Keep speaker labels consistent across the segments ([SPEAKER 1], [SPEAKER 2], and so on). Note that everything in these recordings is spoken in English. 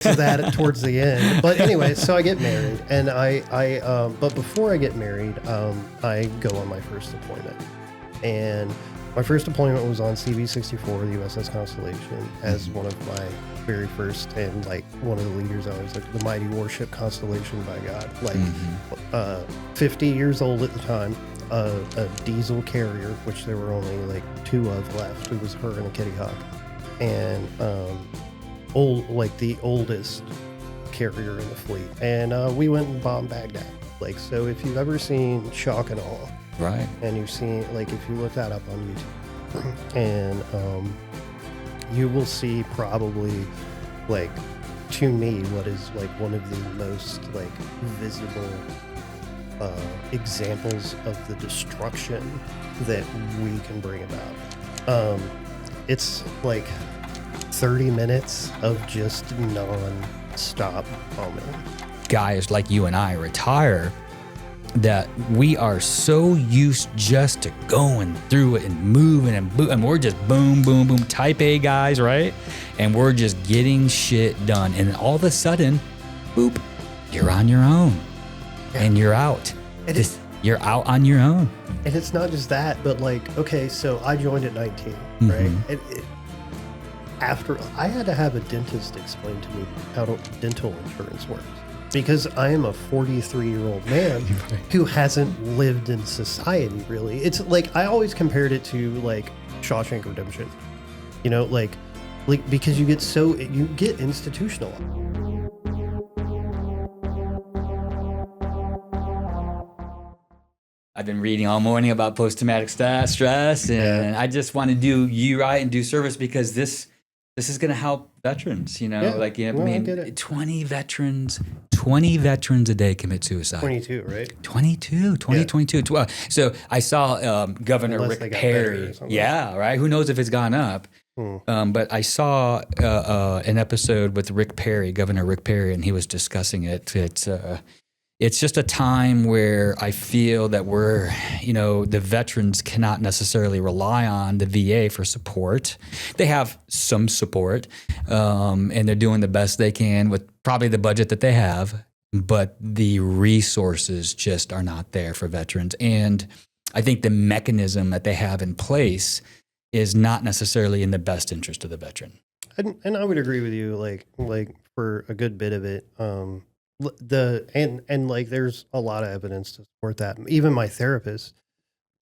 [SPEAKER 1] to that towards the end. But anyway, so I get married, and but before I get married, I go on my first deployment, and my first deployment was on CV-64, the USS Constellation, as one of my very first, and like one of the leaders. I was like the mighty warship Constellation, by God, like 50 years old at the time. A diesel carrier, which there were only like 2 of left. It was her and a Kitty Hawk, and the oldest carrier in the fleet. And we went and bombed Baghdad. Like, so if you've ever seen Shock and Awe,
[SPEAKER 2] right,
[SPEAKER 1] and you've seen, like, if you look that up on YouTube, and you will see probably, like, to me, what is like one of the most like visible examples of the destruction that we can bring about. It's like 30 minutes of just non-stop bombing.
[SPEAKER 2] Guys like you and I retire, that we are so used just to going through it and moving and and we're just boom, boom, boom, type A guys, right? And we're just getting shit done. And all of a sudden, boop, you're on your own. And you're out. You're out on your own.
[SPEAKER 1] And it's not just that, but like, okay, so I joined at 19, right? After I had to have a dentist explain to me how dental insurance works, because I am a 43-year-old man who hasn't lived in society really. It's like, I always compared it to like Shawshank Redemption, you know, like because you get institutionalized.
[SPEAKER 2] I've been reading all morning about post-traumatic stress, and I just want to do you right and do service, because this is going to help veterans, you know, like, you know, I mean, 20 veterans a day commit suicide.
[SPEAKER 1] 22, right?
[SPEAKER 2] 22. So I saw Governor Rick Perry. Yeah, right. Who knows if it's gone up? But I saw an episode with Rick Perry, Governor Rick Perry, and he was discussing it. It's just a time where I feel that we're, you know, the veterans cannot necessarily rely on the VA for support. They have some support, and they're doing the best they can with probably the budget that they have, but the resources just are not there for veterans. And I think the mechanism that they have in place is not necessarily in the best interest of the veteran.
[SPEAKER 1] And I would agree with you, like for a good bit of it. Like there's a lot of evidence to support that. Even my therapist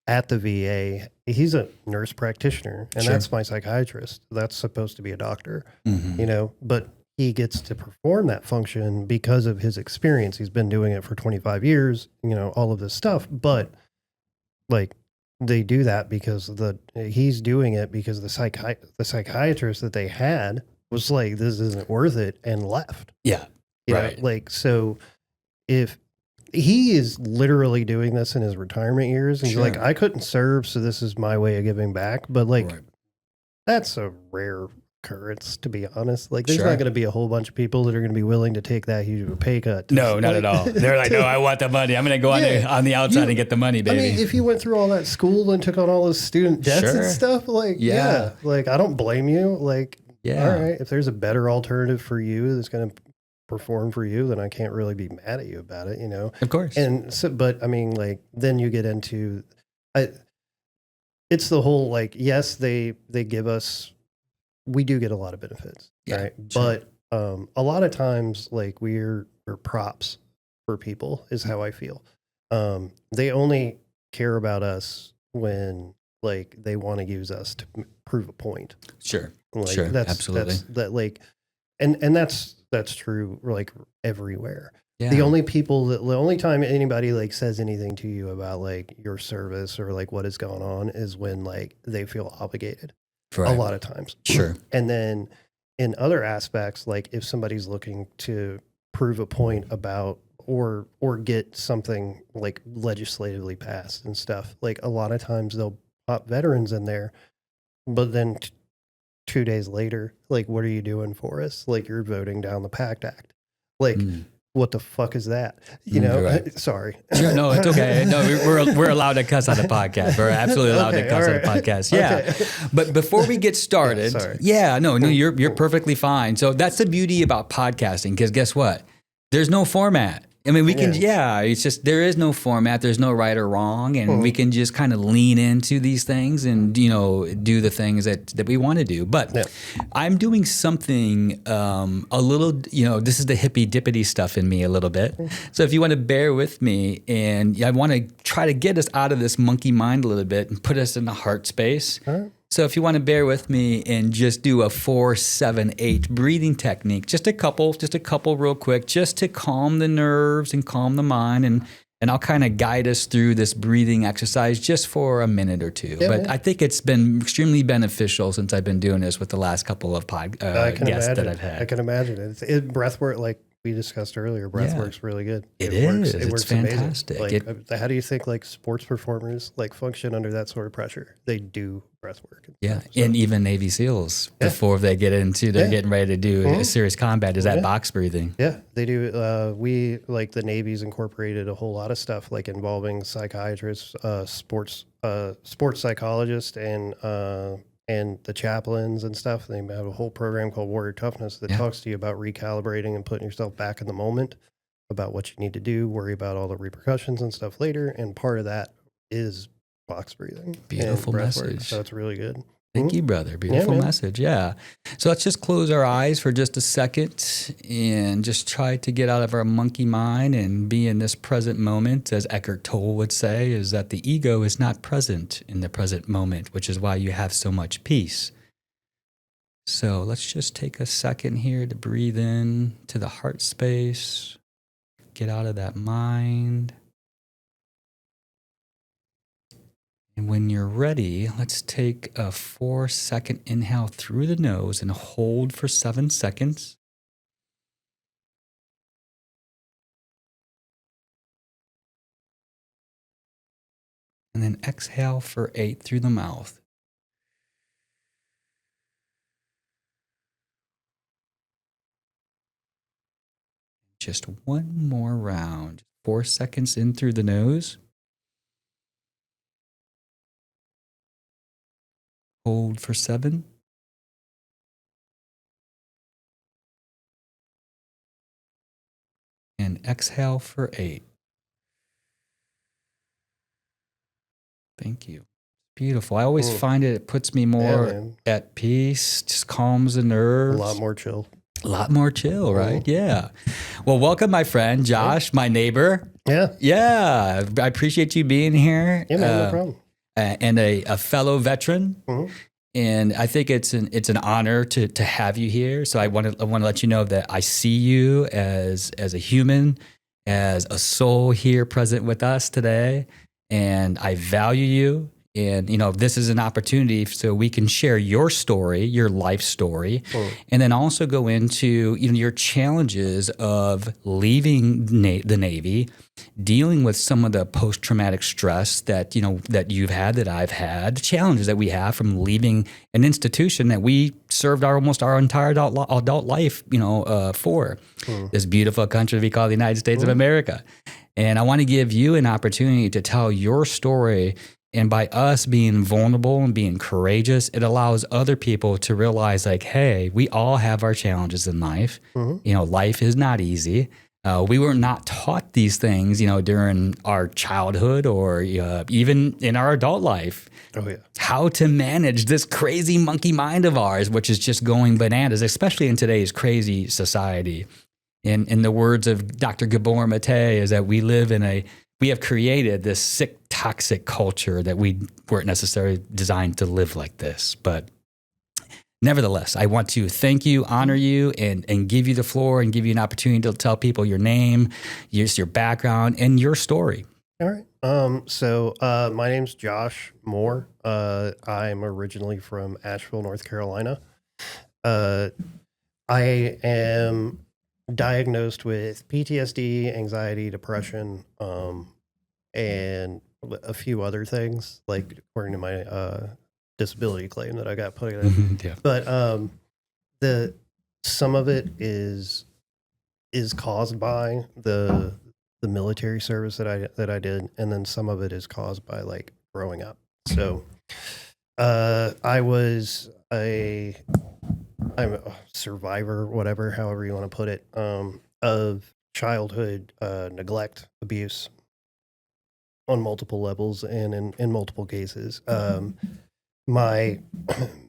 [SPEAKER 1] at the VA, he's a nurse practitioner, and that's my psychiatrist. That's supposed to be a doctor, you know, but he gets to perform that function because of his experience. He's been doing it for 25 years, you know, all of this stuff. But like, they do that because he's doing it because the psychiatrist that they had was like, this isn't worth it, and left.
[SPEAKER 2] Yeah.
[SPEAKER 1] You
[SPEAKER 2] know,
[SPEAKER 1] like, so if he is literally doing this in his retirement years, and he's like, I couldn't serve, so this is my way of giving back. But like, that's a rare occurrence, to be honest. Like, there's not going to be a whole bunch of people that are going to be willing to take that huge of a pay cut.
[SPEAKER 2] No, not at all. They're like, no, I want the money. I'm going to go on the outside and get the money, baby.
[SPEAKER 1] I mean, if you went through all that school and took on all those student debts and stuff, like, like, I don't blame you. Like, all right, if there's a better alternative for you that's going to perform for you, then I can't really be mad at you about it, you know?
[SPEAKER 2] Of course.
[SPEAKER 1] And so, but I mean, like, then you get into, it's the whole, like, yes, they give us, we do get a lot of benefits, right? Sure. But a lot of times, like, we're props for people is how I feel. They only care about us when, like, they want to use us to prove a point.
[SPEAKER 2] Sure.
[SPEAKER 1] Like,
[SPEAKER 2] Absolutely.
[SPEAKER 1] And that's true, like, everywhere.
[SPEAKER 2] Yeah.
[SPEAKER 1] The only time anybody like says anything to you about like your service or like what is going on is when like they feel obligated. A lot of times.
[SPEAKER 2] Sure.
[SPEAKER 1] And then in other aspects, like if somebody's looking to prove a point about or get something like legislatively passed and stuff, like a lot of times they'll pop veterans in there, but then 2 days later, like, what are you doing for us? Like, you're voting down the PACT Act. Like, what the fuck is that? You know,
[SPEAKER 2] right.
[SPEAKER 1] Sorry.
[SPEAKER 2] Sure, no, it's okay. No, we're allowed to cuss on the podcast. We're absolutely allowed to cuss on the podcast. Yeah. Okay. But before we get started, you're perfectly fine. So that's the beauty about podcasting, because guess what? There's no format. I mean, we can, it's just, there is no format. There's no right or wrong. And we can just kind of lean into these things and, do the things that we want to do. But I'm doing something a little, this is the hippy dippity stuff in me a little bit. So if you want to bear with me, and I want to try to get us out of this monkey mind a little bit and put us in the heart space. So if you want to bear with me and just do a 4-7-8 breathing technique, just a couple real quick, just to calm the nerves and calm the mind, and I'll kind of guide us through this breathing exercise just for a minute or two. But I think it's been extremely beneficial since I've been doing this with the last couple of guests that I've had.
[SPEAKER 1] I can imagine it. Breath work, like we discussed earlier, breath work's really good.
[SPEAKER 2] It
[SPEAKER 1] works.
[SPEAKER 2] It works fantastic.
[SPEAKER 1] Like, how do you think like sports performers like function under that sort of pressure? They do breath work.
[SPEAKER 2] And even Navy SEALs before they get into they're getting ready to do a serious combat is that box breathing.
[SPEAKER 1] Yeah, they do. We like the Navy's incorporated a whole lot of stuff like involving psychiatrists, sports psychologists, and the chaplains and stuff. They have a whole program called Warrior Toughness that talks to you about recalibrating and putting yourself back in the moment, about what you need to do, worry about all the repercussions and stuff later. And part of that is box breathing.
[SPEAKER 2] Beautiful message.
[SPEAKER 1] Work, so it's really good.
[SPEAKER 2] Thank you, brother. Beautiful message. Yeah. So let's just close our eyes for just a second and just try to get out of our monkey mind and be in this present moment. As Eckhart Tolle would say, is that the ego is not present in the present moment, which is why you have so much peace. So let's just take a second here to breathe in to the heart space, get out of that mind. And when you're ready, let's take a 4-second inhale through the nose and hold for 7 seconds. And then exhale for 8 through the mouth. Just one more round. 4 seconds in through the nose. Hold for 7. And exhale for 8. Thank you. Beautiful. I always find it puts me more at peace, just calms the nerves.
[SPEAKER 1] A lot more chill.
[SPEAKER 2] A lot more chill, right? Yeah. Well, welcome, my friend, Josh, my neighbor. Yeah. I appreciate you being here.
[SPEAKER 1] Yeah, man, no problem.
[SPEAKER 2] And a fellow veteran. And I think it's an honor to have you here. So I want to let you know that I see you as a human, as a soul here present with us today, and I value you. And this is an opportunity so we can share your story, your life story, and then also go into your challenges of leaving the Navy, dealing with some of the post-traumatic stress that that you've had, that I've had, the challenges that we have from leaving an institution that we served almost our entire adult life, for this beautiful country we call the United States of America. And I want to give you an opportunity to tell your story. And by us being vulnerable and being courageous, it allows other people to realize, like, hey, we all have our challenges in life. Life is not easy. We were not taught these things, during our childhood or even in our adult life. How to manage this crazy monkey mind of ours, which is just going bananas, especially in today's crazy society. In the words of Dr. Gabor Mate, is that we have created this sick, toxic culture that we weren't necessarily designed to live like this. But nevertheless, I want to thank you, honor you, and give you the floor and give you an opportunity to tell people your name, your background, and your story.
[SPEAKER 1] All right. So my name's Josh Moore. I'm originally from Asheville, North Carolina. I am diagnosed with PTSD, anxiety, depression, and a few other things, like according to my disability claim that I got put in. But some of it is is caused by the military service that I did, and then some of it is caused by like growing up. So I was I'm a survivor, whatever, however you want to put it, of childhood neglect, abuse on multiple levels and in multiple cases. My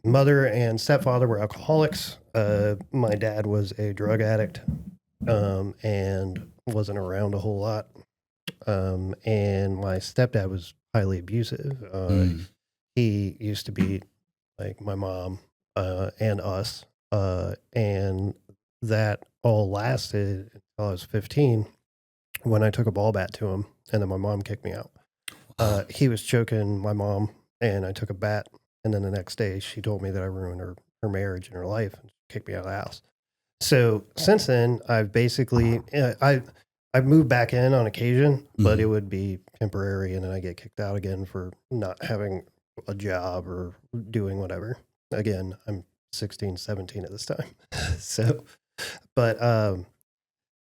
[SPEAKER 1] mother and stepfather were alcoholics. My dad was a drug addict and wasn't around a whole lot. And my stepdad was highly abusive. He used to beat like my mom and us. And that all lasted until I was 15 when I took a ball bat to him, and then my mom kicked me out. He was choking my mom, and I took a bat, and then the next day she told me that I ruined her marriage and her life and kicked me out of the house. So since then, I've basically I've moved back in on occasion, but it would be temporary, and then I get kicked out again for not having a job or doing whatever. Again, I'm 16, 17 at this time. So, but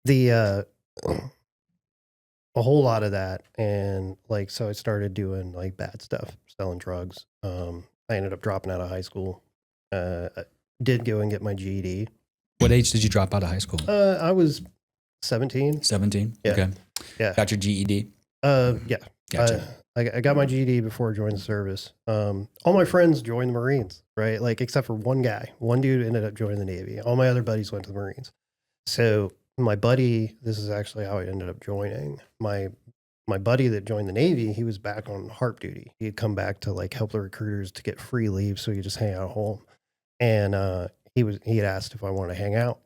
[SPEAKER 1] the a whole lot of that, and like so I started doing like bad stuff, selling drugs. I ended up dropping out of high school. Did go and get my GED.
[SPEAKER 2] What age did you drop out of high school?
[SPEAKER 1] I was 17.
[SPEAKER 2] 17?
[SPEAKER 1] Yeah.
[SPEAKER 2] Okay.
[SPEAKER 1] Yeah.
[SPEAKER 2] Got your GED?
[SPEAKER 1] Yeah.
[SPEAKER 2] Gotcha.
[SPEAKER 1] I got my GED before I joined the service. All my friends joined the Marines, right? Like, except for one guy. One dude ended up joining the Navy. All my other buddies went to the Marines. So my buddy, this is actually how I ended up joining. My buddy that joined the Navy, he was back on HARP duty. He had come back to like help the recruiters to get free leave so he could just hang out at home. And he had asked if I wanted to hang out.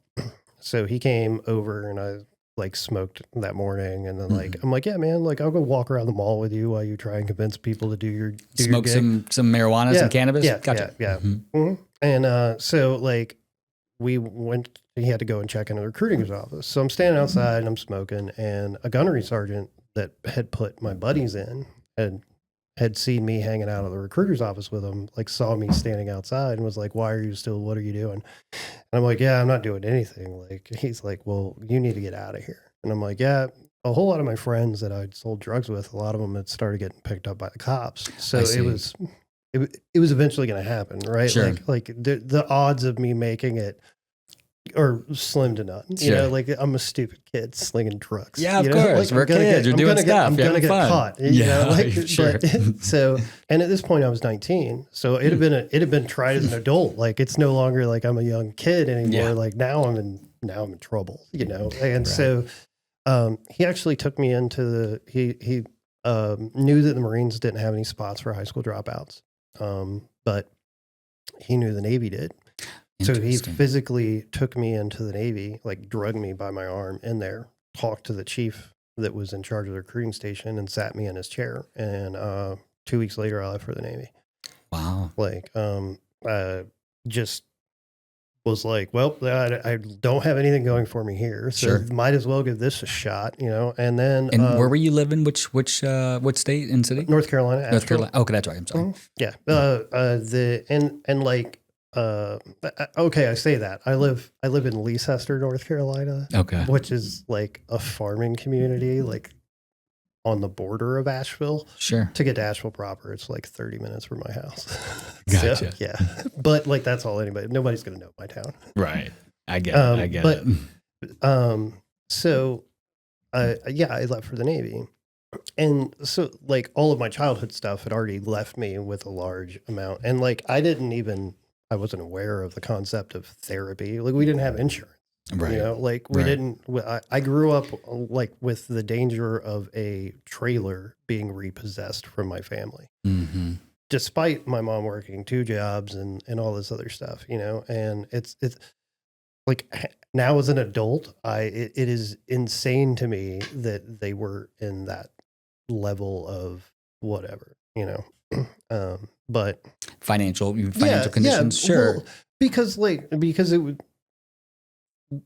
[SPEAKER 1] So he came over and I like smoked that morning, and then like I'm like, yeah, man, like I'll go walk around the mall with you while you try and convince people to do
[SPEAKER 2] smoke some marijuana, some cannabis.
[SPEAKER 1] Yeah,
[SPEAKER 2] gotcha.
[SPEAKER 1] Yeah. And so like we went. He had to go and check into the recruiting office. So I'm standing outside and I'm smoking, and a gunnery sergeant that had put my buddies in had seen me hanging out of the recruiter's office with him, like saw me standing outside and was like, why are you still, what are you doing? And I'm like, yeah, I'm not doing anything. Like, he's like, well, you need to get out of here. And I'm like, yeah, a whole lot of my friends that I'd sold drugs with, a lot of them had started getting picked up by the cops. So it was eventually going to happen. Right.
[SPEAKER 2] Sure.
[SPEAKER 1] Like the odds of me making it or slim to none. You know, like I'm a stupid kid slinging drugs.
[SPEAKER 2] Yeah, of course. Like, we're kids. You're doing stuff.
[SPEAKER 1] I'm going to get caught.
[SPEAKER 2] Yeah,
[SPEAKER 1] like,
[SPEAKER 2] sure.
[SPEAKER 1] So, and at this point I was 19. So it had been tried as an adult. Like it's no longer like I'm a young kid anymore. Yeah. Like now I'm in trouble, you know? And so he actually took me into he knew that the Marines didn't have any spots for high school dropouts. But he knew the Navy did. So he physically took me into the Navy, like drugged me by my arm in there, talked to the chief that was in charge of the recruiting station and sat me in his chair. And 2 weeks later, I left for the Navy.
[SPEAKER 2] Wow.
[SPEAKER 1] Like, just was like, well, I don't have anything going for me here. So might as well give this a shot, you know? And then.
[SPEAKER 2] And where were you living? Which state and city?
[SPEAKER 1] North Carolina.
[SPEAKER 2] North Carolina. Okay, that's right. I'm sorry.
[SPEAKER 1] Yeah. Okay, I say that. I live in Leicester, North Carolina.
[SPEAKER 2] Okay.
[SPEAKER 1] Which is like a farming community, like on the border of Asheville.
[SPEAKER 2] Sure.
[SPEAKER 1] To get to Asheville proper, it's like 30 minutes from my house.
[SPEAKER 2] Gotcha.
[SPEAKER 1] So, yeah. But like that's all nobody's gonna know my town.
[SPEAKER 2] Right. I get it.
[SPEAKER 1] So I left for the Navy. And so like all of my childhood stuff had already left me with a large amount. And like I wasn't aware of the concept of therapy. Like we didn't have insurance,
[SPEAKER 2] right?
[SPEAKER 1] You know, like we didn't. I grew up like with the danger of a trailer being repossessed from my family, despite my mom working 2 jobs and all this other stuff, you know. And it's like now as an adult, it is insane to me that they were in that level of whatever, you know. But
[SPEAKER 2] financial conditions, sure.
[SPEAKER 1] Well, because it would,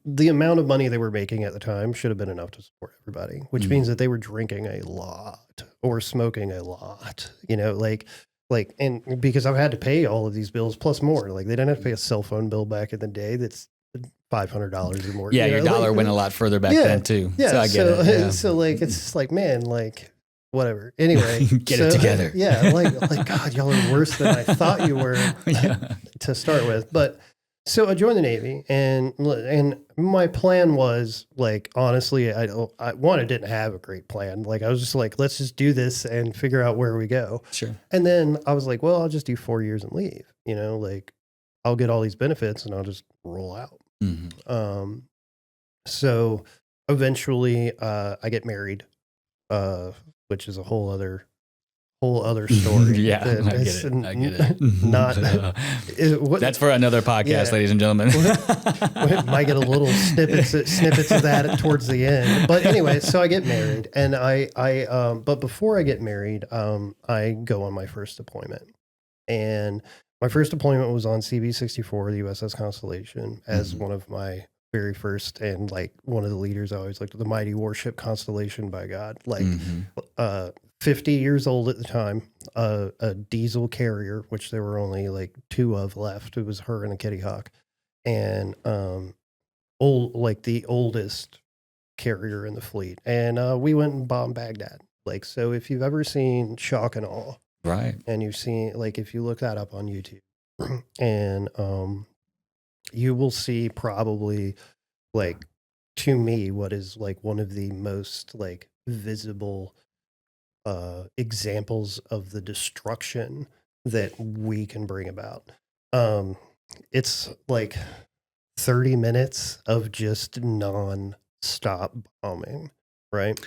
[SPEAKER 1] the amount of money they were making at the time should have been enough to support everybody, which means that they were drinking a lot or smoking a lot, you know, like, and because I've had to pay all of these bills plus more, like they didn't have to pay a cell phone bill back in the day. That's $500 or more.
[SPEAKER 2] Yeah, your dollar went a lot further back then too.
[SPEAKER 1] Yeah,
[SPEAKER 2] so I get it. Yeah.
[SPEAKER 1] So like it's just like, man, like whatever. Anyway,
[SPEAKER 2] get it together.
[SPEAKER 1] Yeah, like God, y'all are worse than I thought you were to start with. But so I joined the Navy, and my plan was like, honestly, I didn't have a great plan. Like I was just like, let's just do this and figure out where we go.
[SPEAKER 2] Sure.
[SPEAKER 1] And then I was like, well, I'll just do 4 years and leave. Like I'll get all these benefits and I'll just roll out. Mm-hmm. So eventually, I get married, which is a whole other story.
[SPEAKER 2] Yeah, I get it.
[SPEAKER 1] Not
[SPEAKER 2] that's for another podcast, ladies and gentlemen.
[SPEAKER 1] We might get a little snippets of that towards the end. But anyway, so I get married, and but before I get married, I go on my first deployment, and my first deployment was on CV-64, the USS Constellation, as one of my very first, and like one of the leaders. I always looked at the mighty warship Constellation, by God, like 50 years old at the time, a diesel carrier, which there were only like 2 of left. It was her and a Kitty Hawk, and the oldest carrier in the fleet. And we went and bombed Baghdad. Like, so if you've ever seen Shock and Awe,
[SPEAKER 2] right,
[SPEAKER 1] and you've seen, like, if you look that up on YouTube, and you will see probably, like, to me, what is like one of the most like visible examples of the destruction that we can bring about. It's like 30 minutes of just non-stop bombing, right?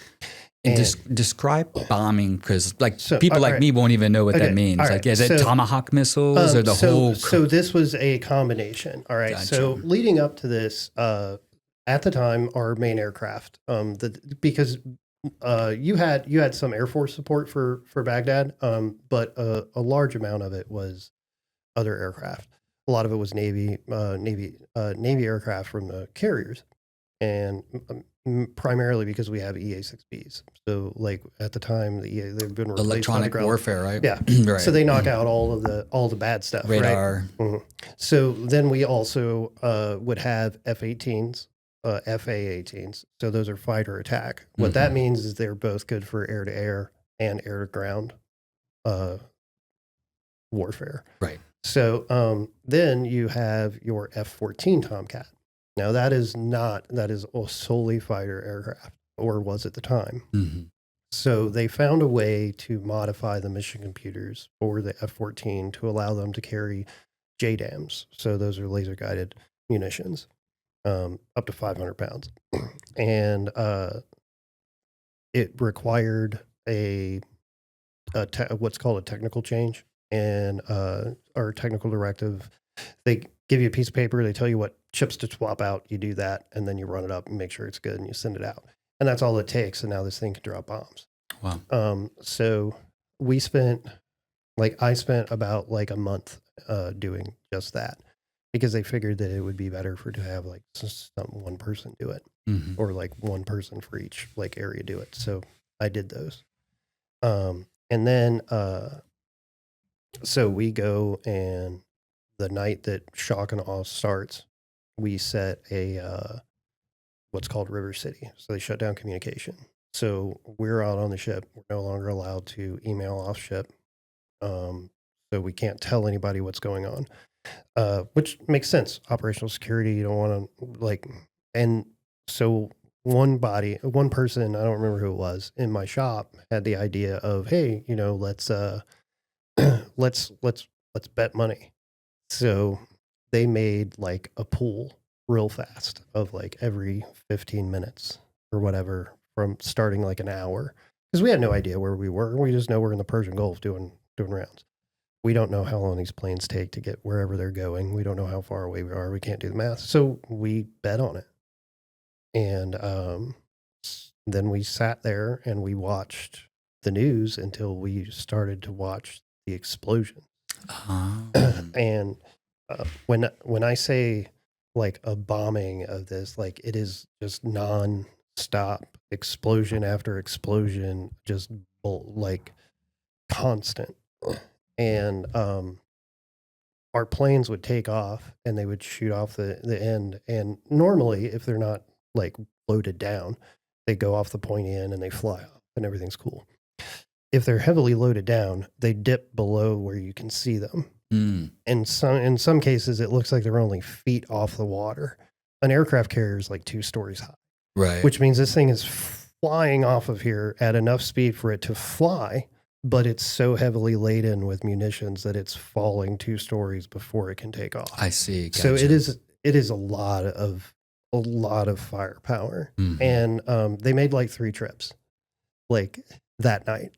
[SPEAKER 2] And describe bombing, because like people like me won't even know what that means. Like, is it Tomahawk missiles or the whole?
[SPEAKER 1] So this was a combination. All right. Gotcha. So leading up to this, at the time, our main aircraft, because you had some Air Force support for Baghdad, but a large amount of it was other aircraft. A lot of it was Navy aircraft from the carriers, and primarily because we have EA-6Bs. So, like at the time, they've been replaced
[SPEAKER 2] electronic warfare, right?
[SPEAKER 1] Yeah, right. So they knock out all the bad stuff,
[SPEAKER 2] radar.
[SPEAKER 1] Right? Mm-hmm. So then we also would have F-18s. FA-18s. So those are fighter attack. What that means is they're both good for air-to-air and air-to-ground warfare.
[SPEAKER 2] Right.
[SPEAKER 1] So then you have your F-14 Tomcat. Now that is solely fighter aircraft, or was at the time. Mm-hmm. So they found a way to modify the mission computers for the F-14 to allow them to carry JDAMs. So those are laser-guided munitions. Up to 500 pounds. And it required what's called a technical change. And our technical directive, they give you a piece of paper, they tell you what chips to swap out, you do that, and then you run it up and make sure it's good, and you send it out. And that's all it takes, and now this thing can drop bombs.
[SPEAKER 2] Wow.
[SPEAKER 1] So I spent about like a month doing just that, because they figured that it would be better to have like one person do it, or like one person for each like area do it. So I did those. And then, so we go, and the night that Shock and Awe starts, we set what's called River City. So they shut down communication. So we're out on the ship. We're no longer allowed to email off ship. So we can't tell anybody what's going on. Which makes sense. Operational security, you don't want to and so one person, I don't remember who it was, in my shop had the idea of, hey, let's bet money. So they made like a pool real fast of like every 15 minutes or whatever, from starting like an hour, because we had no idea where we were. We just know we're in the Persian Gulf doing rounds. We don't know how long these planes take to get wherever they're going. We don't know how far away we are. We can't do the math. So we bet on it. And then we sat there and we watched the news until we started to watch the explosion. And when I say like a bombing of this, like it is just non-stop explosion after explosion, just like constant. And our planes would take off and they would shoot off the end. And normally, if they're not like loaded down, they go off the pointy end and they fly off and everything's cool. If they're heavily loaded down, they dip below where you can see them. And in some cases, it looks like they're only feet off the water. An aircraft carrier is like 2 stories high,
[SPEAKER 2] right?
[SPEAKER 1] Which means this thing is flying off of here at enough speed for it to fly, but it's so heavily laden with munitions that it's falling 2 stories before it can take off.
[SPEAKER 2] I see. Gotcha.
[SPEAKER 1] So it is a lot of firepower, and they made like 3 trips, like that night.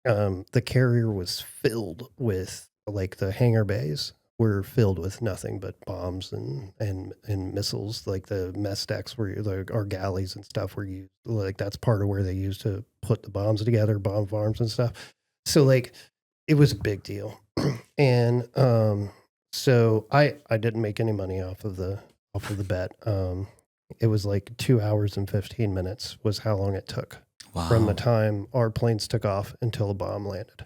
[SPEAKER 1] The carrier was filled with, like, the hangar bays were filled with nothing but bombs and missiles. Like the mess decks our galleys and stuff were used. Like that's part of where they used to put the bombs together, bomb farms and stuff. So like it was a big deal. And so I didn't make any money off of the bet. It was like 2 hours and 15 minutes was how long it took. Wow. From the time our planes took off until a bomb landed,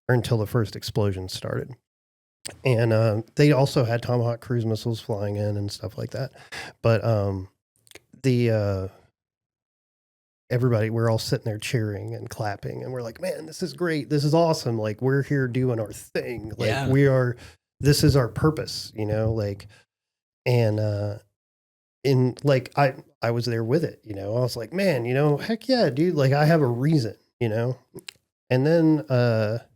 [SPEAKER 1] or until the first explosion started. And they also had Tomahawk cruise missiles flying in and stuff like that. But everybody, we're all sitting there cheering and clapping, and we're like, man, this is great. This is awesome. Like, we're here doing our thing. Like, this is our purpose, like, and in like, I was there with it, I was like, man, heck yeah, dude. Like, I have a reason, and then the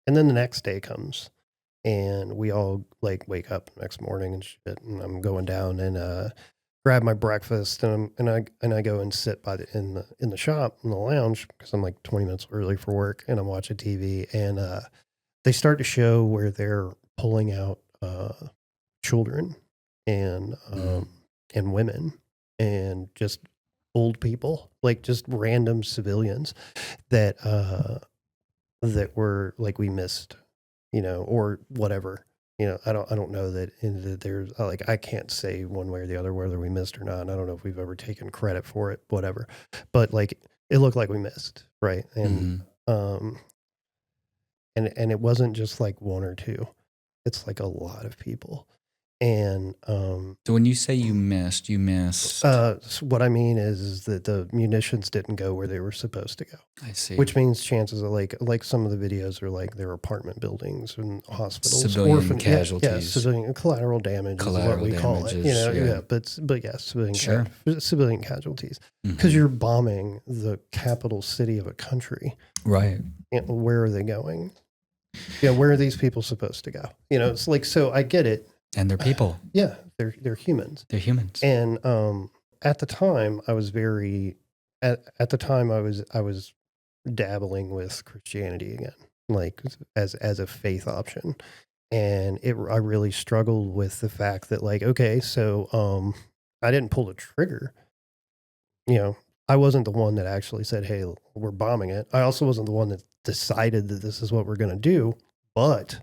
[SPEAKER 1] next day comes. And we all like wake up the next morning and shit. And I'm going down and grab my breakfast and I go and sit in the shop in the lounge because I'm like 20 minutes early for work, and I'm watching TV, and they start to show where they're pulling out children and women and just old people, like just random civilians that were like we missed. Or whatever, I don't know that there's like, I can't say one way or the other whether we missed or not. And I don't know if we've ever taken credit for it, whatever, but like, it looked like we missed. Right. And, and it wasn't just like 1 or 2, it's like a lot of people. And,
[SPEAKER 2] so when you say you missed,
[SPEAKER 1] what I mean is that the munitions didn't go where they were supposed to go.
[SPEAKER 2] I see.
[SPEAKER 1] Which means chances are like some of the videos are like their apartment buildings and hospitals,
[SPEAKER 2] civilian casualties,
[SPEAKER 1] yeah, civilian collateral damage is what we call it. But yeah, civilian casualties, because you're bombing the capital city of a country,
[SPEAKER 2] right?
[SPEAKER 1] Where are they going? Where are these people supposed to go? It's like, so I get it.
[SPEAKER 2] And they're people.
[SPEAKER 1] Yeah, they're humans.
[SPEAKER 2] They're humans.
[SPEAKER 1] And at the time, I was I was dabbling with Christianity again, like as a faith option, and I really struggled with the fact that, like, okay, so I didn't pull the trigger. I wasn't the one that actually said, "Hey, we're bombing it." I also wasn't the one that decided that this is what we're going to do, but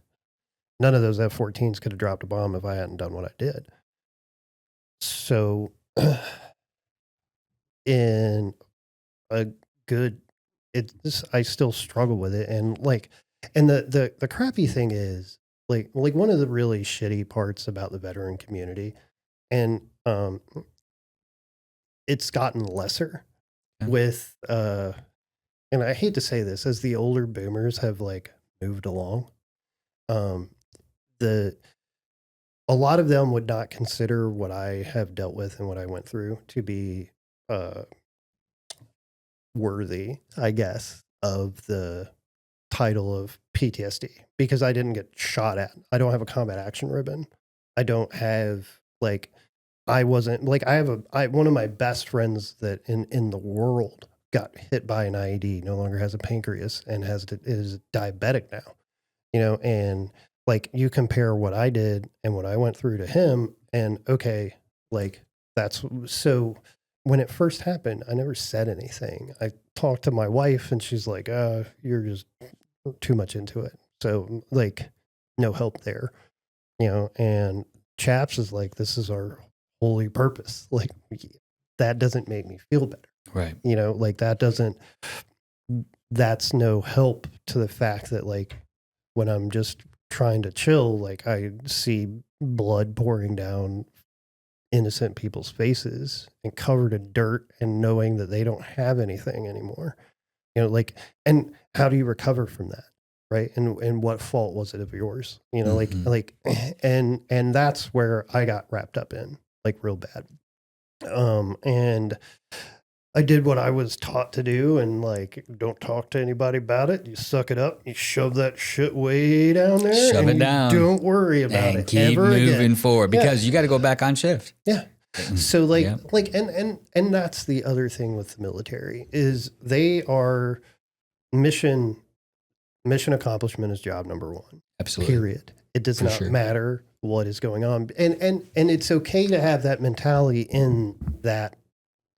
[SPEAKER 1] none of those F-14s could have dropped a bomb if I hadn't done what I did. So, I still struggle with it, and like, and the crappy thing is, like one of the really shitty parts about the veteran community, and it's gotten lesser with, and I hate to say this, as the older boomers have like moved along, a lot of them would not consider what I have dealt with and what I went through to be worthy, I guess, of the title of PTSD, because I didn't get shot at. I don't have a combat action ribbon. I don't have like, I wasn't like, one of my best friends that in the world got hit by an IED, no longer has a pancreas and is diabetic now, and like, you compare what I did and what I went through to him, and okay, like, that's so when it first happened, I never said anything. I talked to my wife and she's like, you're just too much into it. So like, no help there, and Chaps is like, this is our holy purpose. Like, that doesn't make me feel better.
[SPEAKER 2] Right.
[SPEAKER 1] Like that's no help to the fact that, like, when I'm just trying to chill, like I see blood pouring down innocent people's faces and covered in dirt and knowing that they don't have anything anymore. Like, and how do you recover from that? Right. And what fault was it of yours? And that's where I got wrapped up in, like, real bad. And I did what I was taught to do, and like, don't talk to anybody about it. You suck it up. You shove that shit way down there.
[SPEAKER 2] Shove it down.
[SPEAKER 1] Don't worry about it.
[SPEAKER 2] Keep moving forward, because you got to go back on shift.
[SPEAKER 1] Yeah. So and that's the other thing with the military is they are mission accomplishment is job number one.
[SPEAKER 2] Absolutely.
[SPEAKER 1] Period. It does not matter what is going on, and it's okay to have that mentality in that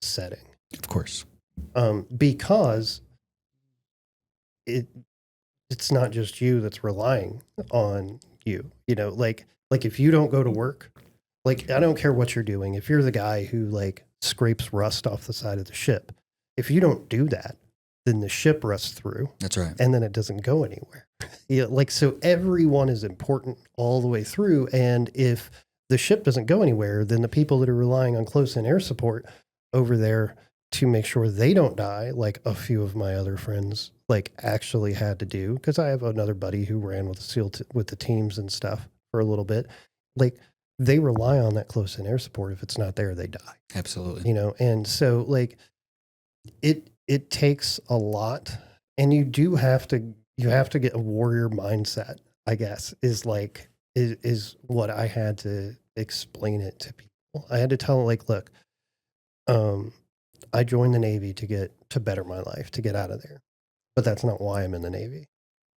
[SPEAKER 1] setting.
[SPEAKER 2] Of course.
[SPEAKER 1] Because it's not just you that's relying on you, like if you don't go to work, like, I don't care what you're doing. If you're the guy who like scrapes rust off the side of the ship, if you don't do that, then the ship rusts through.
[SPEAKER 2] That's right.
[SPEAKER 1] And then it doesn't go anywhere. So everyone is important all the way through. And if the ship doesn't go anywhere, then the people that are relying on close-in air support over there to make sure they don't die, like a few of my other friends like actually had to do, because I have another buddy who ran with the SEAL with the teams and stuff for a little bit. Like, they rely on that close-in air support. If it's not there, they die.
[SPEAKER 2] Absolutely.
[SPEAKER 1] And so like it takes a lot, and you have to get a warrior mindset, I guess, is what I had to explain it to people. I had to tell them, like, look, I joined the Navy to better my life, to get out of there. But that's not why I'm in the Navy.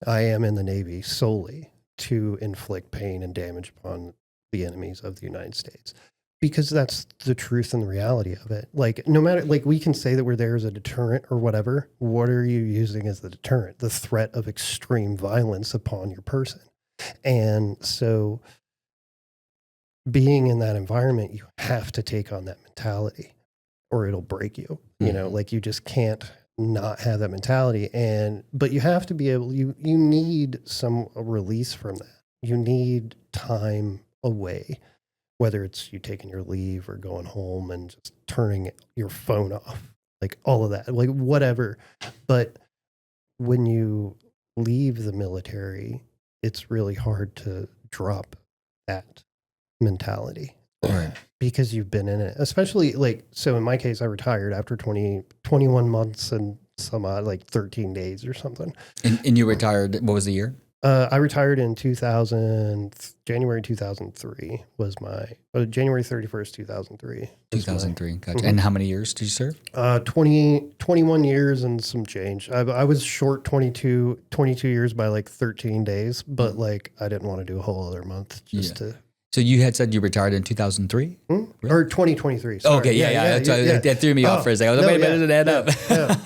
[SPEAKER 1] I am in the Navy solely to inflict pain and damage upon the enemies of the United States, because that's the truth and the reality of it. Like, no matter, like, we can say that we're there as a deterrent or whatever. What are you using as the deterrent? The threat of extreme violence upon your person. And so being in that environment, you have to take on that mentality or it'll break you. Like, you just can't not have that mentality. But you have to be able, you need some release from that. You need time away, whether it's you taking your leave or going home and just turning your phone off, like all of that, like whatever. But when you leave the military, it's really hard to drop that mentality.
[SPEAKER 2] Right.
[SPEAKER 1] Because you've been in it, especially like, so in my case, I retired after 21 months and some odd, like 13 days or something.
[SPEAKER 2] And you retired, what was the year?
[SPEAKER 1] I retired in January 2003 was my, January 31st, 2003.
[SPEAKER 2] 2003, gotcha. And how many years did you serve?
[SPEAKER 1] 21 years and some change. I was short 22 years by like 13 days, but like I didn't want to do a whole other month just to.
[SPEAKER 2] So you had said you retired in 2003?
[SPEAKER 1] Really? Or 2023. Sorry.
[SPEAKER 2] Okay, yeah. That threw me off for a second. I was like, wait a minute, does it add up?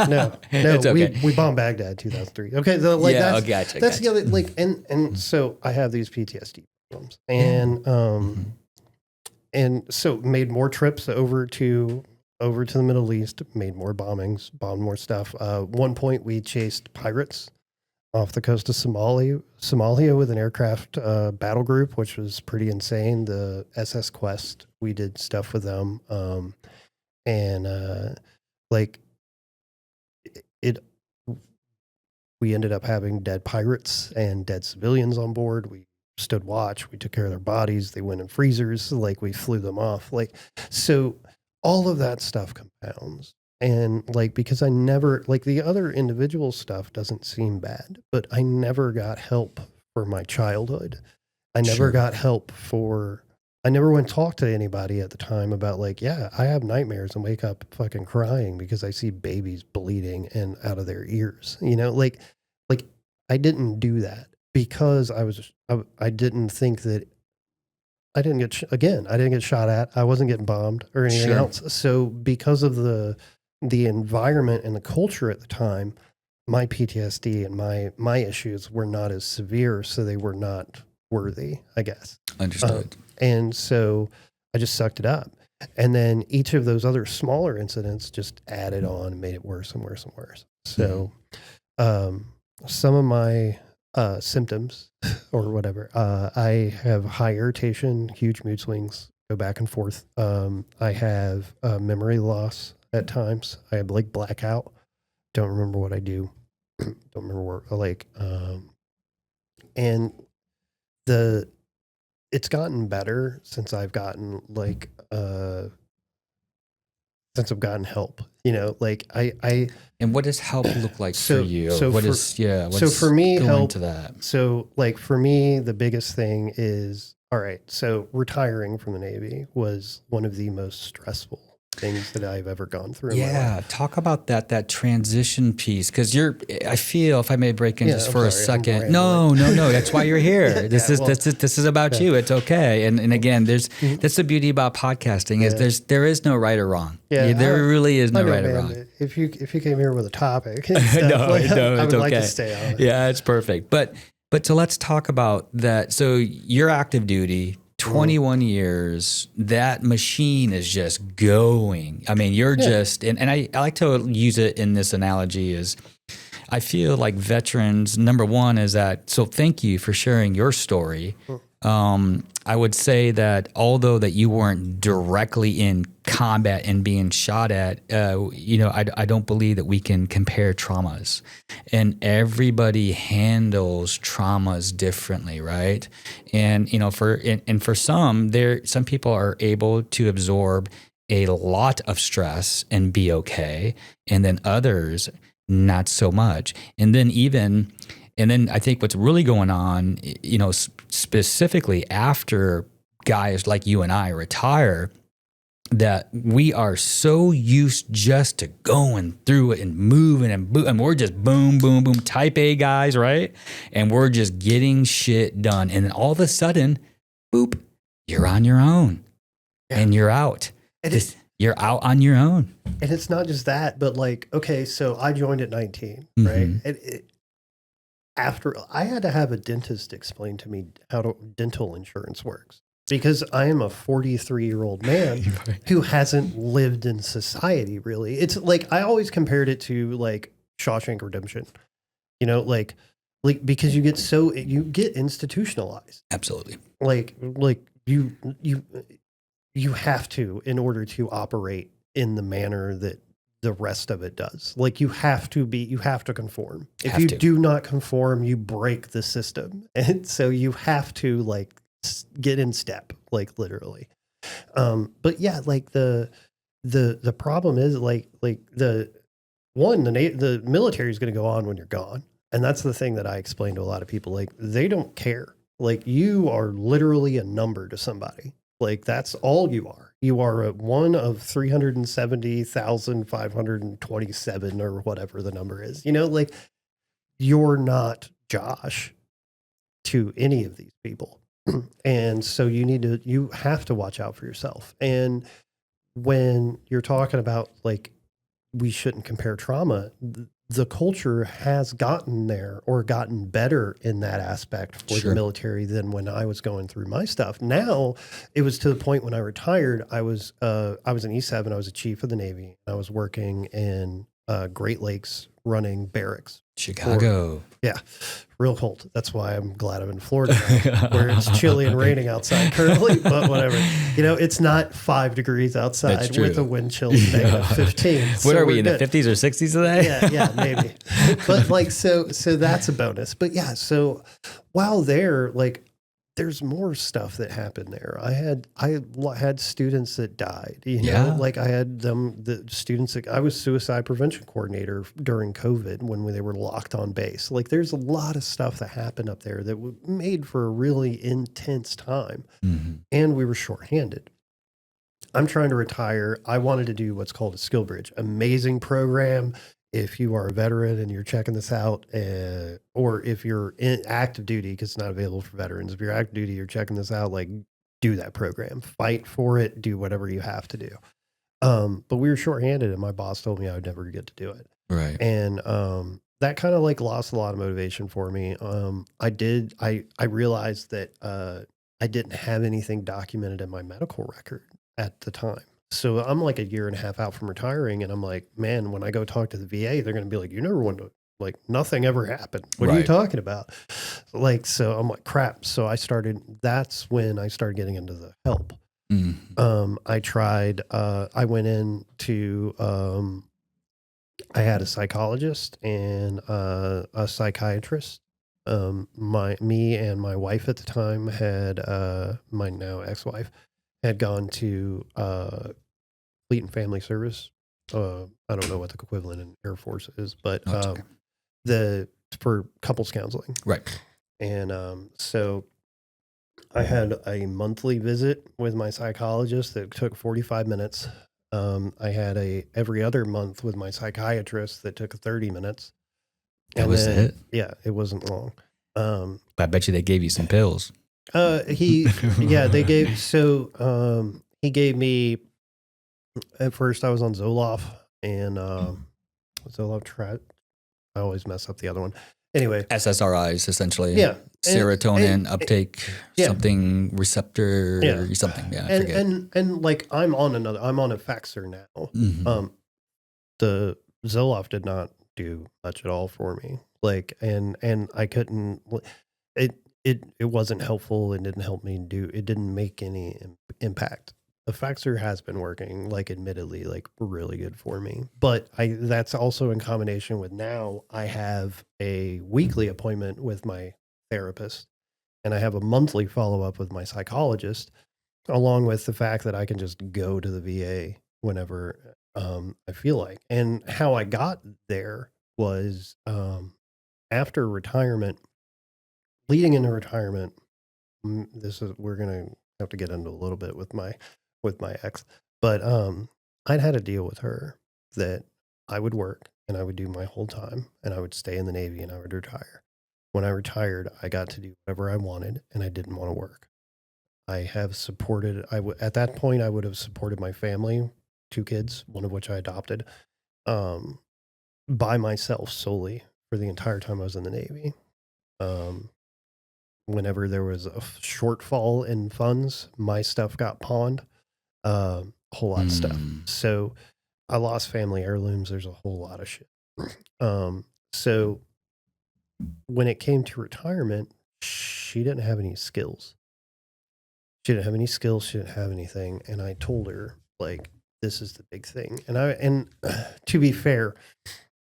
[SPEAKER 1] No.
[SPEAKER 2] It's okay.
[SPEAKER 1] We bombed Baghdad 2003. Okay, so like
[SPEAKER 2] gotcha.
[SPEAKER 1] That's the other, like, and so I have these PTSD problems, and so made more trips over to the Middle East, made more bombings, bombed more stuff. One point we chased pirates off the coast of Somalia with an aircraft battle group, which was pretty insane. The SS Quest, we did stuff with them. We ended up having dead pirates and dead civilians on board. We stood watch. We took care of their bodies. They went in freezers. Like, we flew them off. Like, so all of that stuff compounds. And like, because I never, like, the other individual stuff doesn't seem bad, but I never got help for my childhood. I never got help I never went to talk to anybody at the time about, like, I have nightmares and wake up fucking crying because I see babies bleeding and out of their ears, like I didn't do that because I didn't think that I didn't get shot at. I wasn't getting bombed or anything else. So because of the environment and the culture at the time, my PTSD and my issues were not as severe, so they were not worthy, I guess.
[SPEAKER 2] Understood.
[SPEAKER 1] And so I just sucked it up. And then each of those other smaller incidents just added on and made it worse and worse and worse. So some of my symptoms or whatever. I have high irritation, huge mood swings, go back and forth. I have memory loss at times. I have like blackout. Don't remember what I do. Don't remember where, and it's gotten better since I've gotten help,
[SPEAKER 2] And what does help look like for you?
[SPEAKER 1] So for me, help to that. So like for me, the biggest thing is, all right, so retiring from the Navy was one of the most stressful things that I've ever gone through.
[SPEAKER 2] Yeah. Talk about that transition piece. Cause I feel, if I may break in just for a second. No. That's why you're here. This is about you. It's okay. And again, that's the beauty about podcasting is there is no right or wrong. Yeah. There really is no right or wrong.
[SPEAKER 1] If you came here with a topic,
[SPEAKER 2] no, it's
[SPEAKER 1] I would
[SPEAKER 2] okay.
[SPEAKER 1] like to stay on it.
[SPEAKER 2] Yeah, it's perfect. But so let's talk about that. So you're active duty, 21 years, that machine is just going. I mean, you're just, and I like to use it in this analogy is I feel like veterans, number one is that, so thank you for sharing your story. I would say that although that you weren't directly in combat and being shot at, I don't believe that we can compare traumas, and everybody handles traumas differently, right? And for some people are able to absorb a lot of stress and be okay, and then others not so much, and then I think what's really going on, specifically after guys like you and I retire, that we are so used just to going through it and moving and we're just boom, boom, boom, type A guys, right? And we're just getting shit done. And then all of a sudden, boop, you're on your own and you're out. You're out on your own.
[SPEAKER 1] And it's not just that, but so I joined at 19, right? After I had to have a dentist explain to me how dental insurance works, because I am a 43-year-old man who hasn't lived in society really. It's like I always compared it to like Shawshank Redemption, because you get institutionalized.
[SPEAKER 2] Absolutely.
[SPEAKER 1] Like you have to, in order to operate in the manner that the rest of it does. Like you have to conform. If you do not conform, you break the system. And so you have to get in step, literally. But yeah, the problem is the military is going to go on when you're gone. And that's the thing that I explain to a lot of people. They don't care. You are literally a number to somebody. That's all you are. You are one of 370,527 or whatever the number is. You're not Josh to any of these people. And so you have to watch out for yourself. And when you're talking about we shouldn't compare trauma, the culture has gotten there or gotten better in that aspect for the military than when I was going through my stuff. Now it was to the point when I retired, I was in E7. I was a chief of the Navy. I was working in Great Lakes running barracks.
[SPEAKER 2] Chicago.
[SPEAKER 1] Real cold. That's why I'm glad I'm in Florida now, where it's chilly and raining outside currently, but whatever. It's not 5 degrees outside with a wind chill of 15.
[SPEAKER 2] What are we in the 50s or 60s today?
[SPEAKER 1] Yeah, maybe. But so that's a bonus. But yeah, so while there, there's more stuff that happened there. I had students that died, I had the students that I was suicide prevention coordinator during COVID when they were locked on base. There's a lot of stuff that happened up there that made for a really intense time. Mm-hmm. And we were shorthanded. I'm trying to retire. I wanted to do what's called a skill bridge. Amazing program. If you are a veteran and you're checking this out, or if you're in active duty, because it's not available for veterans, if you're active duty, you're checking this out, do that program, fight for it, do whatever you have to do. But we were shorthanded and my boss told me I would never get to do it.
[SPEAKER 2] Right.
[SPEAKER 1] And that kind of lost a lot of motivation for me. I realized that I didn't have anything documented in my medical record at the time. So I'm a year and a half out from retiring, and I'm like, man, when I go talk to the VA, they're going to be like, you never went to like nothing ever happened. What are you talking about? Like, so I'm like, crap. So that's when I started getting into the help. I went in to, I had a psychologist and a psychiatrist. Me and my wife at the time had, my now ex-wife had gone to Fleet and Family Service. I don't know what the equivalent in Air Force is, but for couples counseling.
[SPEAKER 2] Right.
[SPEAKER 1] And so I had a monthly visit with my psychologist that took 45 minutes. I had every other month with my psychiatrist that took 30 minutes.
[SPEAKER 2] That was it?
[SPEAKER 1] Yeah, it wasn't long.
[SPEAKER 2] I bet you they gave you some pills.
[SPEAKER 1] He gave me, at first I was on Zoloft and Zoloft, I always mess up the other one. Anyway,
[SPEAKER 2] SSRIs essentially.
[SPEAKER 1] Yeah.
[SPEAKER 2] Serotonin uptake, something receptor, something. Yeah, I forget.
[SPEAKER 1] And like I'm on a Faxer now. The Zoloft did not do much at all for me. Like, and I couldn't. It wasn't helpful. It didn't help me it didn't make any impact. The Faxer has been working, like, admittedly, like really good for me. But that's also in combination with now I have a weekly appointment with my therapist and I have a monthly follow-up with my psychologist, along with the fact that I can just go to the VA whenever I feel like. And how I got there was after retirement, leading into retirement. We're going to have to get into a little bit with my ex, but I'd had a deal with her that I would work and I would do my whole time and I would stay in the Navy and I would retire. When I retired, I got to do whatever I wanted and I didn't want to work. I have supported, at that point, I would have supported my family, 2 kids, one of which I adopted, by myself solely for the entire time I was in the Navy. Whenever there was a shortfall in funds, my stuff got pawned, a whole lot of stuff. So I lost family heirlooms. There's a whole lot of shit. So when it came to retirement, she didn't have any skills. She didn't have anything. And I told her, like, this is the big thing. And to be fair,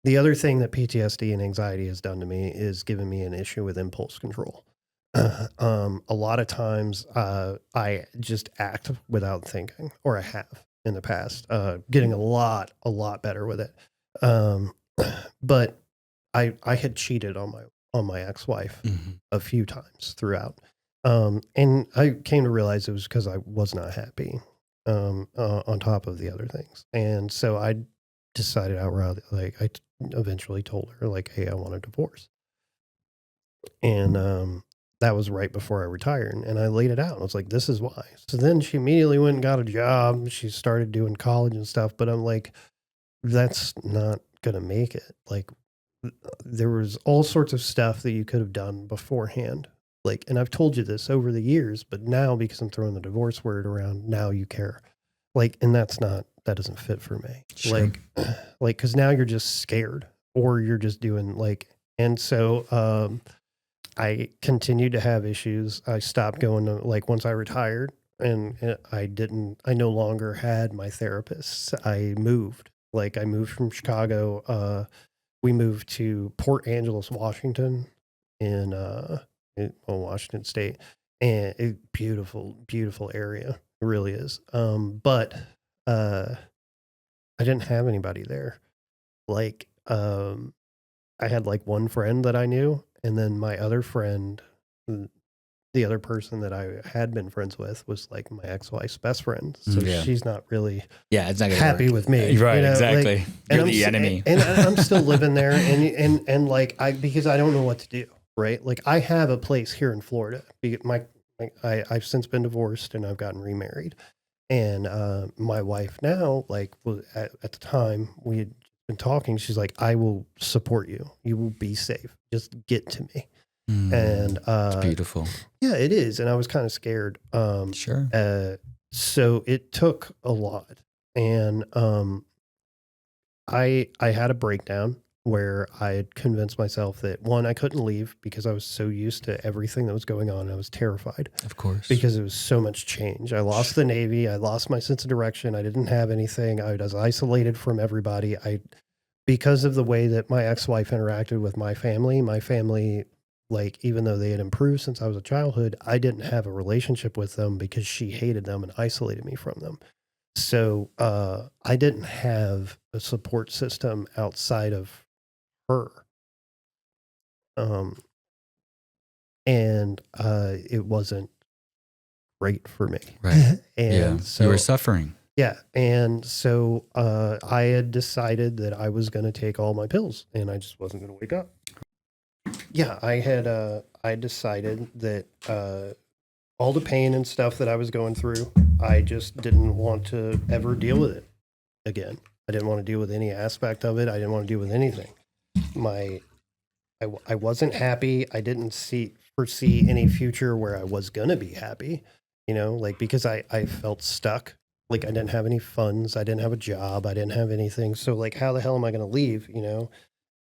[SPEAKER 1] the other thing that PTSD and anxiety has done to me is given me an issue with impulse control. A lot of times I just act without thinking, or I have in the past, getting a lot better with it. But I had cheated on my ex-wife a few times throughout. And I came to realize it was because I was not happy, on top of the other things. And so I decided outright, like, I eventually told her, like, hey, I want a divorce. And, that was right before I retired, and I laid it out. I was like, this is why. So then she immediately went and got a job. She started doing college and stuff, but I'm like, that's not going to make it. Like, there was all sorts of stuff that you could have done beforehand. Like, and I've told you this over the years, but now because I'm throwing the divorce word around, now you care. Like, and that doesn't fit for me.
[SPEAKER 2] Sure.
[SPEAKER 1] Like, cause now you're just scared or you're just doing like, and so, I continued to have issues. I stopped going to, like, once I retired and I no longer had my therapist. I moved from Chicago. We moved to Port Angeles, Washington in Washington State, and beautiful area. It really is. But I didn't have anybody there. Like, I had like one friend that I knew, and then my other friend, the other person that I had been friends with, was like my ex-wife's best friend. So she's not really
[SPEAKER 2] it's not
[SPEAKER 1] happy
[SPEAKER 2] work
[SPEAKER 1] with me.
[SPEAKER 2] Right,
[SPEAKER 1] you know?
[SPEAKER 2] exactly.
[SPEAKER 1] Like,
[SPEAKER 2] You're the enemy.
[SPEAKER 1] And I'm still living there, and like because I don't know what to do. Right, like I have a place here in Florida. I've since been divorced and I've gotten remarried, and my wife now, like, at the time we had been talking, she's like, I will support you. You will be safe. Just get to me. And
[SPEAKER 2] it's beautiful.
[SPEAKER 1] Yeah, it is. And I was kind of scared.
[SPEAKER 2] Sure.
[SPEAKER 1] So it took a lot. And I had a breakdown. where I had convinced myself that, one, I couldn't leave because I was so used to everything that was going on. I was terrified.
[SPEAKER 2] Of course.
[SPEAKER 1] Because it was so much change. I lost the Navy. I lost my sense of direction. I didn't have anything. I was isolated from everybody. Because of the way that my ex-wife interacted with my family, like, even though they had improved since I was a childhood, I didn't have a relationship with them because she hated them and isolated me from them. So I didn't have a support system outside of her. And it wasn't great for me.
[SPEAKER 2] Right.
[SPEAKER 1] And so
[SPEAKER 2] you were suffering.
[SPEAKER 1] Yeah. And so I had decided that I was going to take all my pills and I just wasn't going to wake up. Yeah, I decided that all the pain and stuff that I was going through, I just didn't want to ever deal with it again. I didn't want to deal with any aspect of it. I didn't want to deal with anything. I wasn't happy. I didn't foresee any future where I was going to be happy, like, because I felt stuck. Like, I didn't have any funds. I didn't have a job. I didn't have anything. So, like, how the hell am I going to leave,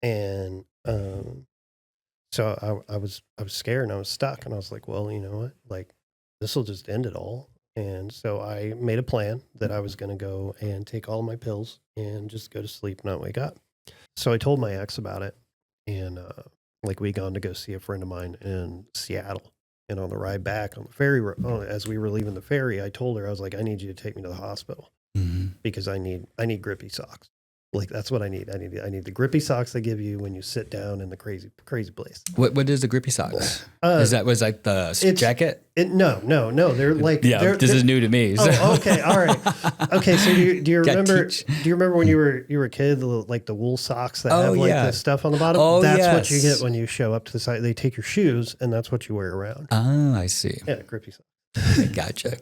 [SPEAKER 1] And so I was scared and I was stuck. And I was like, well, you know what? Like, this will just end it all. And so I made a plan that I was going to go and take all my pills and just go to sleep and not wake up. So I told my ex about it. And like, we gone to go see a friend of mine in Seattle. And on the ride back on the ferry, as we were leaving the ferry, I told her, I was like, I need you to take me to the hospital because I need grippy socks. Like, that's what I need. I need the grippy socks they give you when you sit down in the crazy place.
[SPEAKER 2] What is the grippy socks? Was like the jacket?
[SPEAKER 1] No. They're like,
[SPEAKER 2] this is new to me. So.
[SPEAKER 1] Oh, okay. All right. Okay. So do you remember? Do you remember when you were a kid, like the wool socks that have like the stuff on the bottom?
[SPEAKER 2] Oh,
[SPEAKER 1] that's what you get when you show up to the site. They take your shoes, and that's what you wear around.
[SPEAKER 2] Oh, I see.
[SPEAKER 1] Yeah, grippy socks.
[SPEAKER 2] Gotcha.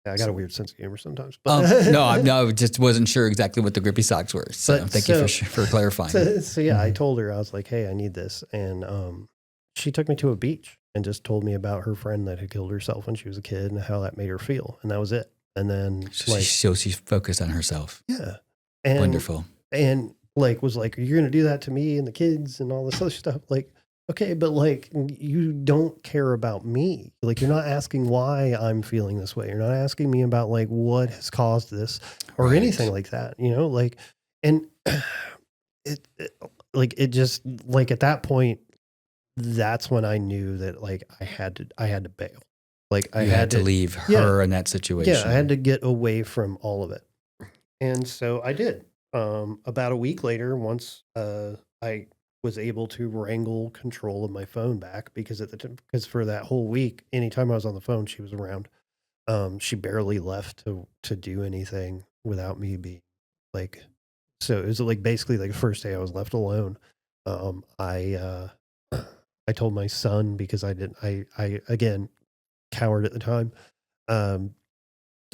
[SPEAKER 1] Yeah, I got a weird sense of humor sometimes. But
[SPEAKER 2] no, I just wasn't sure exactly what the grippy socks were. So thank you for clarifying.
[SPEAKER 1] So yeah, I told her, I was like, hey, I need this. And she took me to a beach and just told me about her friend that had killed herself when she was a kid and how that made her feel. And that was it. And then
[SPEAKER 2] so she focused on herself.
[SPEAKER 1] Yeah. And,
[SPEAKER 2] wonderful.
[SPEAKER 1] And like, was like, you're going to do that to me and the kids and all this other stuff. Like, okay, but like, you don't care about me. Like, you're not asking why I'm feeling this way. You're not asking me about like what has caused this or anything like that, like, and it just like at that point, that's when I knew that like I had to bail. Like, I had
[SPEAKER 2] to leave her in that situation.
[SPEAKER 1] Yeah, I had to get away from all of it. And so I did. About a week later, once I was able to wrangle control of my phone back, because because for that whole week, anytime I was on the phone, she was around. She barely left to do anything without me being like, so it was like basically like the first day I was left alone. I told my son, because I again, coward at the time. I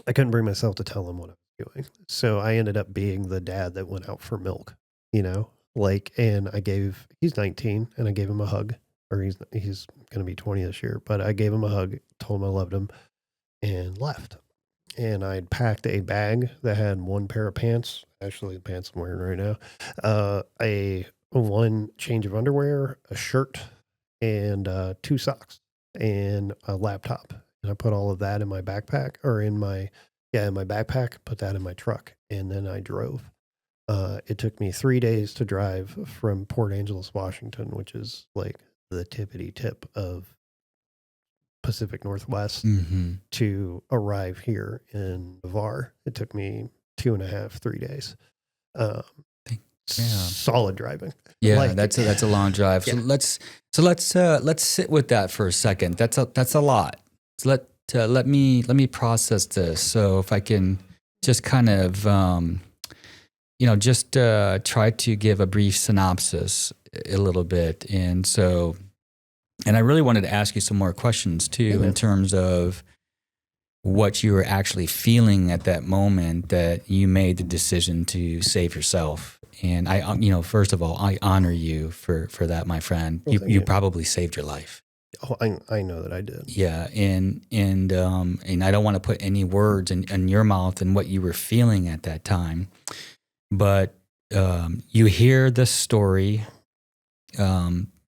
[SPEAKER 1] couldn't bring myself to tell him what I was doing. So I ended up being the dad that went out for milk, like, and he's 19 and I gave him a hug, or he's going to be 20 this year, but I gave him a hug, told him I loved him, and left. And I'd packed a bag that had one pair of pants, actually the pants I'm wearing right now, one change of underwear, a shirt, and 2 socks, and a laptop. And I put all of that in my backpack, or in my backpack, put that in my truck, and then I drove. It took me 3 days to drive from Port Angeles, Washington, which is like the tippity tip of Pacific Northwest, to arrive here in Navarre. It took me 2.5-3 days. Solid driving.
[SPEAKER 2] Yeah, like, that's a long drive. Yeah. So let's sit with that for a second. That's a lot. So let me process this. So if I can just kind of try to give a brief synopsis a little bit. And I really wanted to ask you some more questions too, in terms of what you were actually feeling at that moment that you made the decision to save yourself. And first of all, I honor you for that, my friend. Well, you probably saved your life.
[SPEAKER 1] Oh, I know that I did.
[SPEAKER 2] Yeah. And I don't want to put any words in your mouth and what you were feeling at that time. But you hear the story,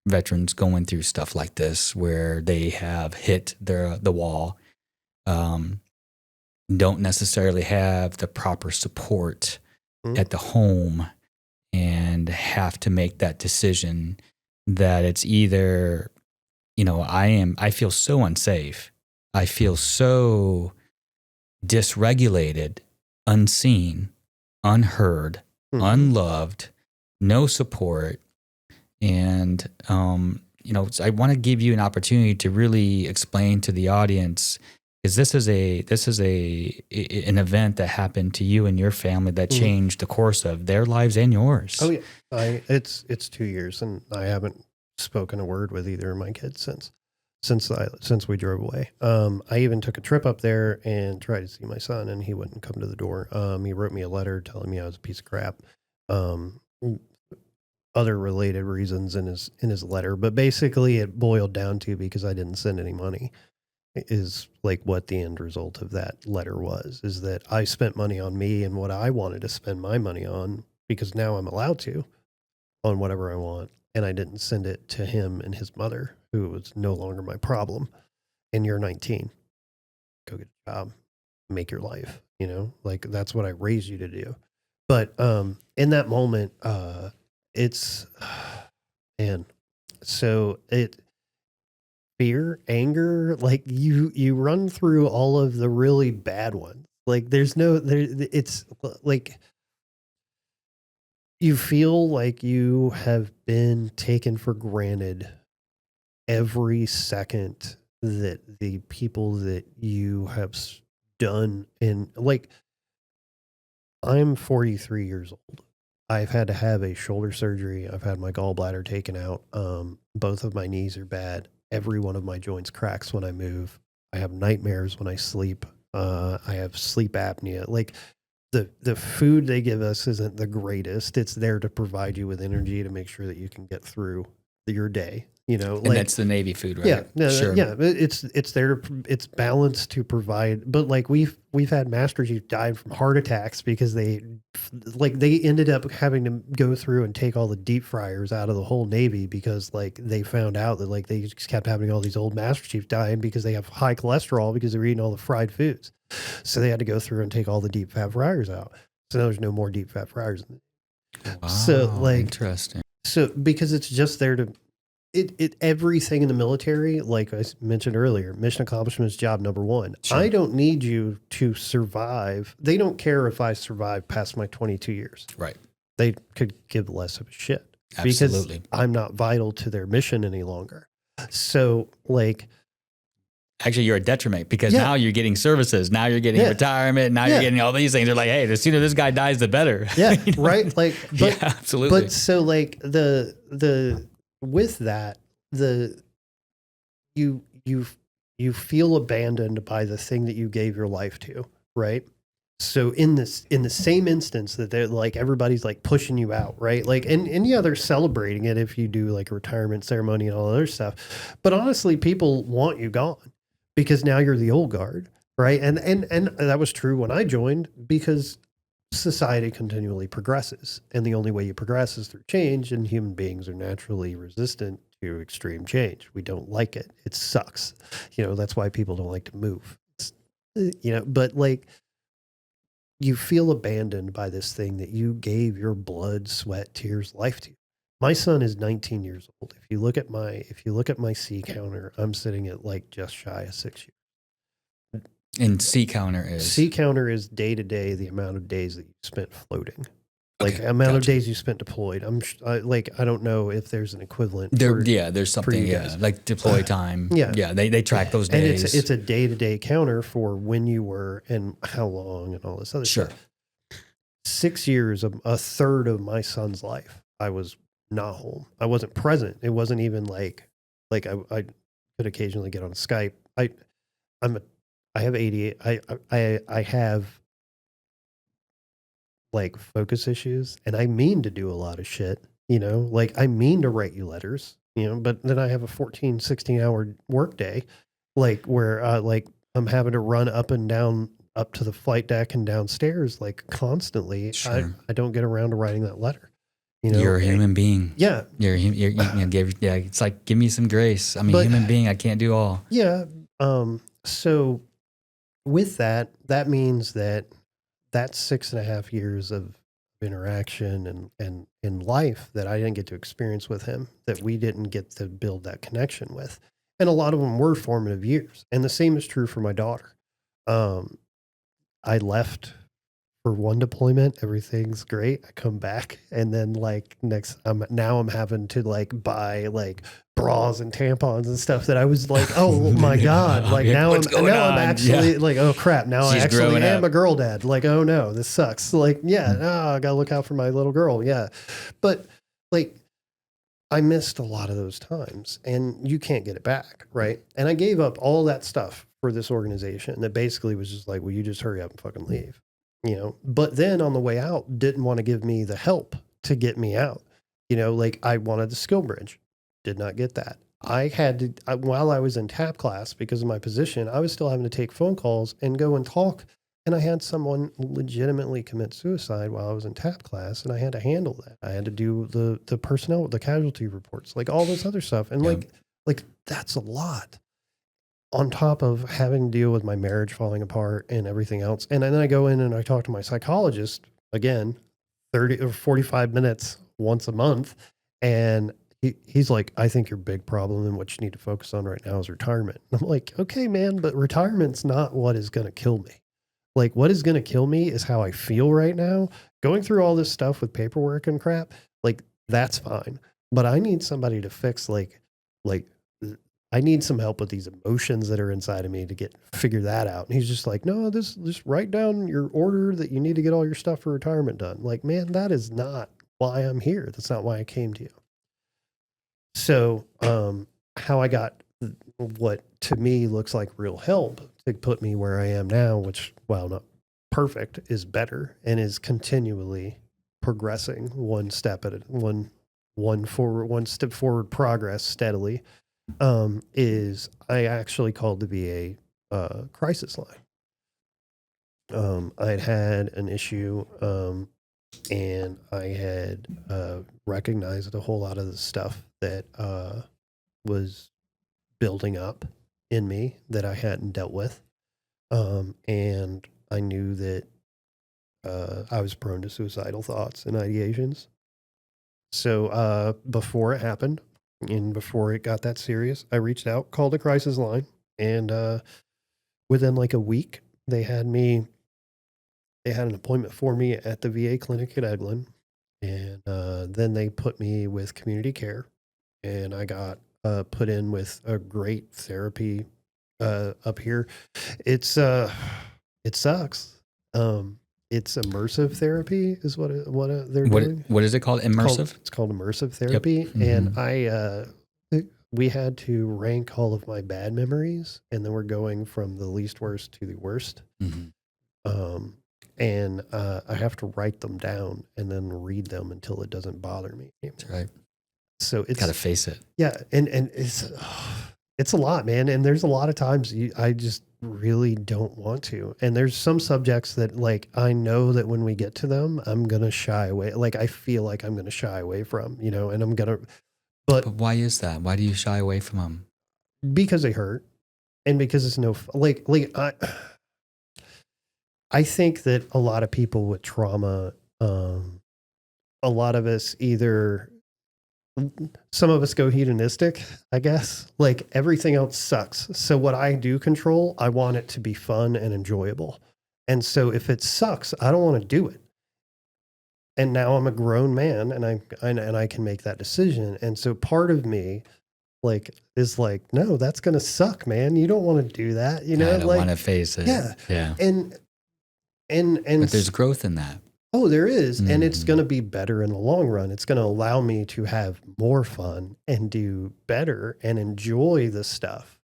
[SPEAKER 2] veterans going through stuff like this where they have hit the wall, don't necessarily have the proper support at the home, and have to make that decision that it's either, I feel so unsafe. I feel so dysregulated, unseen, unheard, unloved, no support. And, I want to give you an opportunity to really explain to the audience, because this is an event that happened to you and your family that changed the course of their lives and yours.
[SPEAKER 1] Oh yeah. It's 2 years and I haven't spoken a word with either of my kids since we drove away. I even took a trip up there and tried to see my son, and he wouldn't come to the door. He wrote me a letter telling me I was a piece of crap. Other related reasons in his letter, but basically it boiled down to, because I didn't send any money, is like what the end result of that letter was, is that I spent money on me and what I wanted to spend my money on, because now I'm allowed to, on whatever I want. And I didn't send it to him and his mother, who was no longer my problem. And you're 19, go get a job, make your life, like that's what I raised you to do. But, in that moment, it's, man, so fear, anger, like you run through all of the really bad ones. Like it's like, you feel like you have been taken for granted every second that the people that you have done. And like, I'm 43 years old. I've had to have a shoulder surgery. I've had my gallbladder taken out. Both of my knees are bad. Every one of my joints cracks when I move. I have nightmares when I sleep. I have sleep apnea. Like the food they give us isn't the greatest. It's there to provide you with energy to make sure that you can get through your day.
[SPEAKER 2] And that's the Navy food, right?
[SPEAKER 1] Yeah, no,
[SPEAKER 2] sure.
[SPEAKER 1] Yeah, it's there. It's balanced to provide. But like we've had masters who died from heart attacks because they ended up having to go through and take all the deep fryers out of the whole Navy, because like they found out that like they just kept having all these old master chiefs dying because they have high cholesterol because they're eating all the fried foods. So they had to go through and take all the deep fat fryers out. So there's no more deep fat fryers.
[SPEAKER 2] Wow,
[SPEAKER 1] so like
[SPEAKER 2] interesting.
[SPEAKER 1] So because it's just there to. Everything in the military, like I mentioned earlier, mission accomplishment is job number one. Sure. I don't need you to survive. They don't care if I survive past my 22 years.
[SPEAKER 2] Right.
[SPEAKER 1] They could give less of a shit.
[SPEAKER 2] Absolutely.
[SPEAKER 1] Because I'm not vital to their mission any longer. So like,
[SPEAKER 2] actually you're a detriment, because now you're getting services. Now you're getting retirement. Now you're getting all these things. They're like, hey, the sooner this guy dies, the better.
[SPEAKER 1] Yeah. Right. Like, but,
[SPEAKER 2] absolutely.
[SPEAKER 1] But so like with that, you feel abandoned by the thing that you gave your life to, right? So in the same instance that they're like, everybody's like pushing you out, right? Like, and yeah, they're celebrating it if you do like a retirement ceremony and all other stuff. But honestly, people want you gone because now you're the old guard, right? And that was true when I joined, because society continually progresses, and the only way you progress is through change, and human beings are naturally resistant to extreme change. We don't like it. It sucks. That's why people don't like to move. But like, you feel abandoned by this thing that you gave your blood, sweat, tears, life to. My son is 19 years old. If you look at my C counter, I'm sitting at like just shy of 6 years.
[SPEAKER 2] And C counter is
[SPEAKER 1] day to day the amount of days that you spent floating, like amount of days you spent deployed. I don't know if there's an equivalent.
[SPEAKER 2] There's something. Like deploy time. They track those days.
[SPEAKER 1] And it's a day to day counter for when you were and how long and all this other stuff. 6 years, a third of my son's life, I was not home. I wasn't present. It wasn't even like I could occasionally get on Skype. I have ADHD. I have like focus issues, and I mean to do a lot of shit, like I mean to write you letters, but then I have a 16 hour work day, like where like I'm having to run up and down up to the flight deck and downstairs like constantly.
[SPEAKER 2] Sure.
[SPEAKER 1] I don't get around to writing that letter. You know,
[SPEAKER 2] you're a human being.
[SPEAKER 1] Yeah.
[SPEAKER 2] It's like, give me some grace. I'm a human being. I can't do all.
[SPEAKER 1] Yeah. So with that means that that's 6.5 years of interaction and in life that I didn't get to experience with him, that we didn't get to build that connection with. And a lot of them were formative years. And the same is true for my daughter. I left for one deployment, everything's great. I come back, and then like I'm having to like buy like bras and tampons and stuff that I was like, oh my God. Like now I'm actually like, oh crap. Now I actually am a girl dad. Like, oh no, this sucks. Like, I gotta look out for my little girl. Yeah. But like, I missed a lot of those times, and you can't get it back. Right. And I gave up all that stuff for this organization that basically was just like, well, you just hurry up and fucking leave. You know, but then on the way out, didn't want to give me the help to get me out. You know, like I wanted the skill bridge, did not get that. I had to, while I was in TAP class, because of my position, I was still having to take phone calls and go and talk. And I had someone legitimately commit suicide while I was in TAP class, and I had to handle that. I had to do the personnel, the casualty reports, like all this other stuff. And like that's a lot. On top of having to deal with my marriage falling apart and everything else. And then I go in and I talk to my psychologist again, 30 or 45 minutes once a month. And he's like, I think your big problem and what you need to focus on right now is retirement. And I'm like, okay, man, but retirement's not what is going to kill me. Like what is going to kill me is how I feel right now. Going through all this stuff with paperwork and crap, like that's fine. But I need somebody to fix like I need some help with these emotions that are inside of me to figure that out. And he's just like, no, just write down your order that you need to get all your stuff for retirement done. Like, man, that is not why I'm here. That's not why I came to you. So, how I got what to me looks like real help to put me where I am now, which, while not perfect, is better and is continually progressing one step at one step forward progress steadily. Is I actually called the VA crisis line. I'd had an issue, and I had recognized a whole lot of the stuff that was building up in me that I hadn't dealt with. And I knew that I was prone to suicidal thoughts and ideations. So before it happened, and before it got that serious, I reached out, called a crisis line, and within like a week, they had an appointment for me at the VA clinic at Eglin, and then they put me with community care, and I got put in with a great therapy up here. It sucks. It's immersive therapy is what they're doing.
[SPEAKER 2] What is it called? Immersive?
[SPEAKER 1] It's called immersive therapy. Yep. Mm-hmm. And we had to rank all of my bad memories, and then we're going from the least worst to the worst. Mm-hmm. And I have to write them down and then read them until it doesn't bother me anymore.
[SPEAKER 2] That's right.
[SPEAKER 1] So it's
[SPEAKER 2] got to face it.
[SPEAKER 1] Yeah. And it's a lot, man. And there's a lot of times I just really don't want to. And there's some subjects that like, I know that when we get to them, I'm going to shy away. Like I feel like I'm going to shy away from, you know, and I'm going to, but
[SPEAKER 2] why is that? Why do you shy away from them?
[SPEAKER 1] Because they hurt. And because it's I think that a lot of people with trauma, a lot of us some of us go hedonistic, I guess. Like everything else sucks. So what I do control, I want it to be fun and enjoyable. And so if it sucks, I don't want to do it. And now I'm a grown man, and I can make that decision. And so part of me is like, no, that's going to suck, man. You don't want to do that. You know,
[SPEAKER 2] I don't want to face it.
[SPEAKER 1] Yeah.
[SPEAKER 2] Yeah.
[SPEAKER 1] And
[SPEAKER 2] but there's growth in that.
[SPEAKER 1] Oh, there is. Mm-hmm. And it's going to be better in the long run. It's going to allow me to have more fun and do better and enjoy the stuff.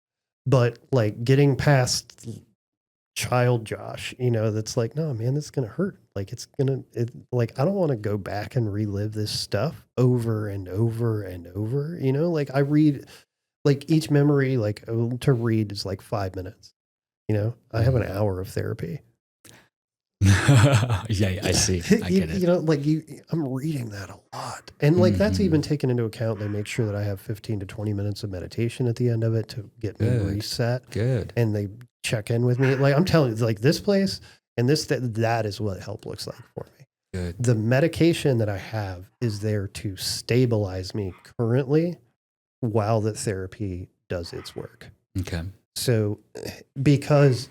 [SPEAKER 1] But like getting past child Josh, you know, that's like, no, man, this is going to hurt. Like I don't want to go back and relive this stuff over and over and over, you know, like I read like each memory, like to read is like 5 minutes, you know, I have an hour of therapy.
[SPEAKER 2] Yeah, I see. I get it.
[SPEAKER 1] You know, like I'm reading that a lot. And like that's even taken into account. They make sure that I have 15 to 20 minutes of meditation at the end of it to get me reset.
[SPEAKER 2] Good.
[SPEAKER 1] And they check in with me. Like I'm telling you, like this place and that is what help looks like for me.
[SPEAKER 2] Good.
[SPEAKER 1] The medication that I have is there to stabilize me currently while the therapy does its work.
[SPEAKER 2] Okay.
[SPEAKER 1] So because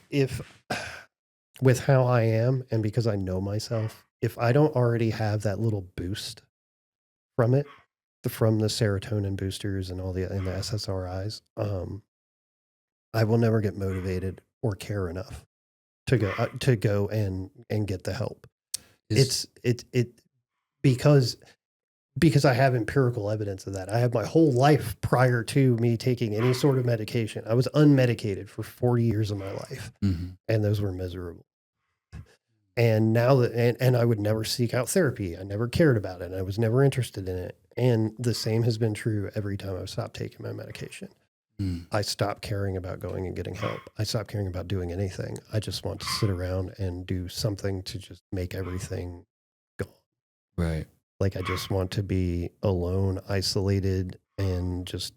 [SPEAKER 1] with how I am and because I know myself, if I don't already have that little boost from it, from the serotonin boosters and the SSRIs, I will never get motivated or care enough to go and get the help. It's because I have empirical evidence of that. I have my whole life prior to me taking any sort of medication. I was unmedicated for 40 years of my life, and those were miserable. And now and I would never seek out therapy. I never cared about it. I was never interested in it. And the same has been true every time I've stopped taking my medication. I stopped caring about going and getting help. I stopped caring about doing anything. I just want to sit around and do something to just make everything go.
[SPEAKER 2] Right.
[SPEAKER 1] Like I just want to be alone, isolated, and just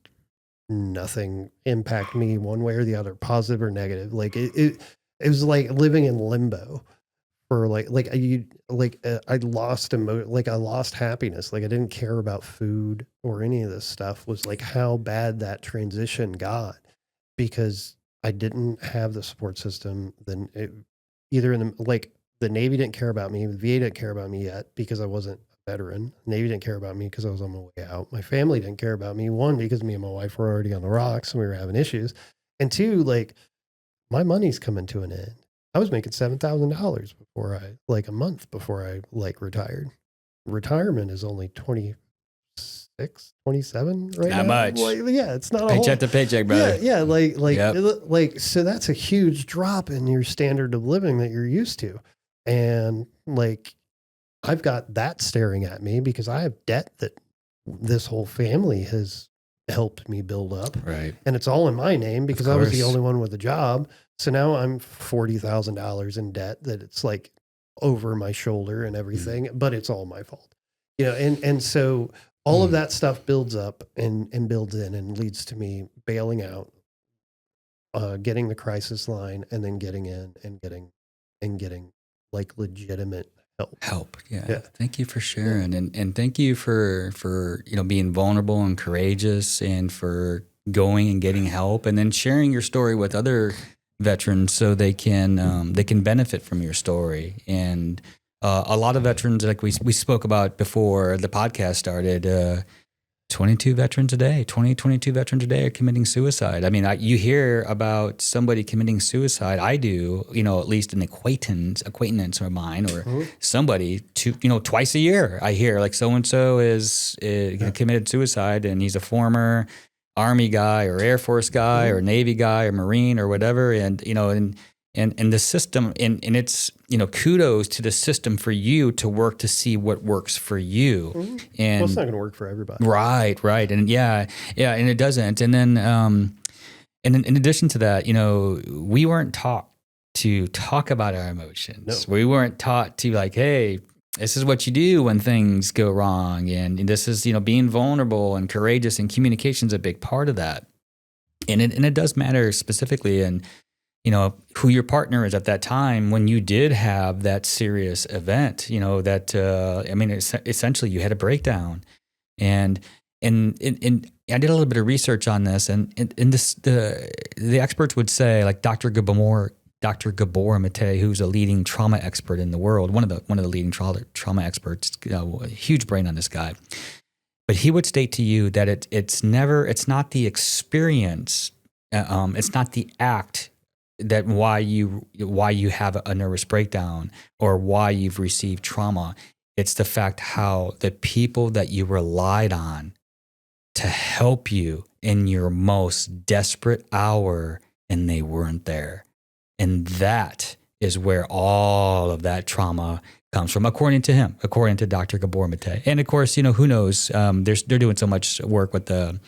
[SPEAKER 1] nothing impact me one way or the other, positive or negative. Like it was like living in limbo for I lost I lost happiness. Like I didn't care about food or any of this stuff. Was like how bad that transition got because I didn't have the support system. Then the Navy didn't care about me. The VA didn't care about me yet because I wasn't a veteran. The Navy didn't care about me because I was on my way out. My family didn't care about me. One, because me and my wife were already on the rocks and we were having issues. And two, like my money's coming to an end. I was making $7,000 before a month before I retired. Retirement is only 26, 27 right now.
[SPEAKER 2] Not much.
[SPEAKER 1] Yeah, it's not
[SPEAKER 2] paycheck to paycheck, brother.
[SPEAKER 1] Yeah, so that's a huge drop in your standard of living that you're used to. And I've got that staring at me because I have debt that this whole family has helped me build up.
[SPEAKER 2] Right.
[SPEAKER 1] And it's all in my name because I was the only one with a job. So now I'm $40,000 in debt that it's over my shoulder and everything, but it's all my fault. And so all of that stuff builds up and builds in and leads to me bailing out, getting the crisis line and then getting in and getting legitimate help.
[SPEAKER 2] Yeah. Thank you for sharing. Yeah. And thank you for being vulnerable and courageous and for going and getting help and then sharing your story with other veterans so they can benefit from your story. And a lot of veterans, like we spoke about before the podcast started, 22 veterans a day are committing suicide. I mean, you hear about somebody committing suicide. I do, at least an acquaintance of mine or somebody twice a year. I hear so-and-so is committed suicide and he's a former Army guy or Air Force guy or Navy guy or Marine or whatever. And the system and it's, kudos to the system for you to work to see what works for you. And
[SPEAKER 1] it's not going to work for everybody.
[SPEAKER 2] Right. And and it doesn't. And then, and in addition to that, we weren't taught to talk about our emotions. No. We weren't taught to hey, this is what you do when things go wrong. And this is, being vulnerable and courageous, and communication is a big part of that. And it does matter specifically in, who your partner is at that time when you did have that serious event, essentially you had a breakdown. And I did a little bit of research on this and this, the experts would say Dr. Gabor Mate, who's a leading trauma expert in the world, one of the leading trauma experts, a huge brain on this guy. But he would state to you that it's not the experience, it's not the act that why you have a nervous breakdown or why you've received trauma. It's the fact how the people that you relied on to help you in your most desperate hour and they weren't there. And that is where all of that trauma comes from, according to him, according to Dr. Gabor Mate. And of course, who knows? They're doing so much work with the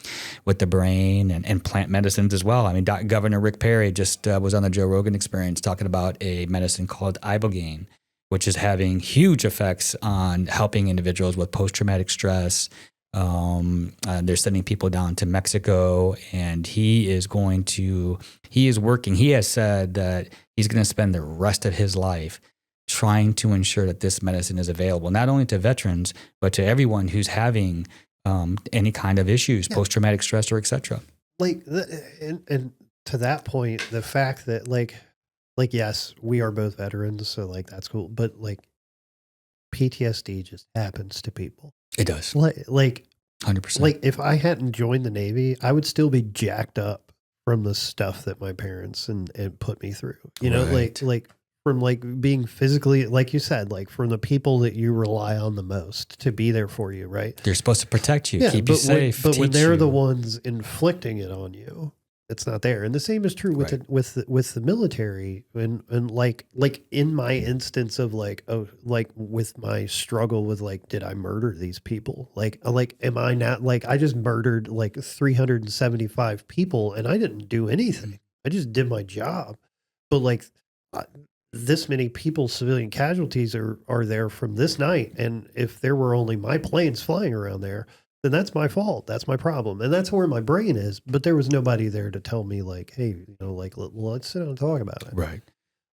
[SPEAKER 2] brain and plant medicines as well. I mean, Governor Rick Perry just was on the Joe Rogan Experience talking about a medicine called ibogaine, which is having huge effects on helping individuals with post-traumatic stress. They're sending people down to Mexico, and he is working. He has said that he's going to spend the rest of his life trying to ensure that this medicine is available, not only to veterans, but to everyone who's having any kind of issues, post-traumatic stress or et cetera.
[SPEAKER 1] And to that point, the fact that like, yes, we are both veterans, so like, that's cool. But like PTSD just happens to people.
[SPEAKER 2] It does.
[SPEAKER 1] Like
[SPEAKER 2] 100%.
[SPEAKER 1] Like if I hadn't joined the Navy, I would still be jacked up from the stuff that my parents and put me through, you know, like from like being physically, like you said, like from the people that you rely on the most to be there for you, right?
[SPEAKER 2] They're supposed to protect you, keep you safe.
[SPEAKER 1] But when they're the ones inflicting it on you, it's not there. And the same is true with the military. And like in my instance of like, like with my struggle with like, did I murder these people? Like, am I not like, I just murdered like 375 people and I didn't do anything. I just did my job. But like this many people, civilian casualties are there from this night. And if there were only my planes flying around there, then that's my fault. That's my problem. And that's where my brain is. But there was nobody there to tell me like, hey, you know, like, let's sit down and talk about it.
[SPEAKER 2] Right.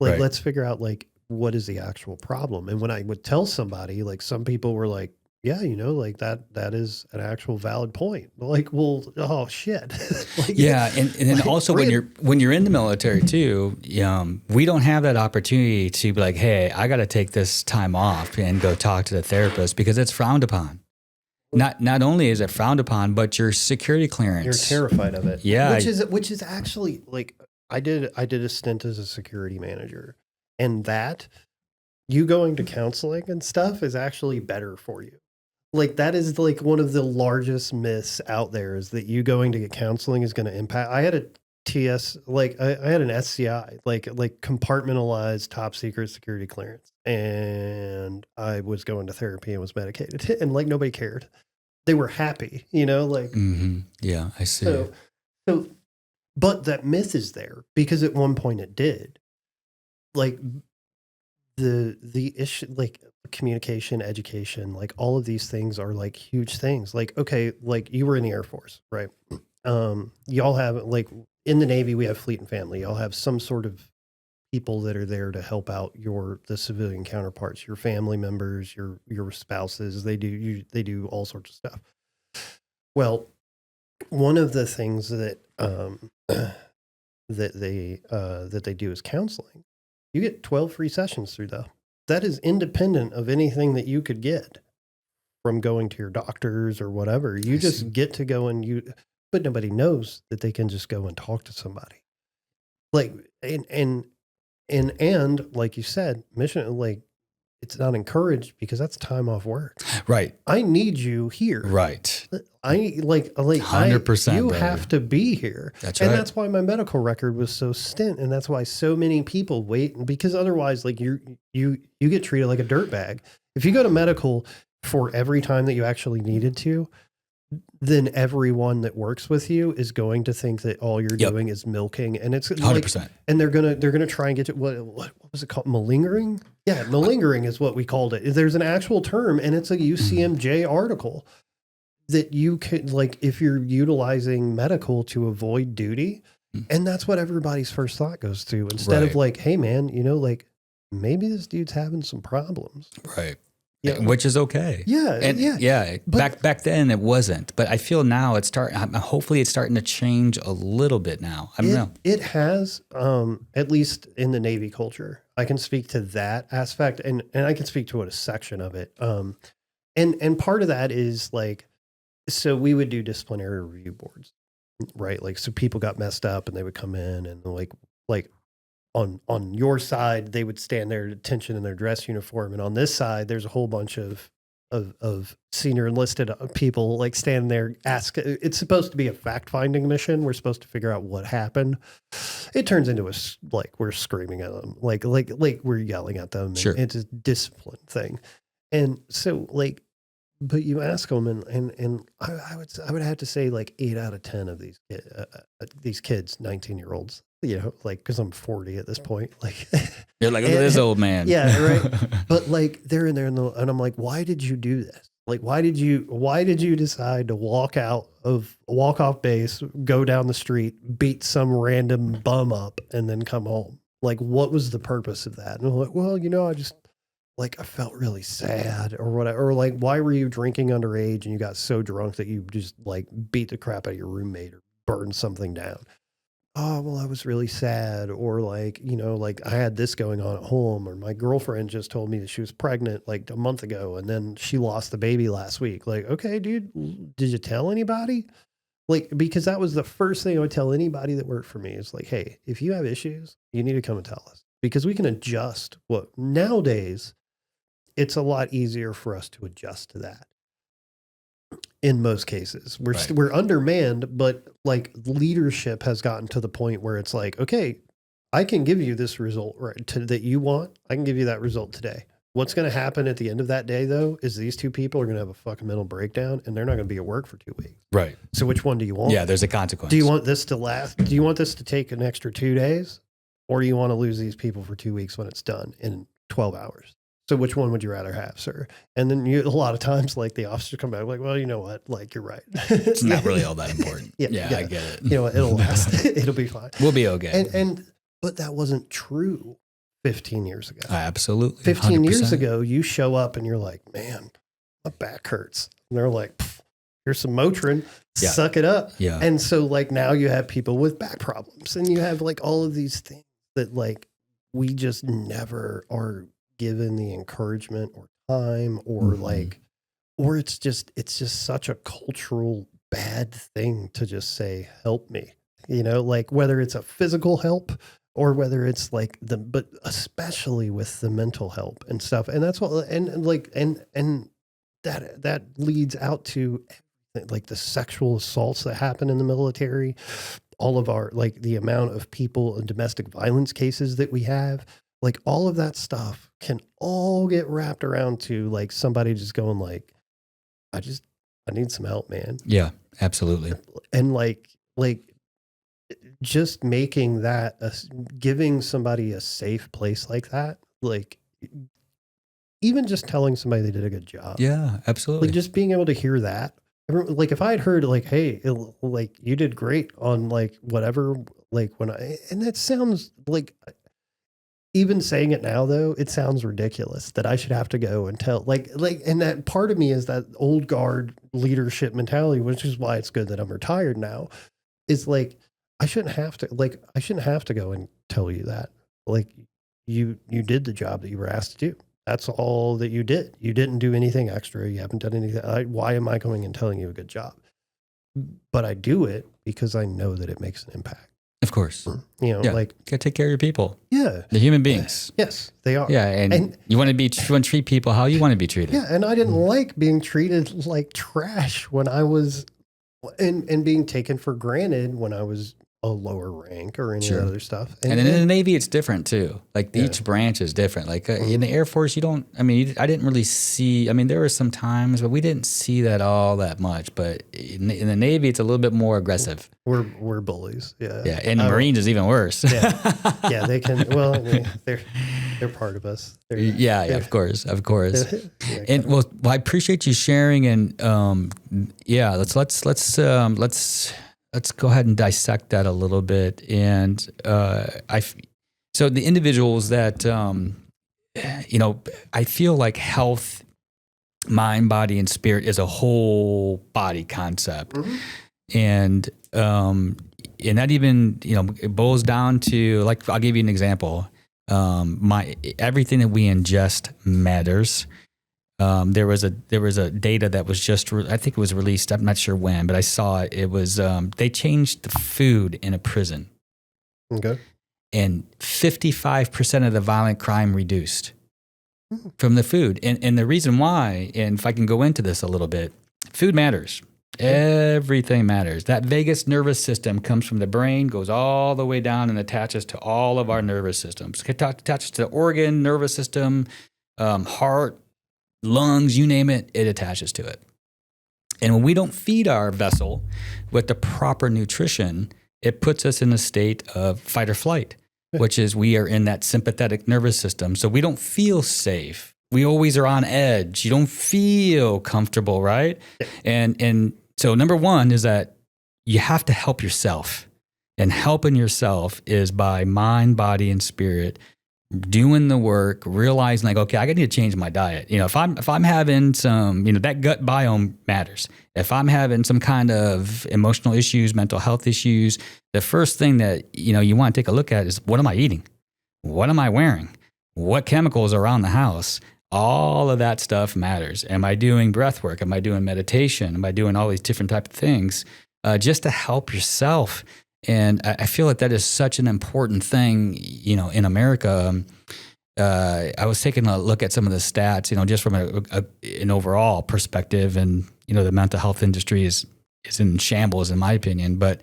[SPEAKER 1] Like, let's figure out like, what is the actual problem? And when I would tell somebody, like some people were like, yeah, you know, like that is an actual valid point. Like, well, oh shit.
[SPEAKER 2] Like, yeah. And then like, also when you're in the military too, we don't have that opportunity to be like, hey, I got to take this time off and go talk to the therapist because it's frowned upon. Not only is it frowned upon, but your security clearance.
[SPEAKER 1] You're terrified of it.
[SPEAKER 2] Yeah.
[SPEAKER 1] Which is actually like I did a stint as a security manager, and that you going to counseling and stuff is actually better for you. Like that is like one of the largest myths out there is that you going to get counseling is going to impact. I had a I had an SCI, like compartmentalized top secret security clearance. And I was going to therapy and was medicated and like nobody cared. They were happy, you know, like,
[SPEAKER 2] yeah, I see.
[SPEAKER 1] So, but that myth is there because at one point it did. Like the issue, like communication, education, like all of these things are like huge things. Like, okay, like you were in the Air Force, right? Y'all have like in the Navy, we have fleet and family. Y'all have some sort of people that are there to help out the civilian counterparts, your family members, your spouses. They do all sorts of stuff. Well, one of the things that that they do is counseling. You get 12 free sessions through that is independent of anything that you could get from going to your doctors or whatever. You just get to go but nobody knows that they can just go and talk to somebody. Like, and like you said, mission, like it's not encouraged because that's time off work.
[SPEAKER 2] Right.
[SPEAKER 1] I need you here.
[SPEAKER 2] Right.
[SPEAKER 1] I like
[SPEAKER 2] 100%.
[SPEAKER 1] You have to be here.
[SPEAKER 2] That's right.
[SPEAKER 1] And that's why my medical record was so stint. And that's why so many people wait. Because otherwise, like you get treated like a dirtbag. If you go to medical for every time that you actually needed to, then everyone that works with you is going to think that all you're doing is milking, and it's 100%. Like, and they're gonna try and get you what was it called? Malingering? Yeah, malingering is what we called it. There's an actual term, and it's a UCMJ article that you could like if you're utilizing medical to avoid duty, and that's what everybody's first thought goes to instead of like, hey man, you know, like maybe this dude's having some problems,
[SPEAKER 2] right? Yeah. Which is okay.
[SPEAKER 1] Yeah.
[SPEAKER 2] And yeah. Back then it wasn't, but I feel now hopefully it's starting to change a little bit now. I don't know.
[SPEAKER 1] It has, at least in the Navy culture. I can speak to that aspect and I can speak to a section of it. And part of that is like, so we would do disciplinary review boards, right? Like, so people got messed up and they would come in and like on your side, they would stand there at attention in their dress uniform. And on this side, there's a whole bunch of senior enlisted people like standing there it's supposed to be a fact-finding mission. We're supposed to figure out what happened. It turns into we're screaming at them, like we're yelling at them.
[SPEAKER 2] Sure.
[SPEAKER 1] It's a discipline thing. And so like, but you ask them and I would have to say like 8 out of 10 of these kids, 19-year-olds, like, because I'm 40 at this point. Like,
[SPEAKER 2] you're like, look at this old man.
[SPEAKER 1] Yeah, right. But like, they're in there, and I'm like, why did you do this? Like, why did you decide to walk off base, go down the street, beat some random bum up, and then come home? Like, what was the purpose of that? And I'm like, well, I just, like, I felt really sad or whatever. Or like, why were you drinking underage and you got so drunk that you just like beat the crap out of your roommate or burned something down? Oh, well, I was really sad. Or like, like I had this going on at home, or my girlfriend just told me that she was pregnant like a month ago and then she lost the baby last week. Like, okay, dude, did you tell anybody? Like, because that was the first thing I would tell anybody that worked for me is like, hey, if you have issues, you need to come and tell us, because we can adjust. What nowadays, it's a lot easier for us to adjust to that. In most cases, we're undermanned, but like leadership has gotten to the point where it's like, okay, I can give you this result that you want. I can give you that result today. What's going to happen at the end of that day, though, is these two people are going to have a fucking mental breakdown and they're not going to be at work for 2 weeks.
[SPEAKER 2] Right.
[SPEAKER 1] So which one do you want?
[SPEAKER 2] Yeah, there's a consequence.
[SPEAKER 1] Do you want this to last? Do you want this to take an extra 2 days? Or do you want to lose these people for 2 weeks when it's done in 12 hours? So which one would you rather have, sir? And then a lot of times, like, the officers come back like, well, you know what? Like, you're right.
[SPEAKER 2] It's not really all that important.
[SPEAKER 1] Yeah,
[SPEAKER 2] I get it.
[SPEAKER 1] You know what? It'll last. It'll be fine.
[SPEAKER 2] We'll be okay.
[SPEAKER 1] But that wasn't true 15 years ago.
[SPEAKER 2] Absolutely.
[SPEAKER 1] 15
[SPEAKER 2] 100%.
[SPEAKER 1] years ago, you show up and you're like, man, my back hurts. And they're like, here's some Motrin, suck it up.
[SPEAKER 2] Yeah.
[SPEAKER 1] And so like now you have people with back problems and you have like all of these things that like we just never are given the encouragement or time or like, or it's just such a cultural bad thing to just say, help me, like whether it's a physical help or whether it's like but especially with the mental help and stuff. And that's what, and that leads out to like the sexual assaults that happen in the military, all of our, like the amount of people in domestic violence cases that we have, like all of that stuff can all get wrapped around to like somebody just going like, I need some help, man.
[SPEAKER 2] Yeah, absolutely.
[SPEAKER 1] And like just making that, giving somebody a safe place like that, like even just telling somebody they did a good job.
[SPEAKER 2] Yeah, absolutely.
[SPEAKER 1] Like just being able to hear that. Like if I had heard like, hey, like you did great on like whatever, like and that sounds like, even saying it now though, it sounds ridiculous that I should have to go and tell and that part of me is that old guard leadership mentality, which is why it's good that I'm retired now, is like, I shouldn't have to go and tell you that. Like you did the job that you were asked to do. That's all that you did. You didn't do anything extra. You haven't done anything. Why am I going and telling you a good job? But I do it because I know that it makes an impact.
[SPEAKER 2] Of course.
[SPEAKER 1] Like
[SPEAKER 2] gotta take care of your people.
[SPEAKER 1] Yeah.
[SPEAKER 2] The human beings.
[SPEAKER 1] Yes, they are.
[SPEAKER 2] Yeah. And you want to treat people how you want to be treated.
[SPEAKER 1] Yeah. And I didn't like being treated like trash when I was, and being taken for granted when I was a lower rank or any other stuff.
[SPEAKER 2] And in the Navy, it's different too. Like each branch is different. Like in the Air Force, I didn't really see, there were some times, but we didn't see that all that much. But in the Navy, it's a little bit more aggressive.
[SPEAKER 1] We're bullies. Yeah.
[SPEAKER 2] Yeah. And the Marines is even worse.
[SPEAKER 1] Yeah. They can, well, they're part of us.
[SPEAKER 2] Of course. And well, I appreciate you sharing and let's go ahead and dissect that a little bit. And so the individuals that, I feel like health, mind, body, and spirit is a whole body concept. Mm-hmm. And that even, it boils down to, like, I'll give you an example. Everything that we ingest matters. There was a data that was just, I think it was released. I'm not sure when, but I saw it. It was, they changed the food in a prison.
[SPEAKER 1] Okay.
[SPEAKER 2] And 55% of the violent crime reduced from the food. And the reason why, and if I can go into this a little bit, food matters. Everything matters. That vagus nervous system comes from the brain, goes all the way down and attaches to all of our nervous systems. It attaches to the organ, nervous system, heart, lungs, you name it, it attaches to it. And when we don't feed our vessel with the proper nutrition, it puts us in a state of fight or flight, which is we are in that sympathetic nervous system. So we don't feel safe. We always are on edge. You don't feel comfortable, right? And so number one is that you have to help yourself. And helping yourself is by mind, body, and spirit, doing the work, realizing like, okay, I need to change my diet. If I'm having some, that gut biome matters. If I'm having some kind of emotional issues, mental health issues, the first thing that, you want to take a look at is, what am I eating? What am I wearing? What chemicals are around the house? All of that stuff matters. Am I doing breath work? Am I doing meditation? Am I doing all these different type of things just to help yourself? And I feel like that is such an important thing, in America. I was taking a look at some of the stats, just from an overall perspective, and, the mental health industry is in shambles, in my opinion. But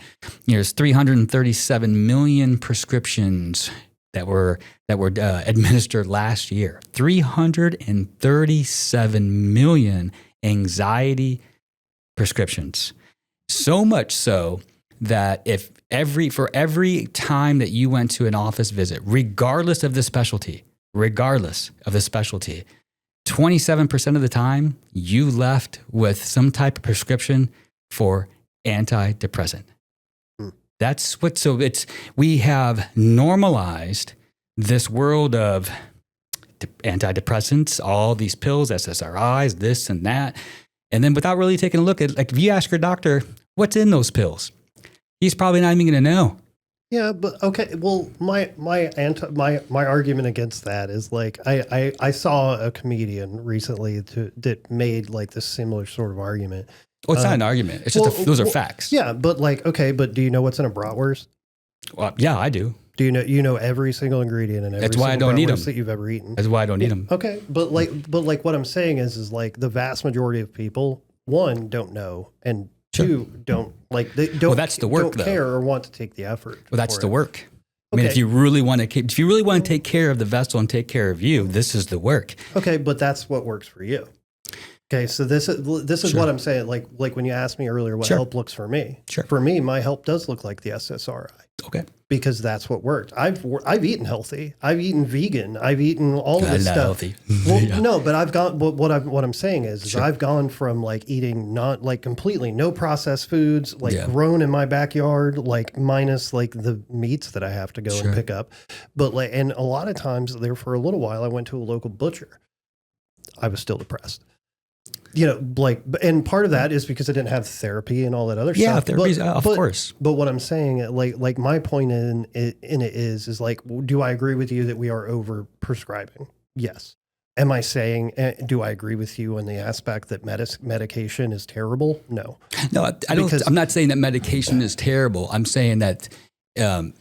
[SPEAKER 2] there's 337 million prescriptions that were administered last year. 337 million anxiety prescriptions. So much so that for every time that you went to an office visit, regardless of the specialty, 27% of the time you left with some type of prescription for antidepressant. That's what, we have normalized this world of antidepressants, all these pills, SSRIs, this and that. And then without really taking a look at, like, if you ask your doctor, what's in those pills? He's probably not even going to know.
[SPEAKER 1] Yeah, but okay. Well, my argument against that is, like, I saw a comedian recently that made like this similar sort of argument.
[SPEAKER 2] Oh, it's not an argument. It's just those are facts.
[SPEAKER 1] Yeah, but like, okay, but do you know what's in a bratwurst?
[SPEAKER 2] Well, yeah, I do.
[SPEAKER 1] Do you know every single ingredient in every
[SPEAKER 2] That's why I don't eat them
[SPEAKER 1] that you've ever eaten?
[SPEAKER 2] That's why I don't eat them.
[SPEAKER 1] Okay, but what I'm saying is like the vast majority of people, one, don't know, and two, don't
[SPEAKER 2] Well, that's the work,
[SPEAKER 1] don't care or want to take the effort.
[SPEAKER 2] Well, that's the work. I mean, if you really want to take care of the vessel and take care of you, this is the work.
[SPEAKER 1] Okay, but that's what works for you. Okay, so this is what I'm saying. Like when you asked me earlier what help looks for me. Sure. For me, my help does look like the SSRI.
[SPEAKER 2] Okay.
[SPEAKER 1] Because that's what worked. I've eaten healthy. I've eaten vegan. I've eaten all of this stuff.
[SPEAKER 2] Healthy.
[SPEAKER 1] Well, yeah. No, but I've gone. What I'm saying is I've gone from like eating not like completely no processed foods, like grown in my backyard, like minus like the meats that I have to go and pick up. But and a lot of times there for a little while, I went to a local butcher. I was still depressed. And part of that is because I didn't have therapy and all that other stuff.
[SPEAKER 2] Yeah, therapy, of course.
[SPEAKER 1] But what I'm saying, like my point in it is like, do I agree with you that we are over prescribing? Yes. Am I saying, do I agree with you on the aspect that medication is terrible? No.
[SPEAKER 2] No, I don't. I'm not saying that medication is terrible. I'm saying that I'm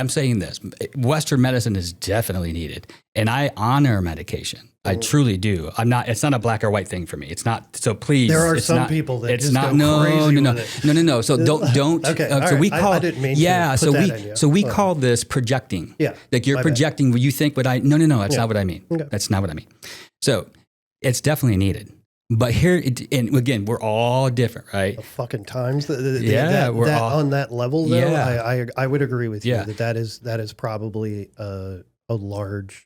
[SPEAKER 2] saying this, Western medicine is definitely needed, and I honor medication. I truly do. It's not a black or white thing for me. It's not. So please.
[SPEAKER 1] There are some people that
[SPEAKER 2] it's
[SPEAKER 1] just
[SPEAKER 2] not.
[SPEAKER 1] Go crazy
[SPEAKER 2] No. So don't.
[SPEAKER 1] Okay.
[SPEAKER 2] So we call.
[SPEAKER 1] I didn't mean to put that in you.
[SPEAKER 2] So we call this projecting.
[SPEAKER 1] Yeah.
[SPEAKER 2] Like you're projecting what you think. No. That's not what I mean. Okay. That's not what I mean. So it's definitely needed. But here, and again, we're all different, right?
[SPEAKER 1] The fucking times we're
[SPEAKER 2] all
[SPEAKER 1] on that level. Though,
[SPEAKER 2] yeah.
[SPEAKER 1] I would agree with you that is probably a large.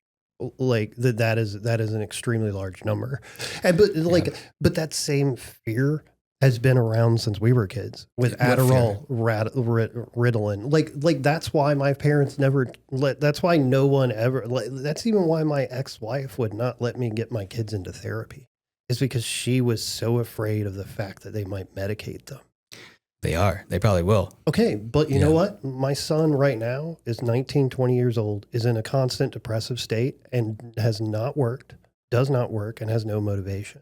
[SPEAKER 1] Like that is an extremely large number, but that same fear has been around since we were kids with Adderall, Ritalin. Like that's why my parents never that's why no one ever. That's even why my ex-wife would not let me get my kids into therapy. Is because she was so afraid of the fact that they might medicate them.
[SPEAKER 2] They are. They probably will.
[SPEAKER 1] Okay, but you know what? My son right now is 19, 20 years old, is in a constant depressive state and does not work, and has no motivation.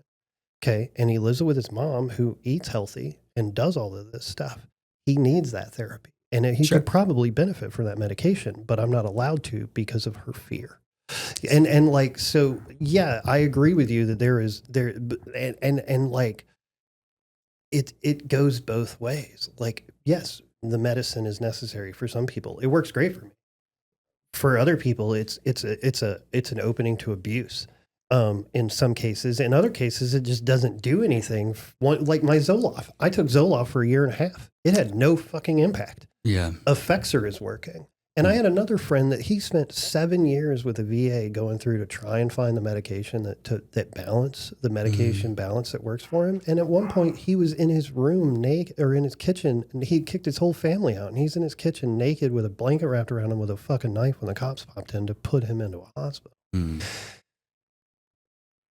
[SPEAKER 1] Okay, and he lives with his mom who eats healthy and does all of this stuff. He needs that therapy, and he could probably benefit from that medication, but I'm not allowed to because of her fear. And like, so yeah, I agree with you that and like, it goes both ways. Like, yes, the medicine is necessary for some people. It works great for me. For other people, it's an opening to abuse. in some cases. In other cases, it just doesn't do anything. Like my Zoloft. I took Zoloft for 1.5 years. It had no fucking impact.
[SPEAKER 2] Yeah.
[SPEAKER 1] Effexor is working. And I had another friend that he spent 7 years with the VA going through to try and find the medication that balance the medication balance that works for him. And at one point he was in his room naked, or in his kitchen, and he kicked his whole family out. And he's in his kitchen naked with a blanket wrapped around him with a fucking knife when the cops popped in to put him into a hospital.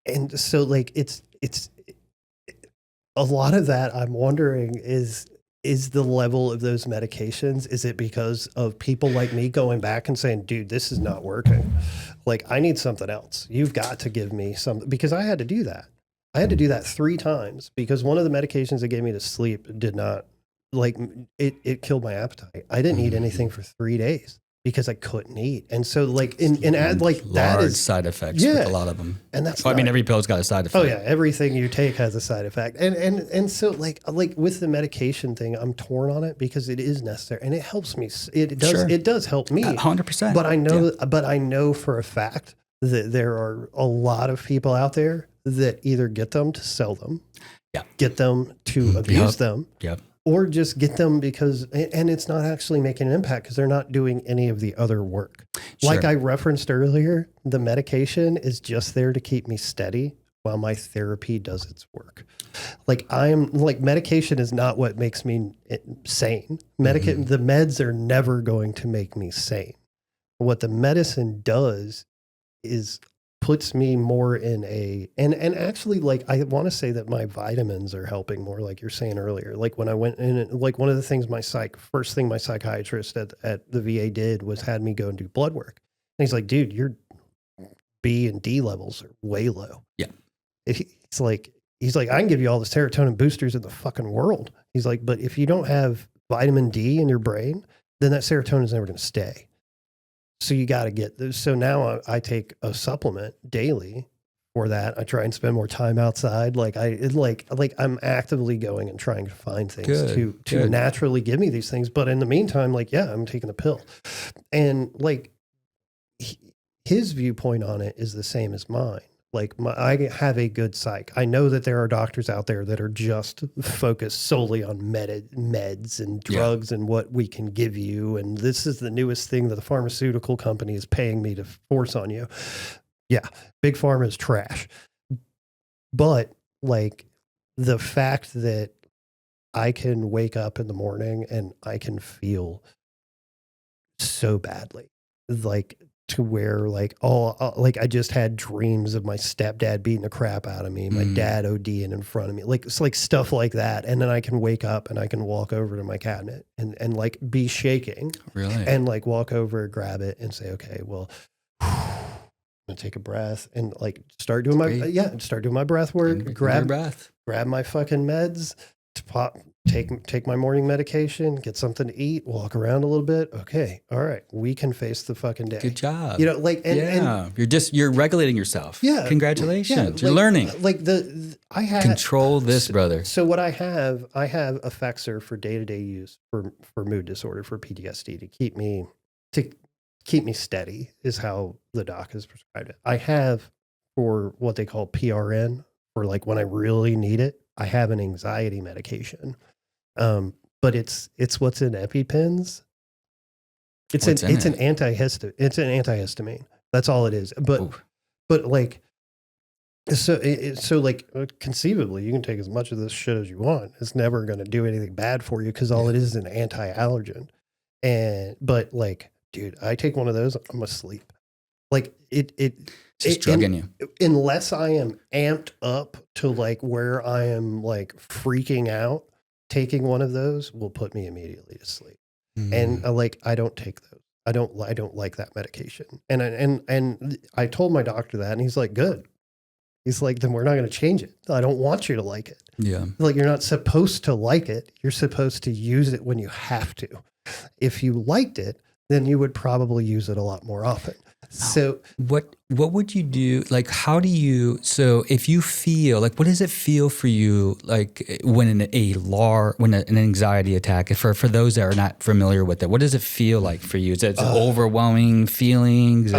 [SPEAKER 1] And so like, it's a lot of that I'm wondering is the level of those medications, is it because of people like me going back and saying, dude, this is not working. Like, I need something else. You've got to give me something, because I had to do that. I had to do that 3 times because one of the medications that gave me to sleep did not, like, it killed my appetite. I didn't eat anything for 3 days because I couldn't eat. And so like, add like that is
[SPEAKER 2] side effects with a lot of them.
[SPEAKER 1] And that's,
[SPEAKER 2] I mean, every pill's got a side effect.
[SPEAKER 1] Oh yeah. Everything you take has a side effect. And so like with the medication thing, I'm torn on it because it is necessary and it helps me. It does help me
[SPEAKER 2] 100%.
[SPEAKER 1] But I know for a fact that there are a lot of people out there that either get them to sell them, get them to abuse them, or just get them because, and it's not actually making an impact because they're not doing any of the other work. Like I referenced earlier, the medication is just there to keep me steady while my therapy does its work. Like medication is not what makes me sane. The meds are never going to make me sane. What the medicine does is puts me more in and actually, like, I want to say that my vitamins are helping more, like you're saying earlier. Like when I went in, like one of the things first thing my psychiatrist at the VA did was had me go and do blood work. And he's like, dude, your B and D levels are way low.
[SPEAKER 2] Yeah.
[SPEAKER 1] He's like, I can give you all the serotonin boosters in the fucking world. He's like, but if you don't have vitamin D in your brain, then that serotonin is never going to stay. So you got to get this. So now I take a supplement daily for that. I try and spend more time outside. Like I'm actively going and trying to find things to naturally give me these things. But in the meantime, like, I'm taking a pill, and like his viewpoint on it is the same as mine. Like I have a good psych. I know that there are doctors out there that are just focused solely on meds and drugs and what we can give you. And this is the newest thing that the pharmaceutical company is paying me to force on you. Yeah. Big pharma is trash. But like the fact that I can wake up in the morning and I can feel so badly, like, to where like like I just had dreams of my stepdad beating the crap out of me, my dad ODing in front of me, like it's like stuff like that. And then I can wake up and I can walk over to my cabinet and like be shaking, and like walk over, grab it, and say, okay, well, I'm gonna take a breath and like start doing my breath work, grab my fucking meds, take my morning medication, get something to eat, walk around a little bit. Okay. All right. We can face the fucking day.
[SPEAKER 2] Good job.
[SPEAKER 1] You know, like,
[SPEAKER 2] and you're regulating yourself.
[SPEAKER 1] Yeah.
[SPEAKER 2] Congratulations. You're learning.
[SPEAKER 1] Like I have
[SPEAKER 2] control this, brother.
[SPEAKER 1] So what I have Effexor for day-to-day use for mood disorder, for PTSD, to keep me steady is how the doc has prescribed it. I have for what they call PRN, for like when I really need it, I have an anxiety medication. But it's what's in EpiPens. It's an antihistamine. That's all it is. But like, so like conceivably you can take as much of this shit as you want. It's never going to do anything bad for you because all it is an anti-allergen. But like, dude, I take one of those, I'm asleep. Like it's
[SPEAKER 2] just drugging you.
[SPEAKER 1] Unless I am amped up to like where I am like freaking out, taking one of those will put me immediately to sleep. And I don't take those. I don't like that medication. And I told my doctor that, and he's like, good. He's like, then we're not going to change it. I don't want you to like it. Yeah. Like, you're not supposed to like it. You're supposed to use it when you have to. If you liked it, then you would probably use it a lot more often. So
[SPEAKER 2] what would you do? Like, so if you feel like, what does it feel for you? Like when an anxiety attack, for those that are not familiar with it, what does it feel like for you? Is it overwhelming feelings?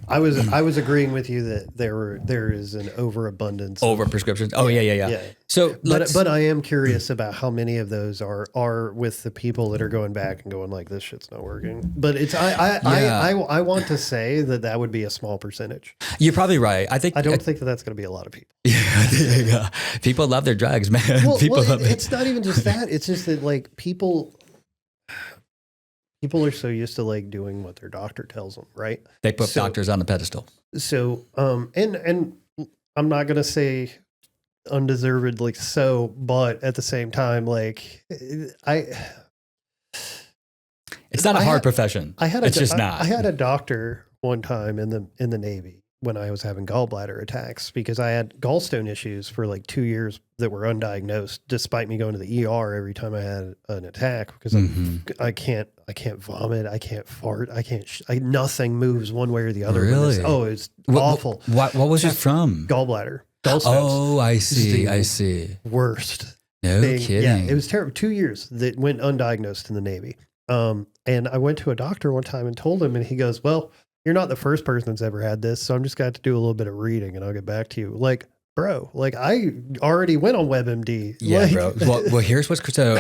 [SPEAKER 1] I was agreeing with you that there is an overabundance
[SPEAKER 2] over prescriptions. Oh yeah. So,
[SPEAKER 1] but I am curious about how many of those are with the people that are going back and going like, this shit's not working. But it's I want to say that would be a small percentage.
[SPEAKER 2] You're probably right. I
[SPEAKER 1] don't think that's going to be a lot of people.
[SPEAKER 2] Yeah, people love their drugs, man.
[SPEAKER 1] It's not even just that. It's just that like people are so used to like doing what their doctor tells them, right?
[SPEAKER 2] They put doctors on the pedestal.
[SPEAKER 1] So, and I'm not going to say undeservedly so, but at the same time, like
[SPEAKER 2] it's not a hard profession. It's just not.
[SPEAKER 1] I had a doctor one time in the Navy when I was having gallbladder attacks because I had gallstone issues for like 2 years that were undiagnosed, despite me going to the ER every time I had an attack because I can't vomit, I can't fart, nothing moves one way or the other.
[SPEAKER 2] Really?
[SPEAKER 1] It's awful.
[SPEAKER 2] What was it from?
[SPEAKER 1] Gallbladder. Gallstones.
[SPEAKER 2] Oh, I see.
[SPEAKER 1] Worst.
[SPEAKER 2] No kidding.
[SPEAKER 1] Yeah, it was terrible. 2 years that went undiagnosed in the Navy. And I went to a doctor one time and told him, and he goes, well, you're not the first person that's ever had this, so I'm just going to do a little bit of reading and I'll get back to you. Like, bro, like I already went on WebMD.
[SPEAKER 2] Yeah,
[SPEAKER 1] like,
[SPEAKER 2] bro. Well, here's what's so.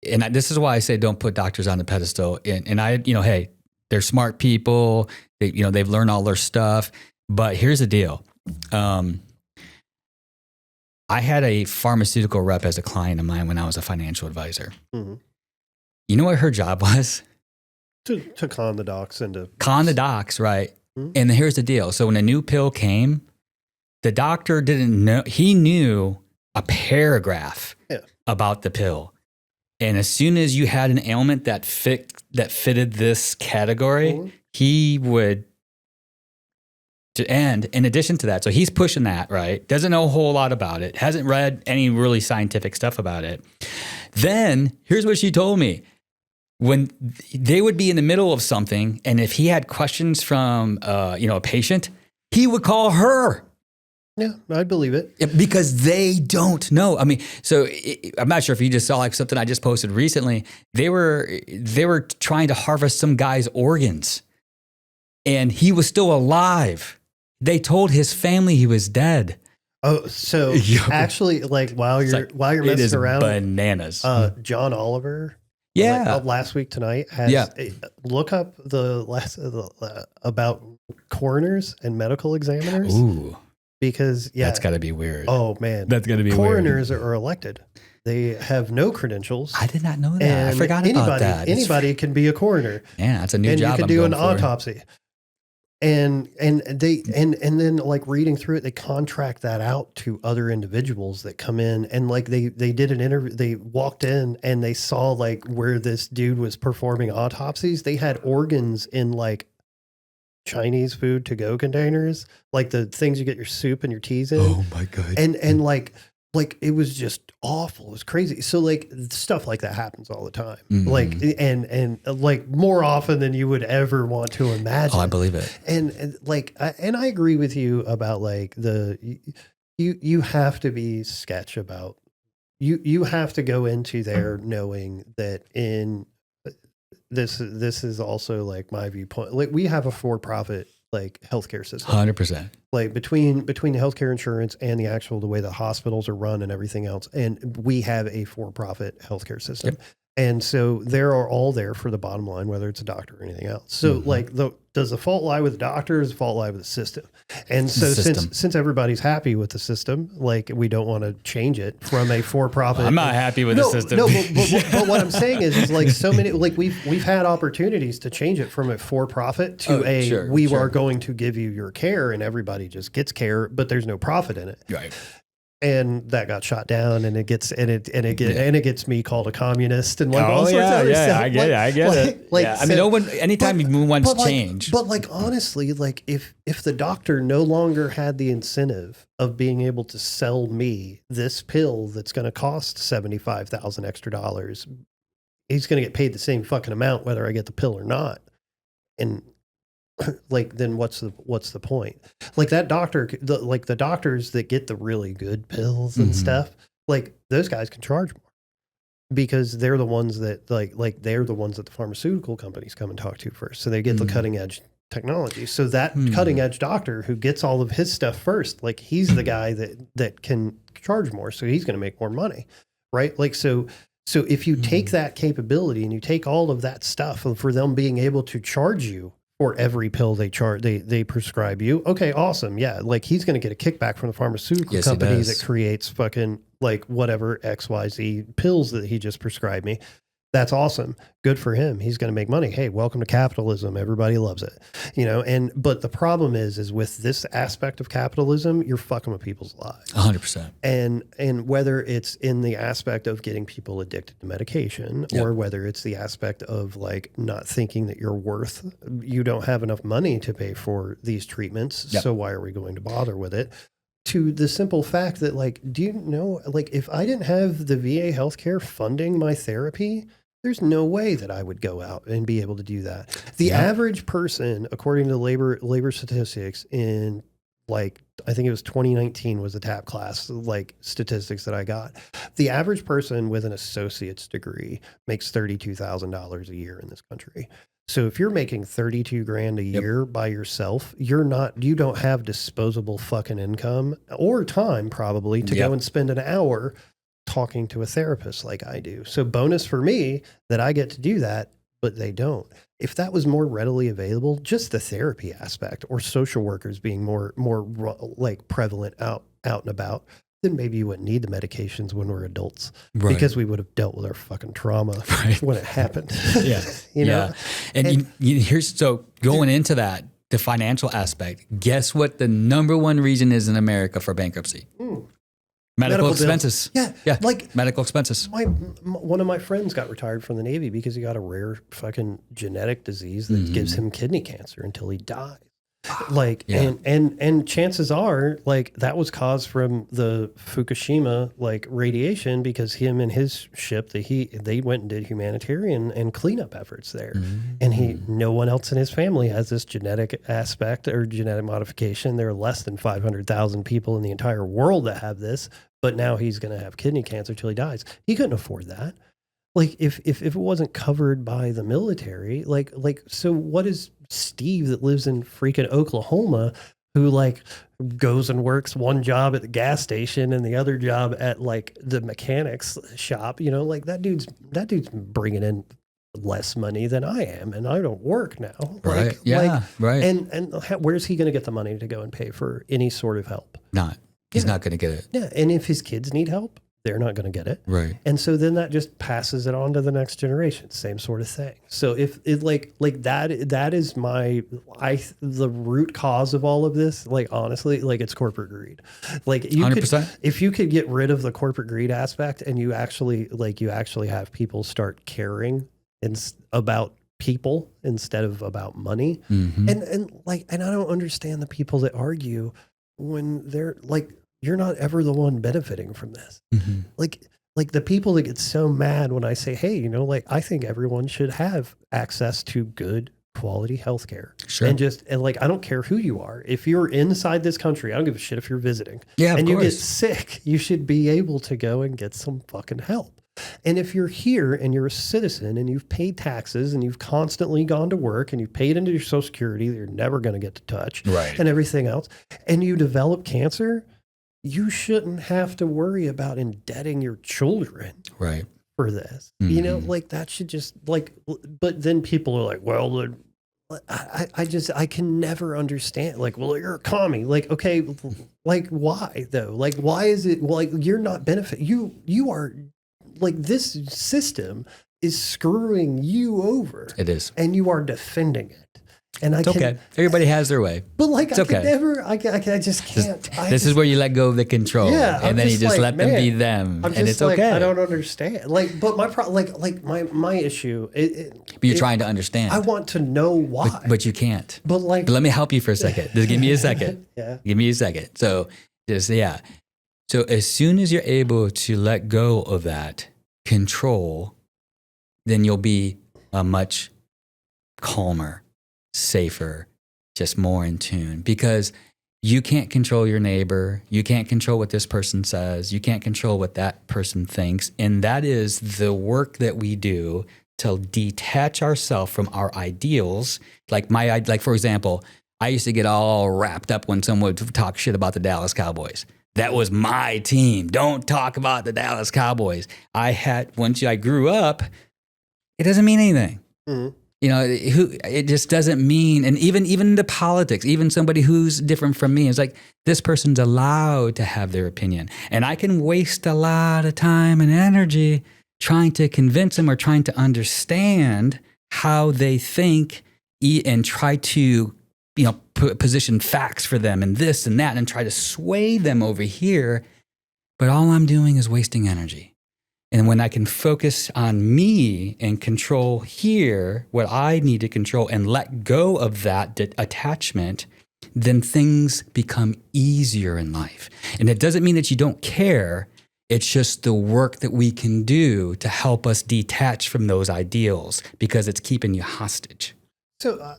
[SPEAKER 2] This is why I say don't put doctors on the pedestal. And I, hey, they're smart people. They've learned all their stuff. But here's the deal. I had a pharmaceutical rep as a client of mine when I was a financial advisor. Mm-hmm. You know what her job was?
[SPEAKER 1] To con the docs into...
[SPEAKER 2] Con the docs, right. Mm-hmm. And here's the deal. So when a new pill came, the doctor didn't know. He knew a paragraph about the pill. And as soon as you had an ailment that fitted this category, he would... And in addition to that, so he's pushing that, right? Doesn't know a whole lot about it. Hasn't read any really scientific stuff about it. Then here's what she told me. When they would be in the middle of something, and if he had questions from, a patient, he would call her.
[SPEAKER 1] Yeah, I believe it.
[SPEAKER 2] Because they don't know. I mean, so I'm not sure if you just saw like something I just posted recently. They were trying to harvest some guy's organs, and he was still alive. They told his family he was dead.
[SPEAKER 1] Oh, so actually, like while you're messing around,
[SPEAKER 2] bananas.
[SPEAKER 1] John Oliver.
[SPEAKER 2] Yeah.
[SPEAKER 1] Last week tonight has look up about coroners and medical examiners.
[SPEAKER 2] Ooh.
[SPEAKER 1] Because
[SPEAKER 2] that's got to be weird.
[SPEAKER 1] Oh man.
[SPEAKER 2] That's got to be
[SPEAKER 1] coroners
[SPEAKER 2] weird.
[SPEAKER 1] Are elected. They have no credentials.
[SPEAKER 2] I did not know that. I forgot about that.
[SPEAKER 1] Anybody can be a coroner.
[SPEAKER 2] Yeah, that's a new job.
[SPEAKER 1] And you can do an autopsy. And then like reading through it, they contract that out to other individuals that come in, and like they did an interview. They walked in and they saw like where this dude was performing autopsies. They had organs in like Chinese food to go containers, like the things you get your soup and your teas in.
[SPEAKER 2] Oh my God.
[SPEAKER 1] And like it was just awful. It was crazy. So like stuff like that happens all the time. Mm-hmm. Like, and like more often than you would ever want to imagine.
[SPEAKER 2] Oh, I believe it.
[SPEAKER 1] And like, I agree with you about like you have to be sketch about, you have to go into there knowing that this is also like my viewpoint. Like we have a for-profit like healthcare system.
[SPEAKER 2] 100%.
[SPEAKER 1] Like between the healthcare insurance and the way the hospitals are run and everything else. And we have a for-profit healthcare system. Yep. And so they're all there for the bottom line, whether it's a doctor or anything else. So like does the fault lie with the doctor or does the fault lie with the system? And so since everybody's happy with the system, like we don't want to change it from a for-profit.
[SPEAKER 2] Well, I'm not happy with the system.
[SPEAKER 1] No, but what I'm saying is like so many, like we've had opportunities to change it from a for-profit to we are going to give you your care and everybody just gets care, but there's no profit in it.
[SPEAKER 2] Right.
[SPEAKER 1] And that got shot down, and it gets me called a communist and like all sorts of other stuff.
[SPEAKER 2] I get it.
[SPEAKER 1] Like,
[SPEAKER 2] I mean, no one. Anytime you want to change,
[SPEAKER 1] but like honestly, like if the doctor no longer had the incentive of being able to sell me this pill that's going to cost $75,000 extra, he's going to get paid the same fucking amount whether I get the pill or not, and. Like then what's the point? Like that doctor, the doctors that get the really good pills and stuff, like those guys can charge more because they're the ones that like they're the ones that the pharmaceutical companies come and talk to first. So they get the cutting edge technology. So that cutting edge doctor who gets all of his stuff first, like he's the guy that can charge more. So he's going to make more money, right? Like, so if you take that capability and you take all of that stuff for them being able to charge you for every pill they prescribe you. Okay, awesome. Yeah. Like he's going to get a kickback from the pharmaceutical company that creates fucking like whatever XYZ pills that he just prescribed me. That's awesome. Good for him. He's going to make money. Hey, welcome to capitalism. Everybody loves it, but the problem is with this aspect of capitalism, you're fucking with people's lives.
[SPEAKER 2] 100%.
[SPEAKER 1] And whether it's in the aspect of getting people addicted to medication or whether it's the aspect of like not thinking that you don't have enough money to pay for these treatments. So why are we going to bother with it? To the simple fact that like, do you know, like if I didn't have the VA healthcare funding my therapy, there's no way that I would go out and be able to do that. The average person, according to labor statistics in like, I think it was 2019 was the TAP class, like statistics that I got. The average person with an associate's degree makes $32,000 a year in this country. So if you're making 32 grand a year by yourself, you don't have disposable fucking income or time probably to go and spend an hour talking to a therapist like I do. So bonus for me that I get to do that, but they don't. If that was more readily available, just the therapy aspect or social workers being more like prevalent out and about, then maybe you wouldn't need the medications when we're adults because we would have dealt with our fucking trauma when it happened. You know?
[SPEAKER 2] And here's, so going into that, the financial aspect, guess what the number one reason is in America for bankruptcy? Medical expenses. Yeah. Like medical expenses.
[SPEAKER 1] One of my friends got retired from the Navy because he got a rare fucking genetic disease that gives him kidney cancer until he died. Like, and chances are like that was caused from the Fukushima like radiation because him and his ship they went and did humanitarian and cleanup efforts there. And no one else in his family has this genetic aspect or genetic modification. There are less than 500,000 people in the entire world that have this, but now he's going to have kidney cancer till he dies. He couldn't afford that. Like if it wasn't covered by the military, like, so what is Steve that lives in freaking Oklahoma who like goes and works one job at the gas station and the other job at like the mechanics shop, like that dude's bringing in less money than I am. And I don't work now.
[SPEAKER 2] Right.
[SPEAKER 1] And where's he going to get the money to go and pay for any sort of help?
[SPEAKER 2] He's not going to get it.
[SPEAKER 1] Yeah. And if his kids need help, they're not going to get it.
[SPEAKER 2] Right.
[SPEAKER 1] And so then that just passes it on to the next generation. Same sort of thing. So if it like that is the root cause of all of this, like honestly, like it's corporate greed. Like you 100%. If you could get rid of the corporate greed aspect and you actually have people start caring about people instead of about money. And I don't understand the people that argue when they're like, you're not ever the one benefiting from this. Like the people that get so mad when I say, hey, like I think everyone should have access to good quality healthcare. Sure. And like, I don't care who you are. If you're inside this country, I don't give a shit if you're visiting. Yeah, and you get sick, you should be able to go and get some fucking help. And if you're here and you're a citizen and you've paid taxes and you've constantly gone to work and you've paid into your Social Security that you're never going to get to touch and everything else, and you develop cancer, you shouldn't have to worry about indebting your children for this. Like that should just like, but then people are like, well, I can never understand. Like, well, you're a commie. Like, okay, like why though? Like, why is it like you're not benefit? You are like this system is screwing you over.
[SPEAKER 2] It is.
[SPEAKER 1] And you are defending it. And
[SPEAKER 2] it's okay. Everybody has their way.
[SPEAKER 1] But like, I just can't.
[SPEAKER 2] This is where you let go of the control. Yeah. And then you just let them be them. And it's okay.
[SPEAKER 1] I don't understand. Like, but my issue.
[SPEAKER 2] But you're trying to understand.
[SPEAKER 1] I want to know why.
[SPEAKER 2] But you can't.
[SPEAKER 1] But
[SPEAKER 2] let me help you for a second. Just give me a second. Give me a second. So So as soon as you're able to let go of that control, then you'll be a much calmer, safer, just more in tune, because you can't control your neighbor. You can't control what this person says. You can't control what that person thinks. And that is the work that we do to detach ourselves from our ideals. Like for example, I used to get all wrapped up when someone would talk shit about the Dallas Cowboys. That was my team. Don't talk about the Dallas Cowboys. Once I grew up, it doesn't mean anything. Mm-hmm. It just doesn't mean, and even the politics, even somebody who's different from me, is like, this person's allowed to have their opinion. And I can waste a lot of time and energy trying to convince them or trying to understand how they think and try to, position facts for them and this and that and try to sway them over here. But all I'm doing is wasting energy. And when I can focus on me and control here what I need to control and let go of that attachment, then things become easier in life. And it doesn't mean that you don't care. It's just the work that we can do to help us detach from those ideals because it's keeping you hostage.
[SPEAKER 1] So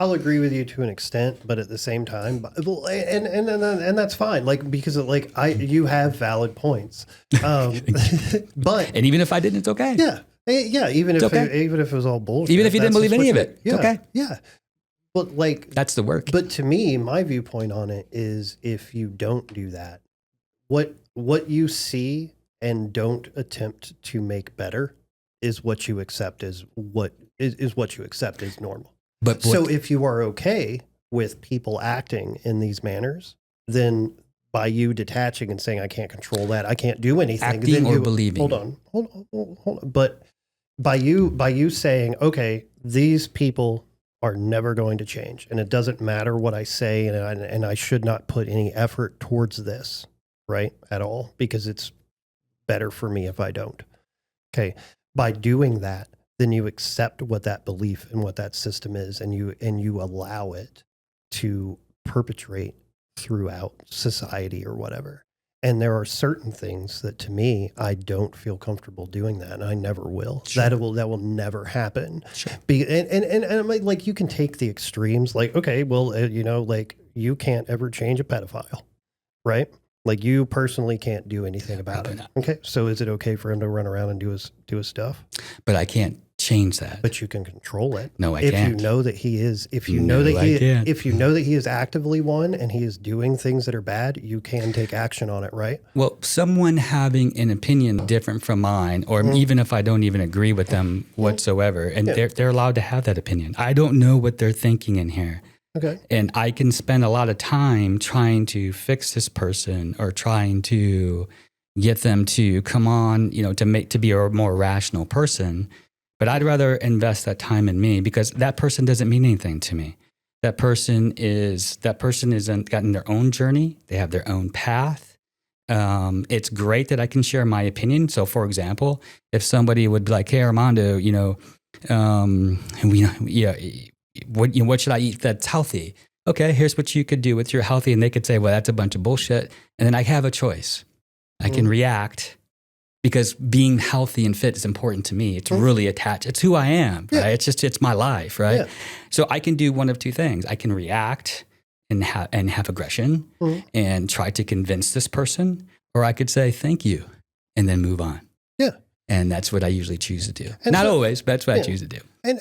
[SPEAKER 1] I'll agree with you to an extent, but at the same time, and that's fine. Like, because you have valid points. But
[SPEAKER 2] and even if I didn't, it's okay.
[SPEAKER 1] Yeah. Even if it was all bullshit.
[SPEAKER 2] Even if you didn't believe any of it, it's okay.
[SPEAKER 1] Yeah. But
[SPEAKER 2] that's the work.
[SPEAKER 1] But to me, my viewpoint on it is, if you don't do that, what you see and don't attempt to make better is what you accept as what you accept as normal. So if you are okay with people acting in these manners, then by you detaching and saying, I can't control that, I can't do anything.
[SPEAKER 2] Acting
[SPEAKER 1] then
[SPEAKER 2] or believing.
[SPEAKER 1] Hold on. But by you saying, okay, these people are never going to change, and it doesn't matter what I say, and I should not put any effort towards this, right, at all, because it's better for me if I don't. Okay. By doing that, then you accept what that belief and what that system is, and you allow it to perpetrate throughout society or whatever. And there are certain things that, to me, I don't feel comfortable doing that, and I never will. Sure. That will never happen. Sure. And I'm like, you can take the extremes, like, okay, well, like, you can't ever change a pedophile, right? Like, you personally can't do anything about it. Okay, so is it okay for him to run around and do his stuff?
[SPEAKER 2] But I can't change that.
[SPEAKER 1] But you can control it.
[SPEAKER 2] No, I can't.
[SPEAKER 1] If you know that he is, if you know that he is actively one and he is doing things that are bad, you can take action on it, right?
[SPEAKER 2] Well, someone having an opinion different from mine, or even if I don't even agree with them whatsoever, and they're allowed to have that opinion. I don't know what they're thinking in here.
[SPEAKER 1] Okay.
[SPEAKER 2] And I can spend a lot of time trying to fix this person or trying to get them to come on, to be a more rational person. But I'd rather invest that time in me, because that person doesn't mean anything to me. That person is gotten their own journey. They have their own path. It's great that I can share my opinion. So, for example, if somebody would be like, "Hey, Armando, what should I eat that's healthy?" Okay, here's what you could do with your healthy. And they could say, well, that's a bunch of bullshit. And then I have a choice. I can react, because being healthy and fit is important to me. It's really attached. It's who I am, right? It's my life, right? Yeah. So I can do one of two things. I can react and have aggression and try to convince this person, or I could say, thank you, and then move on.
[SPEAKER 1] Yeah.
[SPEAKER 2] And that's what I usually choose to do. And not always, but that's what I choose to do.
[SPEAKER 1] And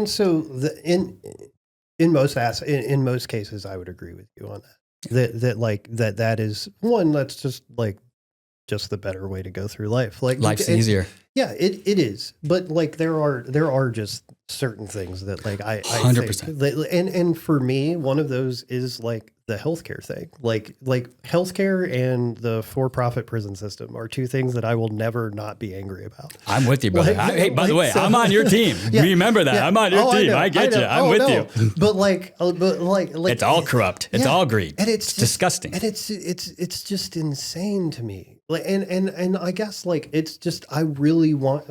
[SPEAKER 1] so in most cases, I would agree with you on that. That is one. That's just the better way to go through life. Like,
[SPEAKER 2] life's easier.
[SPEAKER 1] Yeah, it is. But like, there are just certain things that, like, I
[SPEAKER 2] 100%.
[SPEAKER 1] And for me, one of those is like the healthcare thing. Like healthcare and the for-profit prison system are two things that I will never not be angry about.
[SPEAKER 2] I'm with you, brother. Hey, by the way, I'm on your team. Remember that. I'm on your team. I get you. I'm with you.
[SPEAKER 1] But like,
[SPEAKER 2] it's all corrupt. It's all greed.
[SPEAKER 1] And it's
[SPEAKER 2] disgusting.
[SPEAKER 1] And it's just insane to me. Like, and I guess, like, it's just, I really want,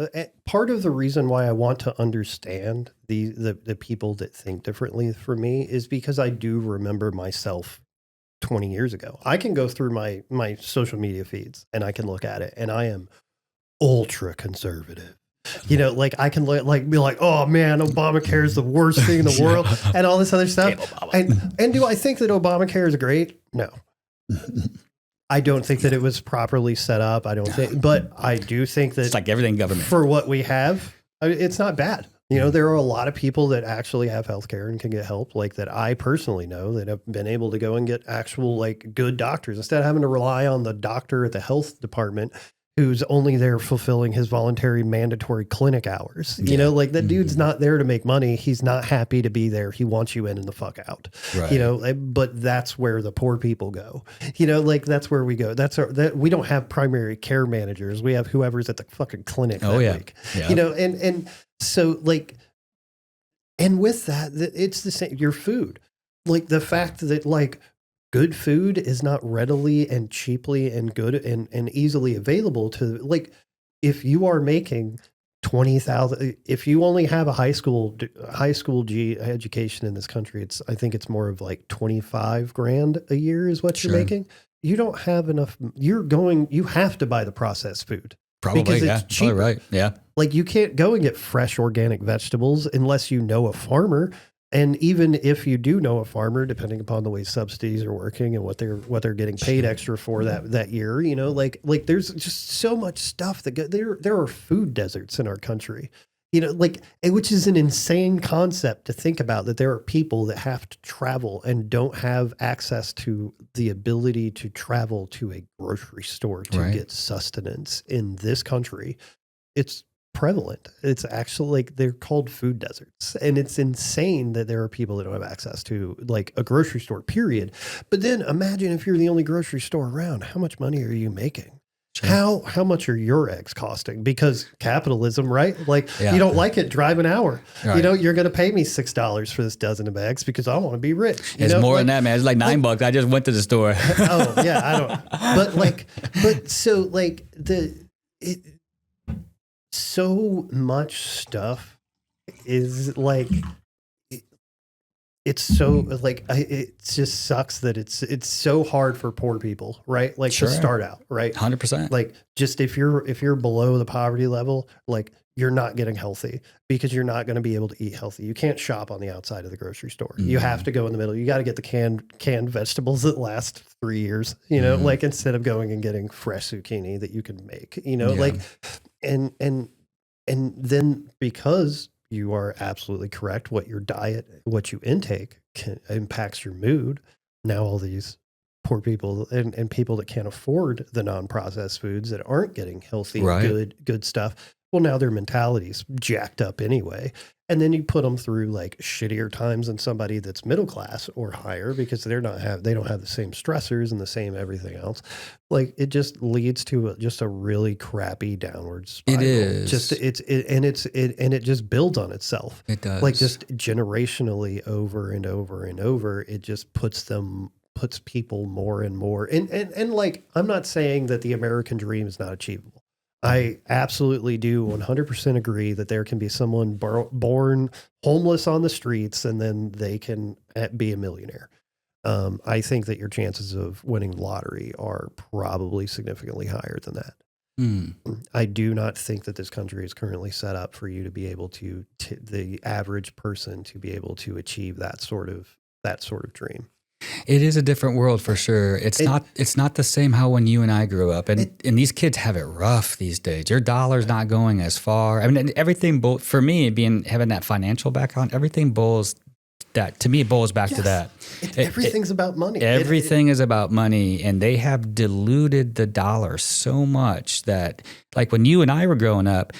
[SPEAKER 1] part of the reason why I want to understand the people that think differently from me is because I do remember myself 20 years ago. I can go through my social media feeds and I can look at it, and I am ultra conservative. Like, I can be like, oh man, Obamacare is the worst thing in the world, and all this other stuff. And do I think that Obamacare is great? No. I don't think that it was properly set up. I don't think, but I do think that
[SPEAKER 2] it's like everything government.
[SPEAKER 1] For what we have, it's not bad. There are a lot of people that actually have healthcare and can get help, like that I personally know that have been able to go and get actual like good doctors instead of having to rely on the doctor at the health department who's only there fulfilling his voluntary mandatory clinic hours. Like that dude's not there to make money. He's not happy to be there. He wants you in and the fuck out, but that's where the poor people go, like that's where we go. We don't have primary care managers. We have whoever's at the fucking clinic that week, and so like, and with that, it's the same, your food, like the fact that like, good food is not readily and cheaply and good and easily available to, like, if you are making 20,000, if you only have a high school education in this country, I think it's more of like 25 grand a year is what you're making. You don't have enough. You have to buy the processed food.
[SPEAKER 2] Probably,
[SPEAKER 1] because it's cheaper.
[SPEAKER 2] Probably right. Yeah.
[SPEAKER 1] Like you can't go and get fresh organic vegetables unless you know a farmer. And even if you do know a farmer, depending upon the way subsidies are working and what they're getting paid extra for that year, like there's just so much stuff that there are food deserts in our country, like, which is an insane concept to think about, that there are people that have to travel and don't have access to the ability to travel to a grocery store to get sustenance in this country. It's prevalent. It's actually like they're called food deserts, and it's insane that there are people that don't have access to like a grocery store, period. But then imagine if you're the only grocery store around, how much money are you making? Sure. How much are your eggs costing? Because capitalism, right? Like you don't like it, drive an hour. Right. You're going to pay me $6 for this dozen of eggs because I want to be rich.
[SPEAKER 2] It's more than that, man. It's like $9. I just went to the store.
[SPEAKER 1] Oh yeah, I don't. But so like so much stuff is like, it's so like, it just sucks that it's so hard for poor people, right? Like to start out, right?
[SPEAKER 2] 100%.
[SPEAKER 1] Like just if you're below the poverty level, like you're not getting healthy because you're not going to be able to eat healthy. You can't shop on the outside of the grocery store. You have to go in the middle. You got to get the canned vegetables that last 3 years, like instead of going and getting fresh zucchini that you can make, like, and then because you are absolutely correct, what your diet, what you intake impacts your mood. Now all these poor people and people that can't afford the non-processed foods that aren't getting healthy, good stuff. Well, now their mentality's jacked up anyway. And then you put them through like shittier times than somebody that's middle class or higher because they don't have the same stressors and the same everything else. Like it just leads to just a really crappy downward spiral. It is. It just builds on itself.
[SPEAKER 2] It does.
[SPEAKER 1] Like just generationally over and over and over. It just puts people more and more. And like, I'm not saying that the American dream is not achievable. I absolutely do 100% agree that there can be someone born homeless on the streets and then they can be a millionaire. I think that your chances of winning the lottery are probably significantly higher than that. I do not think that this country is currently set up for you to be able to the average person to be able to achieve that sort of dream.
[SPEAKER 2] It is a different world for sure. It's not the same how when you and I grew up, and these kids have it rough these days. Your dollar's not going as far. I mean, everything for me having that financial background, everything boils back to that.
[SPEAKER 1] Everything's about money.
[SPEAKER 2] Everything is about money, and they have diluted the dollar so much that, like when you and I were growing up,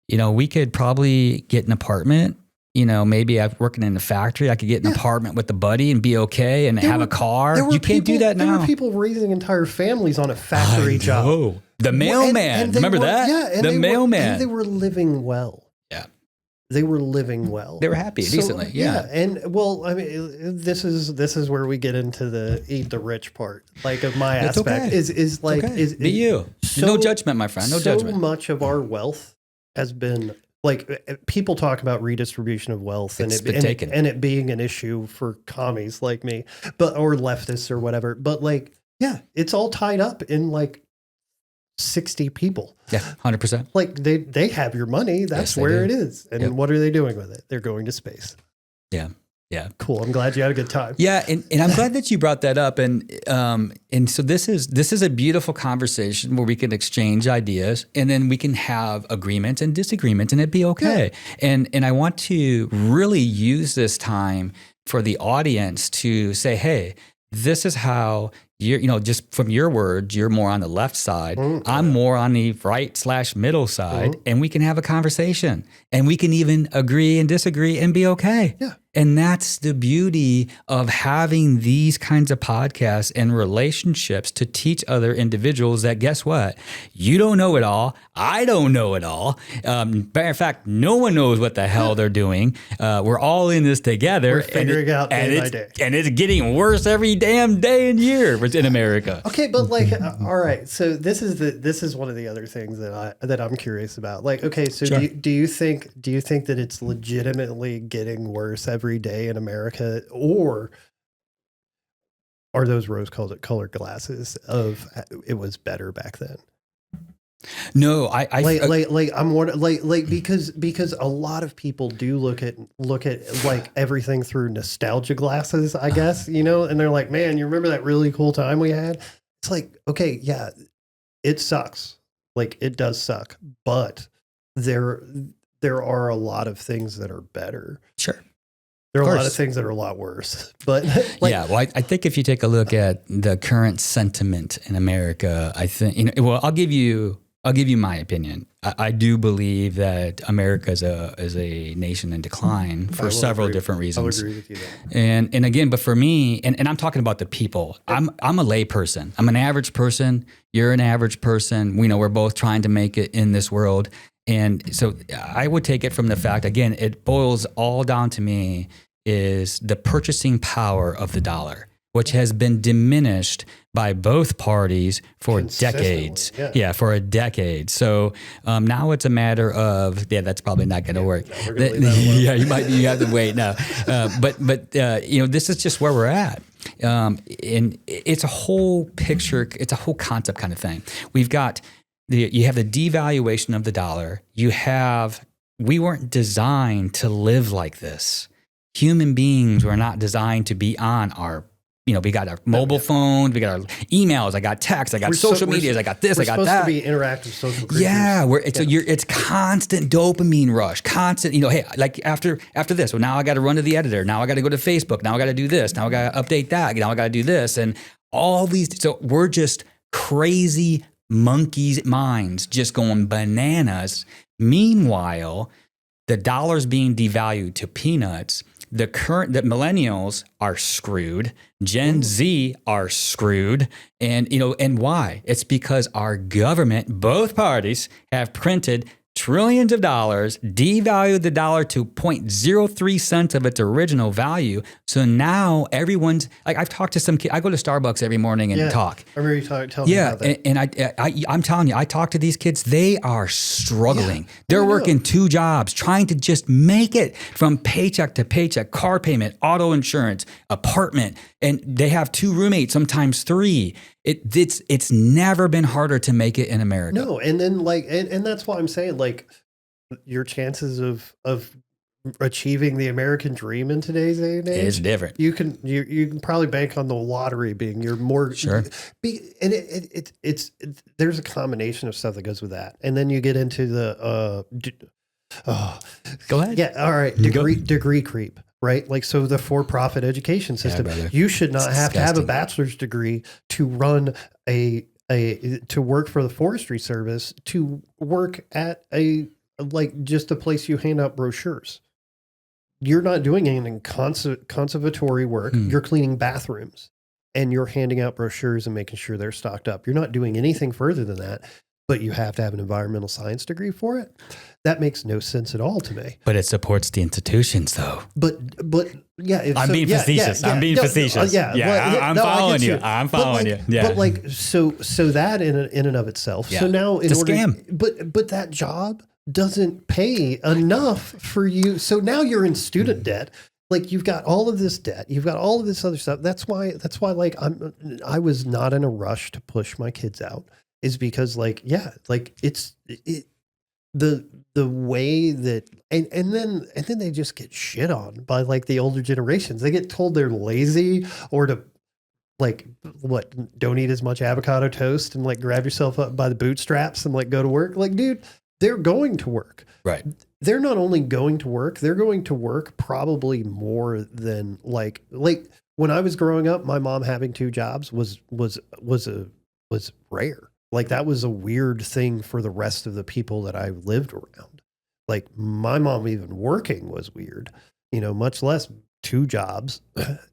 [SPEAKER 2] we could probably get an apartment. Maybe I'm working in the factory. I could get an apartment with a buddy and be okay and have a car. You can't do that now.
[SPEAKER 1] There were people raising entire families on a factory job.
[SPEAKER 2] The mailman.
[SPEAKER 1] And
[SPEAKER 2] Remember that?
[SPEAKER 1] Yeah.
[SPEAKER 2] The mailman.
[SPEAKER 1] And they were living well.
[SPEAKER 2] Yeah.
[SPEAKER 1] They were living well.
[SPEAKER 2] They were happy, decently. Yeah.
[SPEAKER 1] And well, I mean, this is where we get into the eat the rich part, like of my aspect
[SPEAKER 2] okay.
[SPEAKER 1] is like,
[SPEAKER 2] is be you. No judgment, my friend. No judgment.
[SPEAKER 1] So much of our wealth has been, like, people talk about redistribution of wealth and it being an issue for commies like me, or leftists or whatever. But like, yeah, it's all tied up in like 60 people.
[SPEAKER 2] Yeah, 100%.
[SPEAKER 1] Like they have your money. That's where it is. And what are they doing with it? They're going to space.
[SPEAKER 2] Yeah. Yeah.
[SPEAKER 1] Cool. I'm glad you had a good time.
[SPEAKER 2] Yeah, and I'm glad that you brought that up. And so this is a beautiful conversation where we can exchange ideas, and then we can have agreements and disagreements, and it'd be okay. Yeah. And I want to really use this time for the audience to say, hey, this is how just from your words, you're more on the left side. I'm more on the right/middle side, and we can have a conversation, and we can even agree and disagree and be okay.
[SPEAKER 1] Yeah.
[SPEAKER 2] And that's the beauty of having these kinds of podcasts and relationships to teach other individuals that, guess what? You don't know it all. I don't know it all. Matter of fact, no one knows what the hell they're doing. We're all in this together.
[SPEAKER 1] We're figuring out day by day.
[SPEAKER 2] And it's getting worse every damn day and year in America.
[SPEAKER 1] Okay, but like, all right. So this is one of the other things that I'm curious about. Like, okay, so sure. do you think that it's legitimately getting worse every day in America, or are those rose-colored glasses of it was better back then?
[SPEAKER 2] No,
[SPEAKER 1] I'm wondering, because a lot of people do look at like everything through nostalgia glasses, I guess, and they're like, man, you remember that really cool time we had? It's like, okay, yeah, it sucks. Like, it does suck, but there are a lot of things that are better.
[SPEAKER 2] Sure.
[SPEAKER 1] There are a lot of things that are a lot worse, but
[SPEAKER 2] yeah. Well, I think if you take a look at the current sentiment in America, I think I'll give you my opinion. I do believe that America is a nation in decline for several different reasons.
[SPEAKER 1] I would agree with you there.
[SPEAKER 2] And again, but for me, and I'm talking about the people. I'm a lay person. I'm an average person. You're an average person. We're both trying to make it in this world. And so I would take it from the fact, again, it boils all down to me is the purchasing power of the dollar, which has been diminished by both parties for decades. Yeah, for a decade. So now it's a matter of, that's probably not going to work. Yeah, you have to wait now. But this is just where we're at. And it's a whole picture, it's a whole concept kind of thing. We've got you have the devaluation of the dollar. We weren't designed to live like this. Human beings were not designed to be on our, we got our mobile phones, we got our emails, I got texts, I got social medias, I got this, I got that.
[SPEAKER 1] We're supposed to be interactive social creatures.
[SPEAKER 2] Yeah, it's constant dopamine rush, constant, hey, like after this, well, now I got to run to the editor, now I got to go to Facebook, now I got to do this, now I got to update that, now I got to do this, and all these, so we're just crazy monkeys' minds just going bananas. Meanwhile, the dollar's being devalued to peanuts. The millennials are screwed. Gen Z are screwed. And why? It's because our government, both parties, have printed trillions of dollars, devalued the dollar to 0.03 cents of its original value. So now everyone's like, I've talked to some kids. I go to Starbucks every morning and talk.
[SPEAKER 1] I remember you telling me about that.
[SPEAKER 2] And I'm telling you, I talk to these kids. They are struggling. Yeah, they're working 2 jobs, trying to just make it from paycheck to paycheck, car payment, auto insurance, apartment. And they have 2 roommates, sometimes 3. It's never been harder to make it in America.
[SPEAKER 1] No, and then and that's why I'm saying, like, your chances of achieving the American dream in today's day and age
[SPEAKER 2] is different.
[SPEAKER 1] You can probably bank on the lottery being your more
[SPEAKER 2] sure.
[SPEAKER 1] And it's there's a combination of stuff that goes with that, and then you get into the
[SPEAKER 2] go ahead.
[SPEAKER 1] Yeah, all right. Degree creep. Right? Like, so the for-profit education system, you should not have to have a bachelor's degree to run to work for the Forestry Service, to work at just a place you hand out brochures. You're not doing any conservatory work. You're cleaning bathrooms and you're handing out brochures and making sure they're stocked up. You're not doing anything further than that, but you have to have an environmental science degree for it. That makes no sense at all to me.
[SPEAKER 2] But it supports the institutions, though.
[SPEAKER 1] But yeah.
[SPEAKER 2] I'm being facetious. I'm being facetious. I'm following you. I'm following you. Yeah.
[SPEAKER 1] But so that in and of itself. Yeah. So now
[SPEAKER 2] it's a scam.
[SPEAKER 1] But that job doesn't pay enough for you. So now you're in student debt. Like, you've got all of this debt. You've got all of this other stuff. That's why like I was not in a rush to push my kids out. Is because the way that and then they just get shit on by like the older generations. They get told they're lazy or to like don't eat as much avocado toast and like grab yourself up by the bootstraps and like go to work. Like, dude, they're going to work.
[SPEAKER 2] Right.
[SPEAKER 1] They're not only going to work, they're going to work probably more than like when I was growing up, my mom having 2 jobs was rare. Like that was a weird thing for the rest of the people that I lived around. Like my mom even working was weird, much less 2 jobs.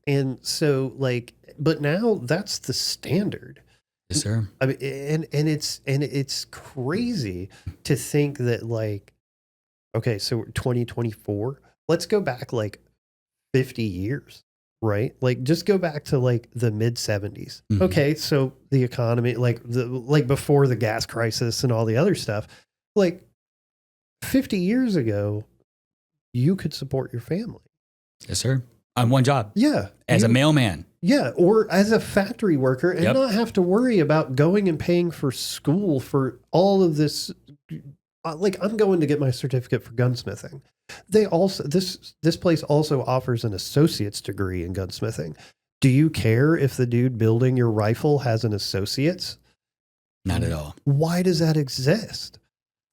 [SPEAKER 1] And so like, but now that's the standard.
[SPEAKER 2] Yes, sir.
[SPEAKER 1] I mean, and it's crazy to think that like, okay, so 2024, let's go back like 50 years. Right. Like just go back to like the mid 70s. Mm-hmm. Okay. So the economy, like before the gas crisis and all the other stuff, like 50 years ago, you could support your family.
[SPEAKER 2] Yes, sir. On one job.
[SPEAKER 1] Yeah.
[SPEAKER 2] As a mailman.
[SPEAKER 1] Yeah. Or as a factory worker and not have to worry about going and paying for school for all of this. Like I'm going to get my certificate for gunsmithing. They also, this place also offers an associate's degree in gunsmithing. Do you care if the dude building your rifle has an associate's?
[SPEAKER 2] Not at all.
[SPEAKER 1] Why does that exist?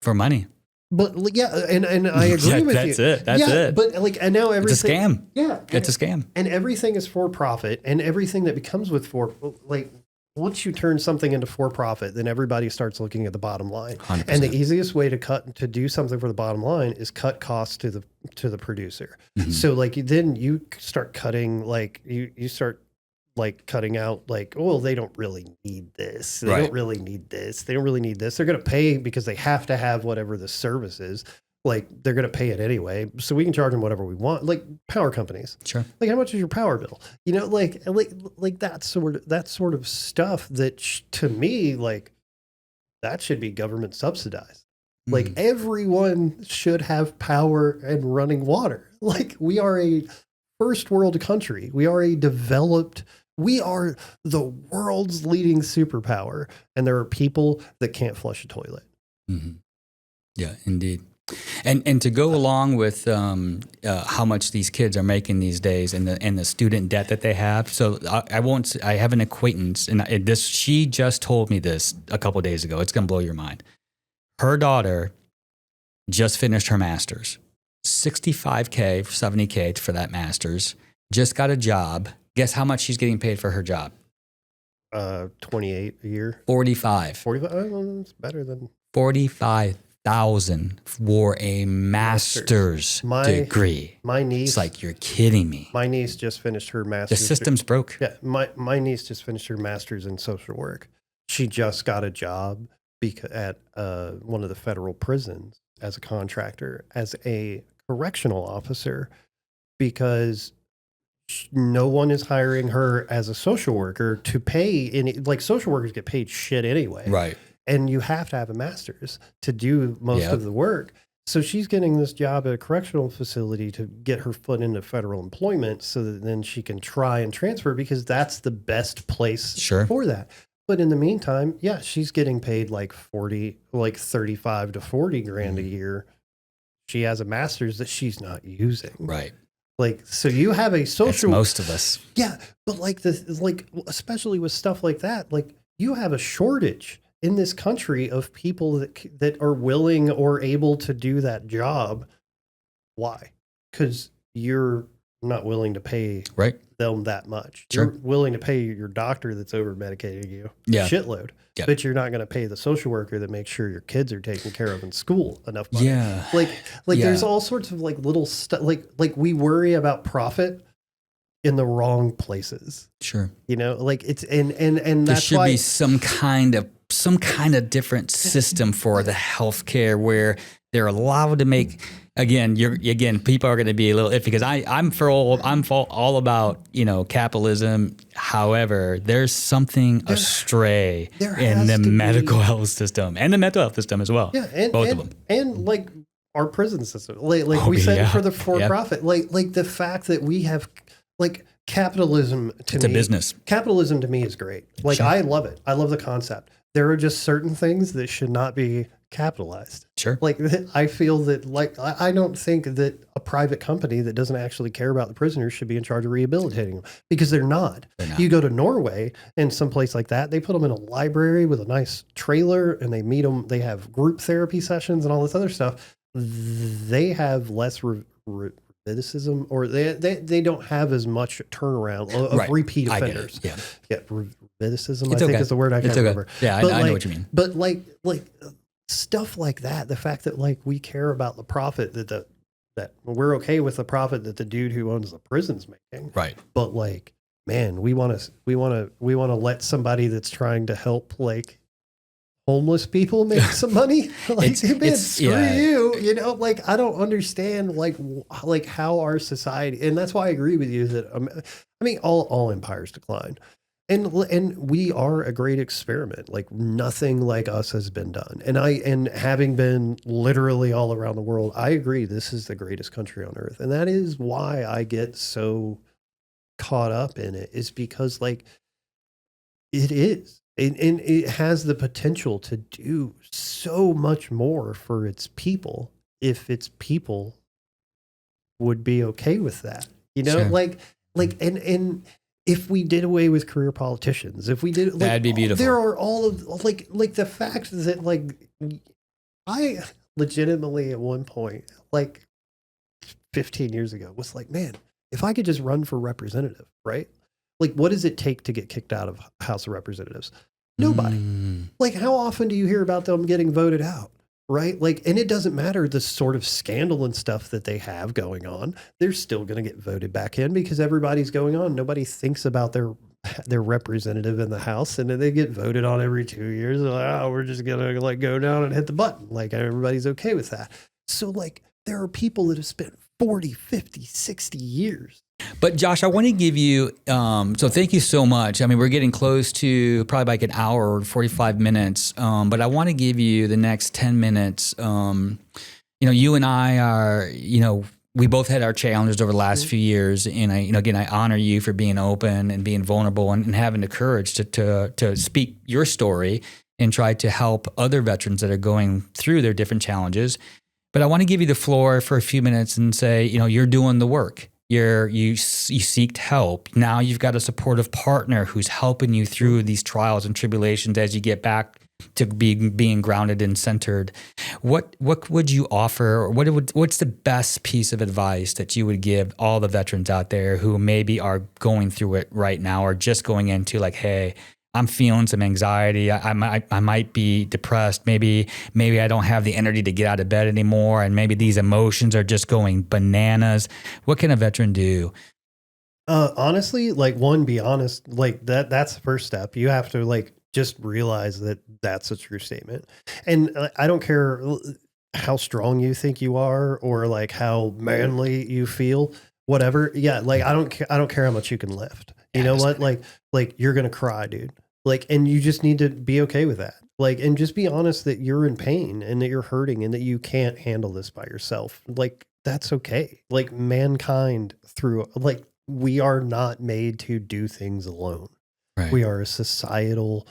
[SPEAKER 2] For money.
[SPEAKER 1] But yeah, and I agree with
[SPEAKER 2] that's
[SPEAKER 1] you.
[SPEAKER 2] That's it.
[SPEAKER 1] But like, and now everything.
[SPEAKER 2] It's a scam.
[SPEAKER 1] Yeah.
[SPEAKER 2] It's a scam.
[SPEAKER 1] And everything is for profit, and everything that becomes with once you turn something into for profit, then everybody starts looking at the bottom line. 100%. And the easiest way to do something for the bottom line is cut costs to the producer. Mm-hmm. So like then you start cutting like you start like cutting out like, oh, they don't really need this. They don't really need this. They don't really need this. They're going to pay because they have to have whatever the service is. Like they're going to pay it anyway, so we can charge them whatever we want. Like power companies,
[SPEAKER 2] sure.
[SPEAKER 1] Like how much is your power bill? Like that sort of stuff. That to me, like that should be government subsidized. Like everyone should have power and running water. Like we are a first world country. We are we are the world's leading superpower, and there are people that can't flush a toilet.
[SPEAKER 2] Mm-hmm. Yeah, indeed. And to go along with how much these kids are making these days and the student debt that they have. So I have an acquaintance, and she just told me this a couple of days ago. It's going to blow your mind. Her daughter just finished her master's, $65K, $70K for that master's. Just got a job. Guess how much she's getting paid for her job?
[SPEAKER 1] 28 a year.
[SPEAKER 2] 45.
[SPEAKER 1] 45. Oh, that's better than
[SPEAKER 2] 45,000 for a master's degree.
[SPEAKER 1] My niece.
[SPEAKER 2] It's like, you're kidding me.
[SPEAKER 1] My niece just finished her master's.
[SPEAKER 2] The system's broke.
[SPEAKER 1] Yeah. My niece just finished her master's in social work. She just got a job at one of the federal prisons as a contractor, as a correctional officer, because no one is hiring her as a social worker to pay any, like social workers get paid shit anyway.
[SPEAKER 2] Right.
[SPEAKER 1] And you have to have a master's to do most of the work. So she's getting this job at a correctional facility to get her foot into federal employment so that then she can try and transfer, because that's the best place for that. But in the meantime, yeah, she's getting paid like 35 to 40 grand a year. She has a master's that she's not using.
[SPEAKER 2] Right.
[SPEAKER 1] Like, so you have a social.
[SPEAKER 2] That's most of us.
[SPEAKER 1] Yeah. But especially with stuff like that, like you have a shortage in this country of people that are willing or able to do that job. Why? Because you're not willing to pay them that much.
[SPEAKER 2] Sure.
[SPEAKER 1] You're willing to pay your doctor that's over medicating you a shitload, but you're not going to pay the social worker that makes sure your kids are taken care of in school enough money.
[SPEAKER 2] Yeah.
[SPEAKER 1] There's all sorts of like little stuff. Like we worry about profit in the wrong places.
[SPEAKER 2] Sure.
[SPEAKER 1] Like it's and
[SPEAKER 2] there
[SPEAKER 1] that's
[SPEAKER 2] should
[SPEAKER 1] why
[SPEAKER 2] be some kind of different system for the healthcare where they're allowed to make. Again, people are going to be a little iffy because I'm all about capitalism. However, there's something astray in the medical health system and the mental health system as well.
[SPEAKER 1] Yeah, and
[SPEAKER 2] both of them,
[SPEAKER 1] and like our prison system, we said for the for-profit, like the fact that we have like capitalism.
[SPEAKER 2] It's a business.
[SPEAKER 1] Capitalism to me is great. Like I love it. I love the concept. There are just certain things that should not be capitalized.
[SPEAKER 2] Sure.
[SPEAKER 1] Like, I feel that, like, I don't think that a private company that doesn't actually care about the prisoners should be in charge of rehabilitating them, because they're not. You go to Norway and someplace like that, they put them in a library with a nice trailer, and they meet them. They have group therapy sessions and all this other stuff. They have less recidivism, or they don't have as much turnaround of repeat offenders.
[SPEAKER 2] Yeah.
[SPEAKER 1] Recidivism, I think is the word. I can't remember.
[SPEAKER 2] Yeah, I know what you mean.
[SPEAKER 1] But like stuff like that, the fact that like we care about the profit that we're okay with the profit that the dude who owns the prison's making.
[SPEAKER 2] Right.
[SPEAKER 1] But like, man, we want to let somebody that's trying to help like homeless people make some money. Like, man, screw you. You know, like, I don't understand like how our society, and that's why I agree with you that I mean, all empires decline. And we are a great experiment. Like, nothing like us has been done. And having been literally all around the world, I agree this is the greatest country on earth. And that is why I get so caught up in it, is because like it is. And it has the potential to do so much more for its people if its people would be okay with that. You know,
[SPEAKER 2] sure.
[SPEAKER 1] and if we did away with career politicians, if we did, like,
[SPEAKER 2] that'd be beautiful.
[SPEAKER 1] There are all of like the fact that like I legitimately at one point, like 15 years ago, was like, man, if I could just run for representative, right? Like, what does it take to get kicked out of House of Representatives? Nobody. Like, how often do you hear about them getting voted out? Right? Like, and it doesn't matter the sort of scandal and stuff that they have going on. They're still going to get voted back in because everybody's going on. Nobody thinks about their representative in the House, and then they get voted on every 2 years. They're like, oh, we're just going to like go down and hit the button. Like, everybody's okay with that. So like, there are people that have spent 40, 50, 60 years.
[SPEAKER 2] But Josh, I want to give you, so thank you so much. I mean, we're getting close to probably like an hour or 45 minutes, but I want to give you the next 10 minutes. You know, you and I are, you know, we both had our challenges over the last few years. And I honor you for being open and being vulnerable and having the courage to speak your story and try to help other veterans that are going through their different challenges. But I want to give you the floor for a few minutes and say, you know, you're doing the work. You seeked help. Now you've got a supportive partner who's helping you through these trials and tribulations as you get back to being grounded and centered. What would you offer? Or what's the best piece of advice that you would give all the veterans out there who maybe are going through it right now, or just going into like, hey, I'm feeling some anxiety. I might be depressed. Maybe I don't have the energy to get out of bed anymore, and maybe these emotions are just going bananas. What can a veteran do?
[SPEAKER 1] Honestly, like, be honest. Like, that's the first step. You have to like just realize that that's a true statement. And I don't care how strong you think you are, or like how manly you feel, whatever. Yeah, like I don't care how much you can lift. You know what? Like you're gonna cry, dude. Like, and you just need to be okay with that. Like, and just be honest that you're in pain and that you're hurting and that you can't handle this by yourself. Like, that's okay. Like, mankind we are not made to do things alone. Right. We are a societal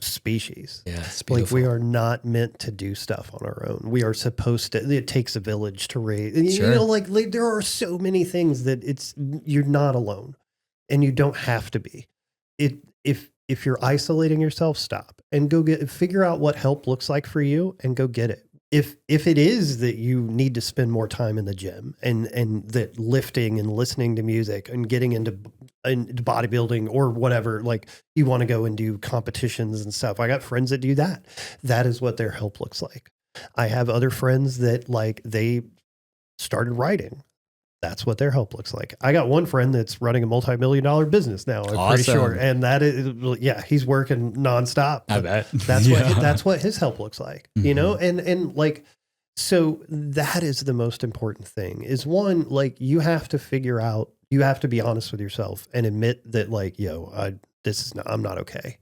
[SPEAKER 1] species.
[SPEAKER 2] Yeah, it's
[SPEAKER 1] like,
[SPEAKER 2] beautiful.
[SPEAKER 1] we are not meant to do stuff on our own. We are supposed to, it takes a village to raise, and
[SPEAKER 2] sure.
[SPEAKER 1] You know, like there are so many things that you're not alone, and you don't have to be. If you're isolating yourself, stop and go figure out what help looks like for you and go get it. If it is that you need to spend more time in the gym and that lifting and listening to music and getting into bodybuilding or whatever, like you want to go and do competitions and stuff. I got friends that do that. That is what their help looks like. I have other friends that like they started writing. That's what their help looks like. I got one friend that's running a multi-million-dollar business now. I'm pretty sure. And that is, yeah, he's working nonstop.
[SPEAKER 2] I bet.
[SPEAKER 1] That's what his help looks like, you know? And like, so that is the most important thing is, one, like you have to be honest with yourself and admit that like, I'm not okay.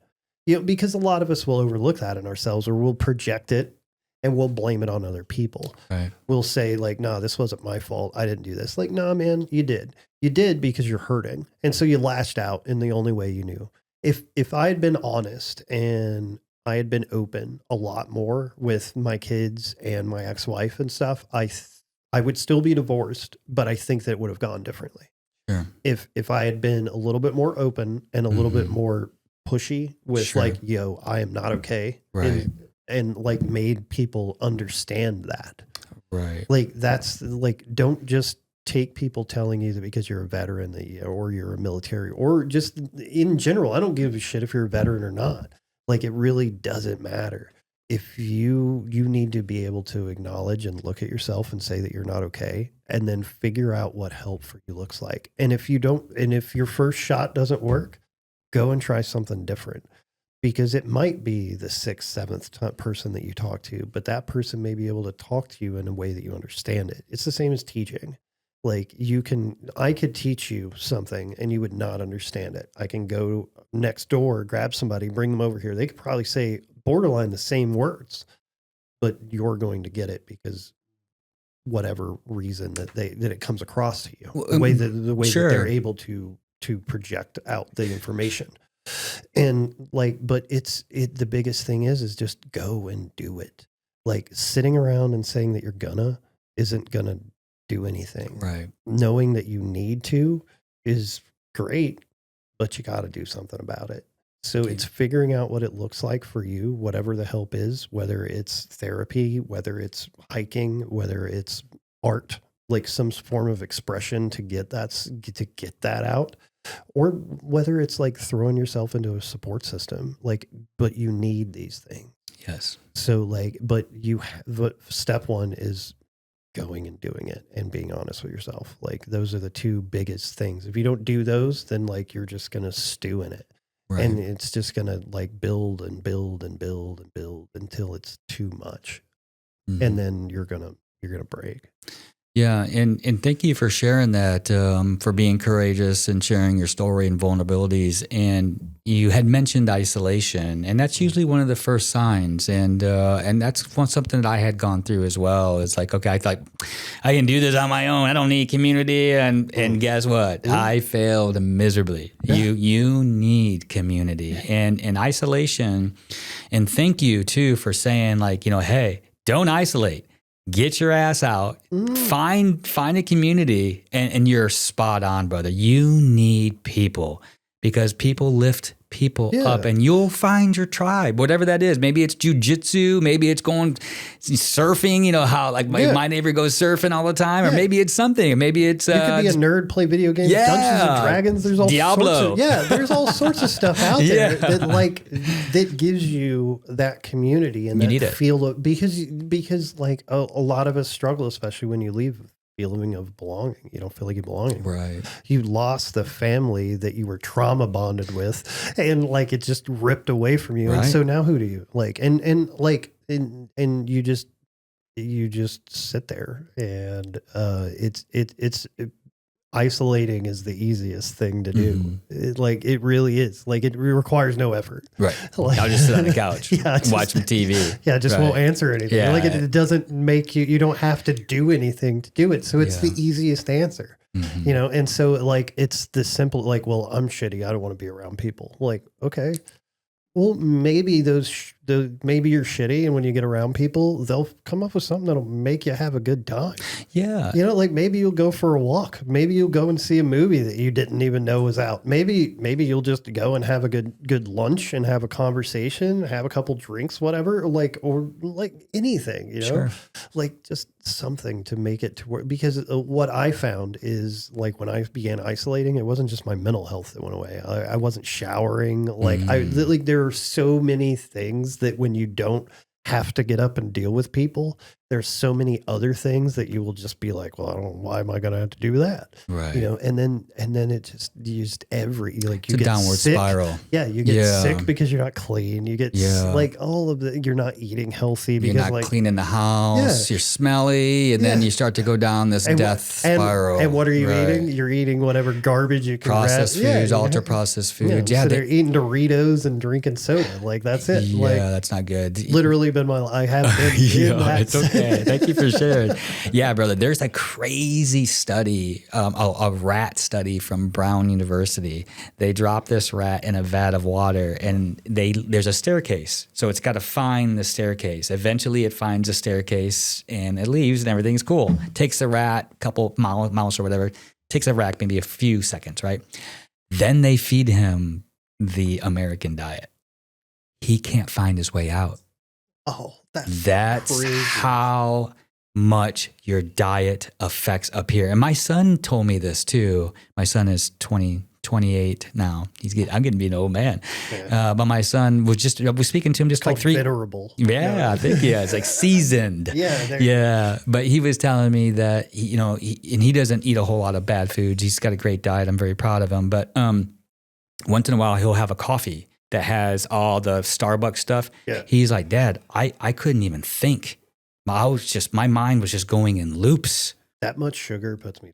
[SPEAKER 1] You know, because a lot of us will overlook that in ourselves, or we'll project it and we'll blame it on other people. Right. We'll say like, no, this wasn't my fault. I didn't do this. Like, no, man, you did. You did because you're hurting. And so you lashed out in the only way you knew. If I had been honest and I had been open a lot more with my kids and my ex-wife and stuff, I would still be divorced, but I think that it would have gone differently.
[SPEAKER 2] Sure.
[SPEAKER 1] If I had been a little bit more open and a little bit more pushy with like, yo, I am not okay.
[SPEAKER 2] Right.
[SPEAKER 1] And like made people understand that.
[SPEAKER 2] Right.
[SPEAKER 1] Like that's like, don't just take people telling you that because you're a veteran or you're a military or just in general. I don't give a shit if you're a veteran or not. Like it really doesn't matter. If you need to be able to acknowledge and look at yourself and say that you're not okay, and then figure out what help for you looks like. And if you don't, and if your first shot doesn't work, go and try something different, because it might be the 6th, 7th person that you talk to, but that person may be able to talk to you in a way that you understand it. It's the same as teaching. Like I could teach you something and you would not understand it. I can go next door, grab somebody, bring them over here. They could probably say borderline the same words, but you're going to get it because whatever reason that it comes across to you, the way that they're able to project out the information. And like, but the biggest thing is just go and do it. Like sitting around and saying that you're isn't gonna do anything.
[SPEAKER 2] Right.
[SPEAKER 1] Knowing that you need to is great, but you got to do something about it. So it's figuring out what it looks like for you, whatever the help is, whether it's therapy, whether it's hiking, whether it's art, like some form of expression to get that out, or whether it's like throwing yourself into a support system, like, but you need these things.
[SPEAKER 2] Yes.
[SPEAKER 1] So like, but step one is going and doing it and being honest with yourself. Like those are the two biggest things. If you don't do those, then like you're just going to stew in it. Right. And it's just going to like build and build and build and build until it's too much. Mm-hmm. And then you're going to break.
[SPEAKER 2] Yeah. And thank you for sharing that, for being courageous and sharing your story and vulnerabilities. And you had mentioned isolation, and that's usually one of the first signs. And that's something that I had gone through as well. It's like, okay, I thought I can do this on my own. I don't need community. And guess what? I failed miserably. Yeah. You need community and isolation. And thank you too for saying like, hey, don't isolate. Get your ass out, find a community, and you're spot on, brother. You need people because people lift people up, and you'll find your tribe, whatever that is. Maybe it's jujitsu, maybe it's going surfing, how like my neighbor goes surfing all the time, or maybe it's something, maybe it's
[SPEAKER 1] you could be a nerd, play video games, Dungeons and Dragons. There's all
[SPEAKER 2] Diablo.
[SPEAKER 1] There's all sorts of stuff out there that gives you that community and that feel of, because like a lot of us struggle, especially when you leave. Feeling of belonging. You don't feel like you belong.
[SPEAKER 2] Right.
[SPEAKER 1] You lost the family that you were trauma bonded with, and like it just ripped away from you. Right. And so now who do you like? And you just sit there, and it's isolating is the easiest thing to do. Mm-hmm. It really is. Like it requires no effort.
[SPEAKER 2] Right. Like, I'll just sit on the couch, watch some TV.
[SPEAKER 1] Yeah, just won't answer anything. Yeah. Like it doesn't make you don't have to do anything to do it. So it's the easiest answer. Mm-hmm. And so like it's the simple, like, well, I'm shitty. I don't want to be around people. Like, okay. Well, maybe maybe you're shitty, and when you get around people, they'll come up with something that'll make you have a good time.
[SPEAKER 2] Yeah.
[SPEAKER 1] Like maybe you'll go for a walk. Maybe you'll go and see a movie that you didn't even know was out. Maybe you'll just go and have a good lunch and have a conversation, have a couple drinks, whatever, or anything,
[SPEAKER 2] Sure.
[SPEAKER 1] Like just something to make it to work. Because what I found is like when I began isolating, it wasn't just my mental health that went away. I wasn't showering. There are so many things that when you don't have to get up and deal with people, there's so many other things that you will just be like, well, I don't know, why am I going to have to do that?
[SPEAKER 2] Right.
[SPEAKER 1] And then it just used you get
[SPEAKER 2] downward
[SPEAKER 1] sick.
[SPEAKER 2] Spiral.
[SPEAKER 1] Yeah. You get sick because you're not clean. You get you're not eating healthy because
[SPEAKER 2] you're not cleaning the house. You're smelly. And then you start to go down this death spiral.
[SPEAKER 1] And what are you eating? You're eating whatever garbage you can
[SPEAKER 2] processed foods, ultra processed foods.
[SPEAKER 1] So they're eating Doritos and drinking soda. Like that's it.
[SPEAKER 2] Yeah, that's not good.
[SPEAKER 1] Literally been I have been in that.
[SPEAKER 2] Okay. Thank you for sharing. Yeah, brother. There's a crazy study, a rat study from Brown University. They drop this rat in a vat of water, and there's a staircase. So it's got to find the staircase. Eventually, it finds a staircase, and it leaves, and everything's cool. Takes the rat, a couple mouse or whatever. Takes a rat, maybe a few seconds, right? Then they feed him the American diet. He can't find his way out.
[SPEAKER 1] Oh,
[SPEAKER 2] that's
[SPEAKER 1] crazy.
[SPEAKER 2] How much your diet affects up here. And my son told me this too. My son is 28 now. I'm getting to be an old man. Yeah. But my son was speaking to him just it's like three.
[SPEAKER 1] Bitterable.
[SPEAKER 2] Yeah, I think it's like seasoned. Yeah. But he was telling me that he doesn't eat a whole lot of bad foods. He's got a great diet. I'm very proud of him. But once in a while he'll have a coffee that has all the Starbucks stuff. Yeah. He's like, Dad, I couldn't even think. My mind was just going in loops.
[SPEAKER 1] That much sugar puts me.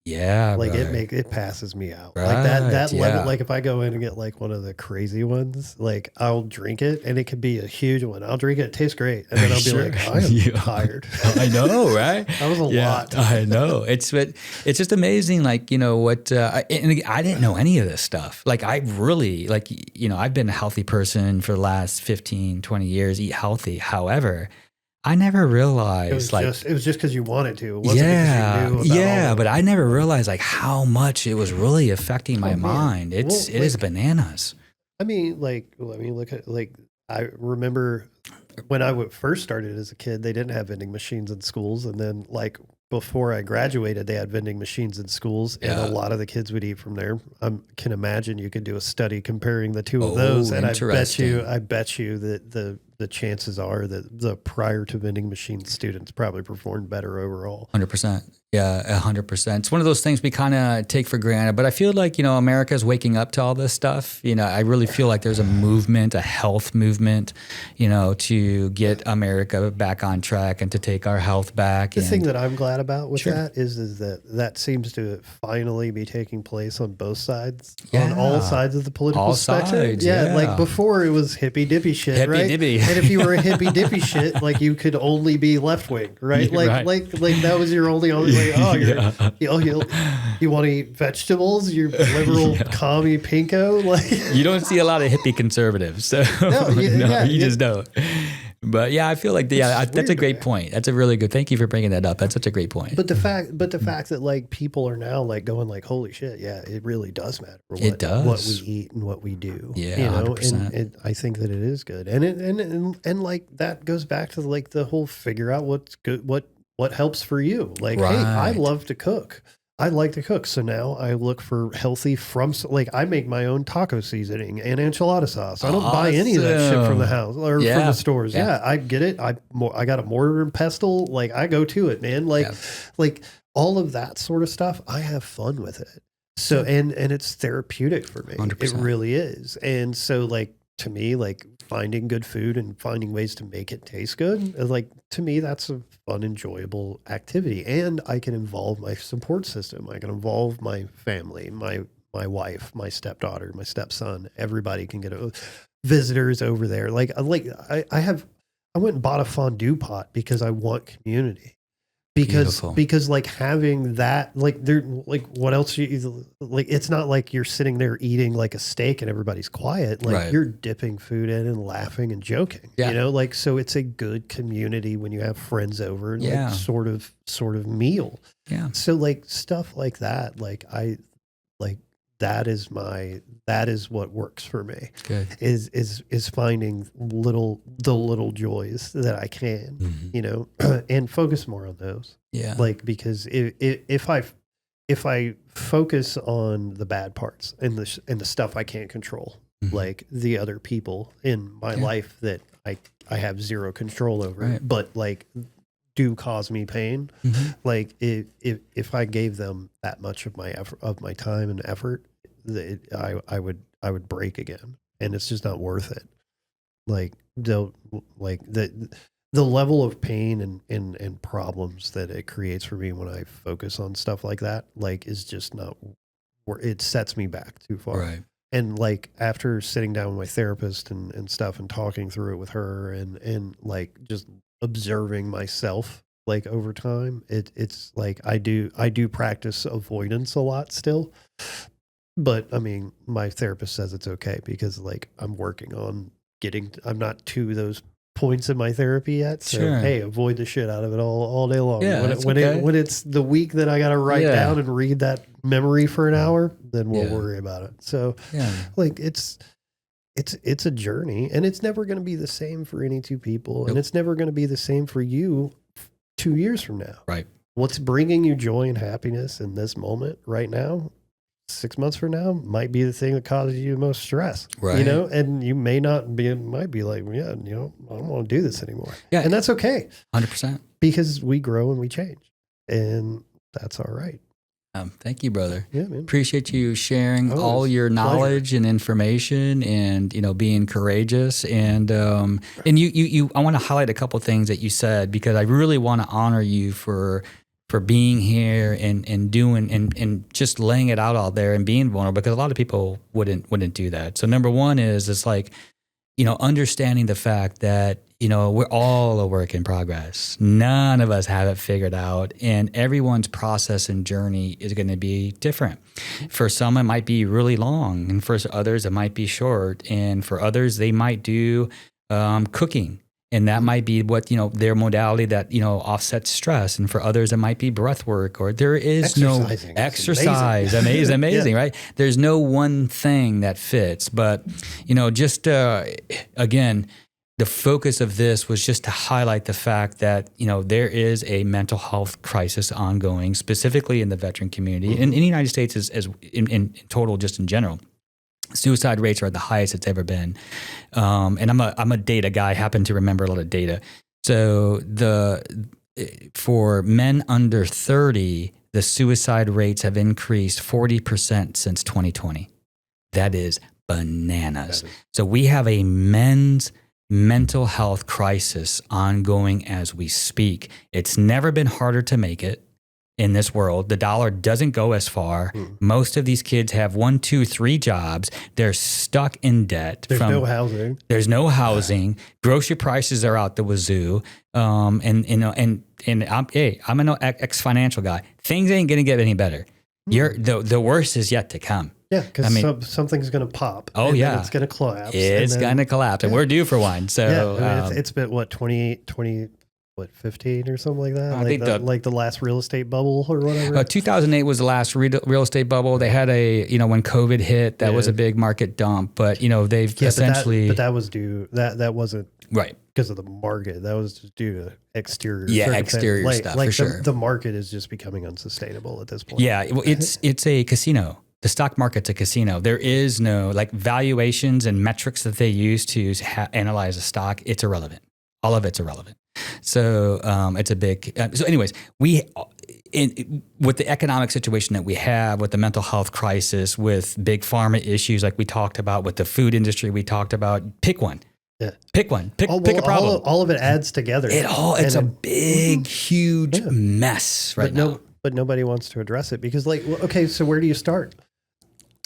[SPEAKER 2] Yeah,
[SPEAKER 1] like it passes me out. Right, like that level. Like if I go in and get like one of the crazy ones, like I'll drink it, and it could be a huge one. I'll drink it, it tastes great, and then I'll be like, I am tired.
[SPEAKER 2] I know, right?
[SPEAKER 1] That was a lot.
[SPEAKER 2] I know. It's just amazing. Like what, and I didn't know any of this stuff. Like I really I've been a healthy person for the last 15, 20 years. Eat healthy. However, I never realized
[SPEAKER 1] it was just because you wanted to. It wasn't because you knew
[SPEAKER 2] but I never realized like how much it was really affecting my mind. It is bananas.
[SPEAKER 1] I mean, like, let me look at I remember when I first started as a kid, they didn't have vending machines in schools, and then like before I graduated, they had vending machines in schools, and a lot of the kids would eat from there. I can imagine you could do a study comparing the two of those, and I bet you that the chances are that the prior to vending machine students probably performed better overall.
[SPEAKER 2] 100%. Yeah, 100%. It's one of those things we kind of take for granted, but I feel like, America is waking up to all this stuff. I really feel like there's a movement, a health movement, to get America back on track and to take our health back.
[SPEAKER 1] The thing that I'm glad about with that is that seems to finally be taking place on both sides, on all sides of the political spectrum. Like before it was hippie dippy shit, right? Dippy. And if you were a hippie dippy shit, like you could only be left wing, right? Like that was your only way. Oh, you want to eat vegetables? You're liberal commie pinko. Like
[SPEAKER 2] you don't see a lot of hippie conservatives, so you just don't. But I feel like that's a great point. That's a really good. Thank you for bringing that up. That's such a great point.
[SPEAKER 1] But the fact that like people are now like going like, holy shit, it really does matter. What we eat and what we do.
[SPEAKER 2] Yeah,
[SPEAKER 1] 100%. And I think that it is good, and like that goes back to like the whole figure out what's good, what helps for you. Like, hey, I love to cook. I like to cook. So now I look for healthy I make my own taco seasoning and enchilada sauce. I don't buy any of that shit from the house or from the stores. Yeah, I get it. I got a mortar and pestle. Like I go to it, man. Like all of that sort of stuff. I have fun with it. So, and it's therapeutic for me. 100%. It really is. And so like, to me, like finding good food and finding ways to make it taste good, like to me, that's a fun, enjoyable activity. And I can involve my support system. I can involve my family, my wife, my stepdaughter, my stepson. Everybody can get visitors over there. I went and bought a fondue pot because I want community. Because like having that, like there, like what else it's not like you're sitting there eating like a steak and everybody's quiet. Like you're dipping food in and laughing and joking, like, so it's a good community when you have friends over and like sort of meal.
[SPEAKER 2] Yeah.
[SPEAKER 1] So like stuff like that, like that is what works for me.
[SPEAKER 2] Good.
[SPEAKER 1] Is finding the little joys that I can, and focus more on those.
[SPEAKER 2] Yeah.
[SPEAKER 1] Like, because if I focus on the bad parts and the stuff I can't control, like the other people in my life that I have zero control over, but like do cause me pain. Like if I gave them that much of my effort, of my time and effort, I would break again, and it's just not worth it. Like the level of pain and problems that it creates for me when I focus on stuff like that, like is just not where it sets me back too far.
[SPEAKER 2] Right.
[SPEAKER 1] And like after sitting down with my therapist and stuff and talking through it with her and like just observing myself like over time. It's like I do practice avoidance a lot still, but I mean, my therapist says it's okay because like I'm working on I'm not to those points in my therapy yet. So
[SPEAKER 2] Sure.
[SPEAKER 1] hey, avoid the shit out of it all day long.
[SPEAKER 2] Yeah,
[SPEAKER 1] when it's the week that I got to write down and read that memory for an hour, then we'll worry about it. So like it's a journey, and it's never going to be the same for any two people. Nope. And it's never going to be the same for you 2 years from now.
[SPEAKER 2] Right.
[SPEAKER 1] What's bringing you joy and happiness in this moment right now, 6 months from now, might be the thing that causes you the most stress.
[SPEAKER 2] Right.
[SPEAKER 1] And you may not be, might be like, I don't want to do this anymore. Yeah. And that's okay.
[SPEAKER 2] 100%.
[SPEAKER 1] Because we grow and we change, and that's all right.
[SPEAKER 2] Thank you, brother.
[SPEAKER 1] Yeah, man.
[SPEAKER 2] Appreciate you sharing all your knowledge and information, and being courageous. And you I want to highlight a couple of things that you said, because I really want to honor you for being here and doing and just laying it out there and being vulnerable, because a lot of people wouldn't do that. So number one is it's like, understanding the fact that, we're all a work in progress. None of us have it figured out, and everyone's process and journey is going to be different. For some, it might be really long, and for others, it might be short. And for others, they might do cooking, and that might be what, their modality that, offsets stress. And for others, it might be breath work, or there is no exercise. Amazing, right? There's no one thing that fits. But, just again, the focus of this was just to highlight the fact that, there is a mental health crisis ongoing, specifically in the veteran community, and in the United States as in total, just in general. Suicide rates are at the highest it's ever been. And I'm a data guy, I happen to remember a lot of data. So for men under 30, the suicide rates have increased 40% since 2020. That is bananas. So we have a men's mental health crisis ongoing as we speak. It's never been harder to make it in this world. The dollar doesn't go as far. Most of these kids have 1, 2, 3 jobs. They're stuck in debt.
[SPEAKER 1] There's no housing.
[SPEAKER 2] There's no housing. Grocery prices are out the wazoo. I'm an ex-financial guy. Things ain't gonna get any better. The worst is yet to come.
[SPEAKER 1] Yeah, because something's going to pop.
[SPEAKER 2] Oh, yeah.
[SPEAKER 1] It's going to collapse.
[SPEAKER 2] It's going to collapse, and we're due for one. So
[SPEAKER 1] it's been, 15 or something like that? I think the last real estate bubble or whatever?
[SPEAKER 2] 2008 was the last real estate bubble. They had when COVID hit, that was a big market dump. But, they've essentially...
[SPEAKER 1] But that was due... That wasn't...
[SPEAKER 2] Right.
[SPEAKER 1] Because of the market. That was just due to exterior
[SPEAKER 2] stuff, for sure.
[SPEAKER 1] The market is just becoming unsustainable at this point.
[SPEAKER 2] Yeah, well, it's a casino. The stock market's a casino. There is no valuations and metrics that they use to analyze a stock. It's irrelevant. All of it's irrelevant. So it's a big. So, anyways, with the economic situation that we have, with the mental health crisis, with big pharma issues like we talked about, with the food industry we talked about, pick one. Yeah. Pick one. Pick a problem.
[SPEAKER 1] All of it adds together.
[SPEAKER 2] It's a big, huge mess right now.
[SPEAKER 1] But nobody wants to address it because, so where do you start?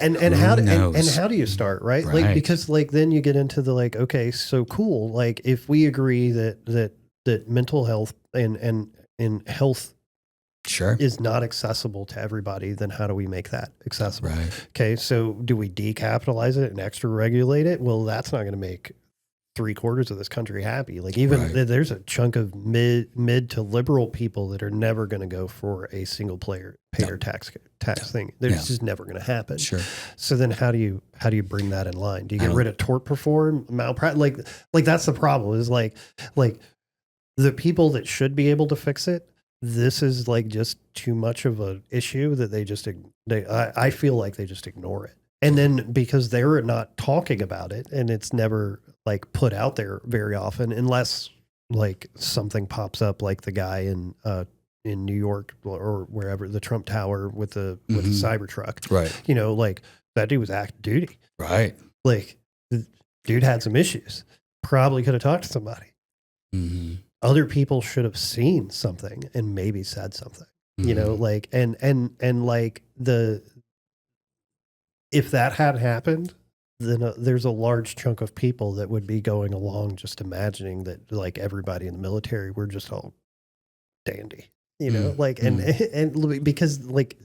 [SPEAKER 1] And how do you start, right? Because then you get into the okay, so cool. If we agree that mental health and health is not accessible to everybody, then how do we make that accessible?
[SPEAKER 2] Right.
[SPEAKER 1] Okay, so do we decapitalize it and extra regulate it? Well, that's not going to make 3/4 of this country happy. There's a chunk of mid to liberal people that are never going to go for a single payer tax thing. It's just never going to happen.
[SPEAKER 2] Sure.
[SPEAKER 1] So then how do you bring that in line? Do you get rid of tort reform, malpractice? That's the problem is the people that should be able to fix it. This is just too much of an issue that I feel like they just ignore it. And then because they're not talking about it and it's never put out there very often, unless something pops up like the guy in New York or wherever, the Trump Tower with the Cybertruck.
[SPEAKER 2] Right.
[SPEAKER 1] That dude was active duty.
[SPEAKER 2] Right.
[SPEAKER 1] The dude had some issues. Probably could have talked to somebody. Mm-hmm. Other people should have seen something and maybe said something. Mm-hmm. If that had happened, then there's a large chunk of people that would be going along just imagining that like everybody in the military, we're just all dandy, and because like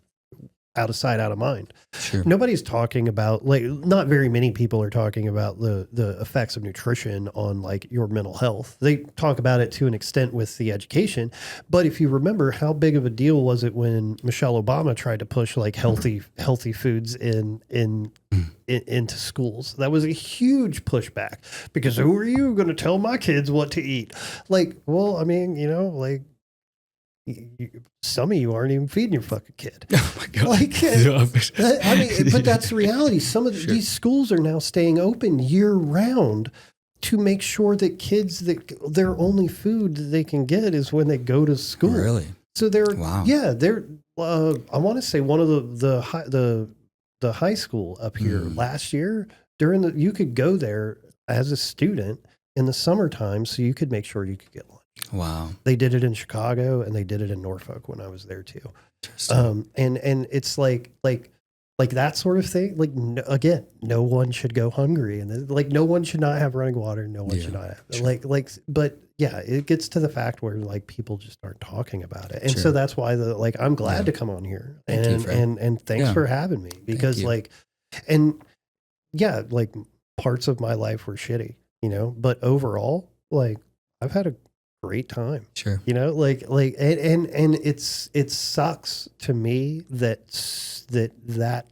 [SPEAKER 1] out of sight, out of mind.
[SPEAKER 2] Sure.
[SPEAKER 1] Nobody's talking about like, not very many people are talking about the effects of nutrition on like your mental health. They talk about it to an extent with the education, but if you remember, how big of a deal was it when Michelle Obama tried to push like healthy foods into schools? That was a huge pushback because who are you going to tell my kids what to eat? Like, well, I mean, like, some of you aren't even feeding your fucking kid.
[SPEAKER 2] Oh my God.
[SPEAKER 1] Like, I mean, but that's the reality. Some of these schools are now staying open year round to make sure that kids, that their only food that they can get is when they go to school.
[SPEAKER 2] Really?
[SPEAKER 1] So they're I want to say one of the high school up here last year you could go there as a student in the summertime, so you could make sure you could get lunch.
[SPEAKER 2] Wow.
[SPEAKER 1] They did it in Chicago and they did it in Norfolk when I was there too. And it's like that sort of thing. Like, again, no one should go hungry, and like no one should not have running water. No one should not have but yeah, it gets to the fact where like people just aren't talking about it. And so that's why I'm glad to come on here and thanks for having me, because like parts of my life were shitty, but overall, like I've had a great time.
[SPEAKER 2] Sure.
[SPEAKER 1] And it sucks to me that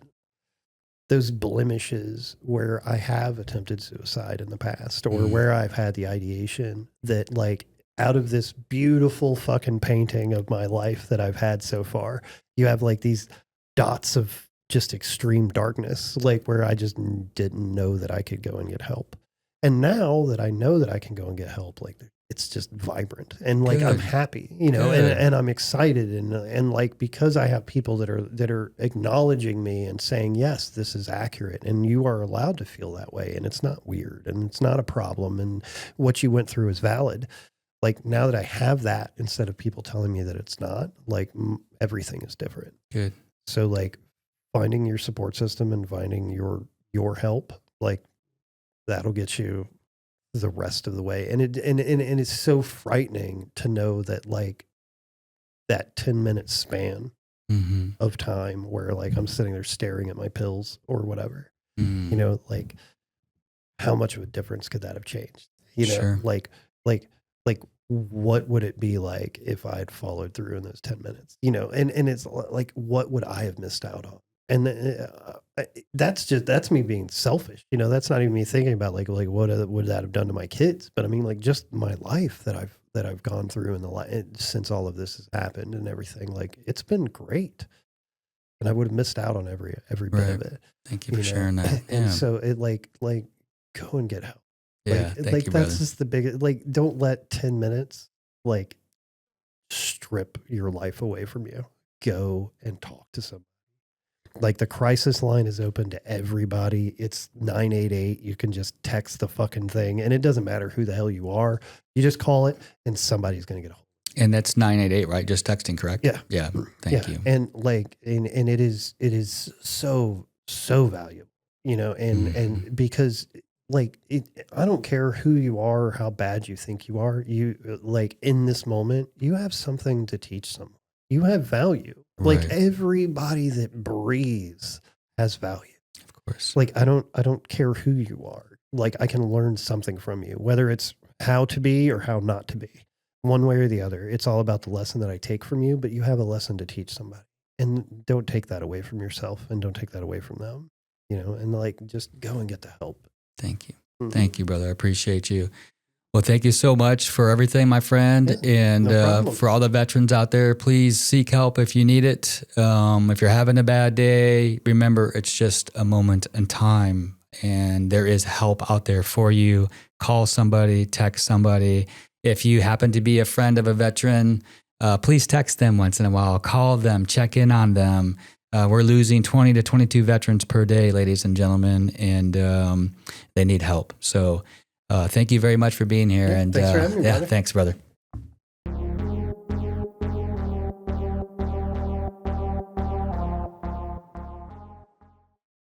[SPEAKER 1] those blemishes where I have attempted suicide in the past, or where I've had the ideation that like out of this beautiful fucking painting of my life that I've had so far, you have like these dots of just extreme darkness, like where I just didn't know that I could go and get help. And now that I know that I can go and get help, like it's just vibrant and like I'm happy, and I'm excited and like, because I have people that are acknowledging me and saying, yes, this is accurate and you are allowed to feel that way and it's not weird and it's not a problem and what you went through is valid. Like now that I have that, instead of people telling me that it's not, like everything is different.
[SPEAKER 2] Good.
[SPEAKER 1] So like finding your support system and finding your help, like that'll get you the rest of the way. And it's so frightening to know that like that 10-minute span of time where like I'm sitting there staring at my pills or whatever, like how much of a difference could that have changed? Like what would it be like if I had followed through in those 10 minutes, and it's like, what would I have missed out on? And that's me being selfish. That's not even me thinking about like what would that have done to my kids? But I mean, like just my life that I've gone through since all of this has happened and everything. Like it's been great, and I would have missed out on every bit of it.
[SPEAKER 2] Thank you for sharing that.
[SPEAKER 1] And so it like go and get help.
[SPEAKER 2] Yeah,
[SPEAKER 1] that's
[SPEAKER 2] brother.
[SPEAKER 1] just the biggest. Like, don't let 10 minutes like strip your life away from you. Go and talk to somebody. Like the crisis line is open to everybody. It's 988. You can just text the fucking thing, and it doesn't matter who the hell you are. You just call it, and somebody's going to get a hold.
[SPEAKER 2] And that's 988, right? Just texting, correct?
[SPEAKER 1] Yeah.
[SPEAKER 2] Yeah. Thank you.
[SPEAKER 1] And like, and it is so valuable, and because like I don't care who you are or how bad you think you are. You like in this moment, you have something to teach someone. You have value. Like everybody that breathes has value.
[SPEAKER 2] Of course.
[SPEAKER 1] Like I don't care who you are. Like I can learn something from you, whether it's how to be or how not to be. One way or the other. It's all about the lesson that I take from you, but you have a lesson to teach somebody. And don't take that away from yourself, and don't take that away from them. And like just go and get the help.
[SPEAKER 2] Thank you. Mm-hmm. Thank you, brother. I appreciate you. Well, thank you so much for everything, my friend. And for all the veterans out there, please seek help if you need it. If you're having a bad day, remember it's just a moment in time, and there is help out there for you. Call somebody, text somebody. If you happen to be a friend of a veteran, please text them once in a while. Call them, check in on them. We're losing 20 to 22 veterans per day, ladies and gentlemen, and they need help. So thank you very much for being here.
[SPEAKER 1] Yeah, thanks for having me, brother.
[SPEAKER 2] Thanks, brother.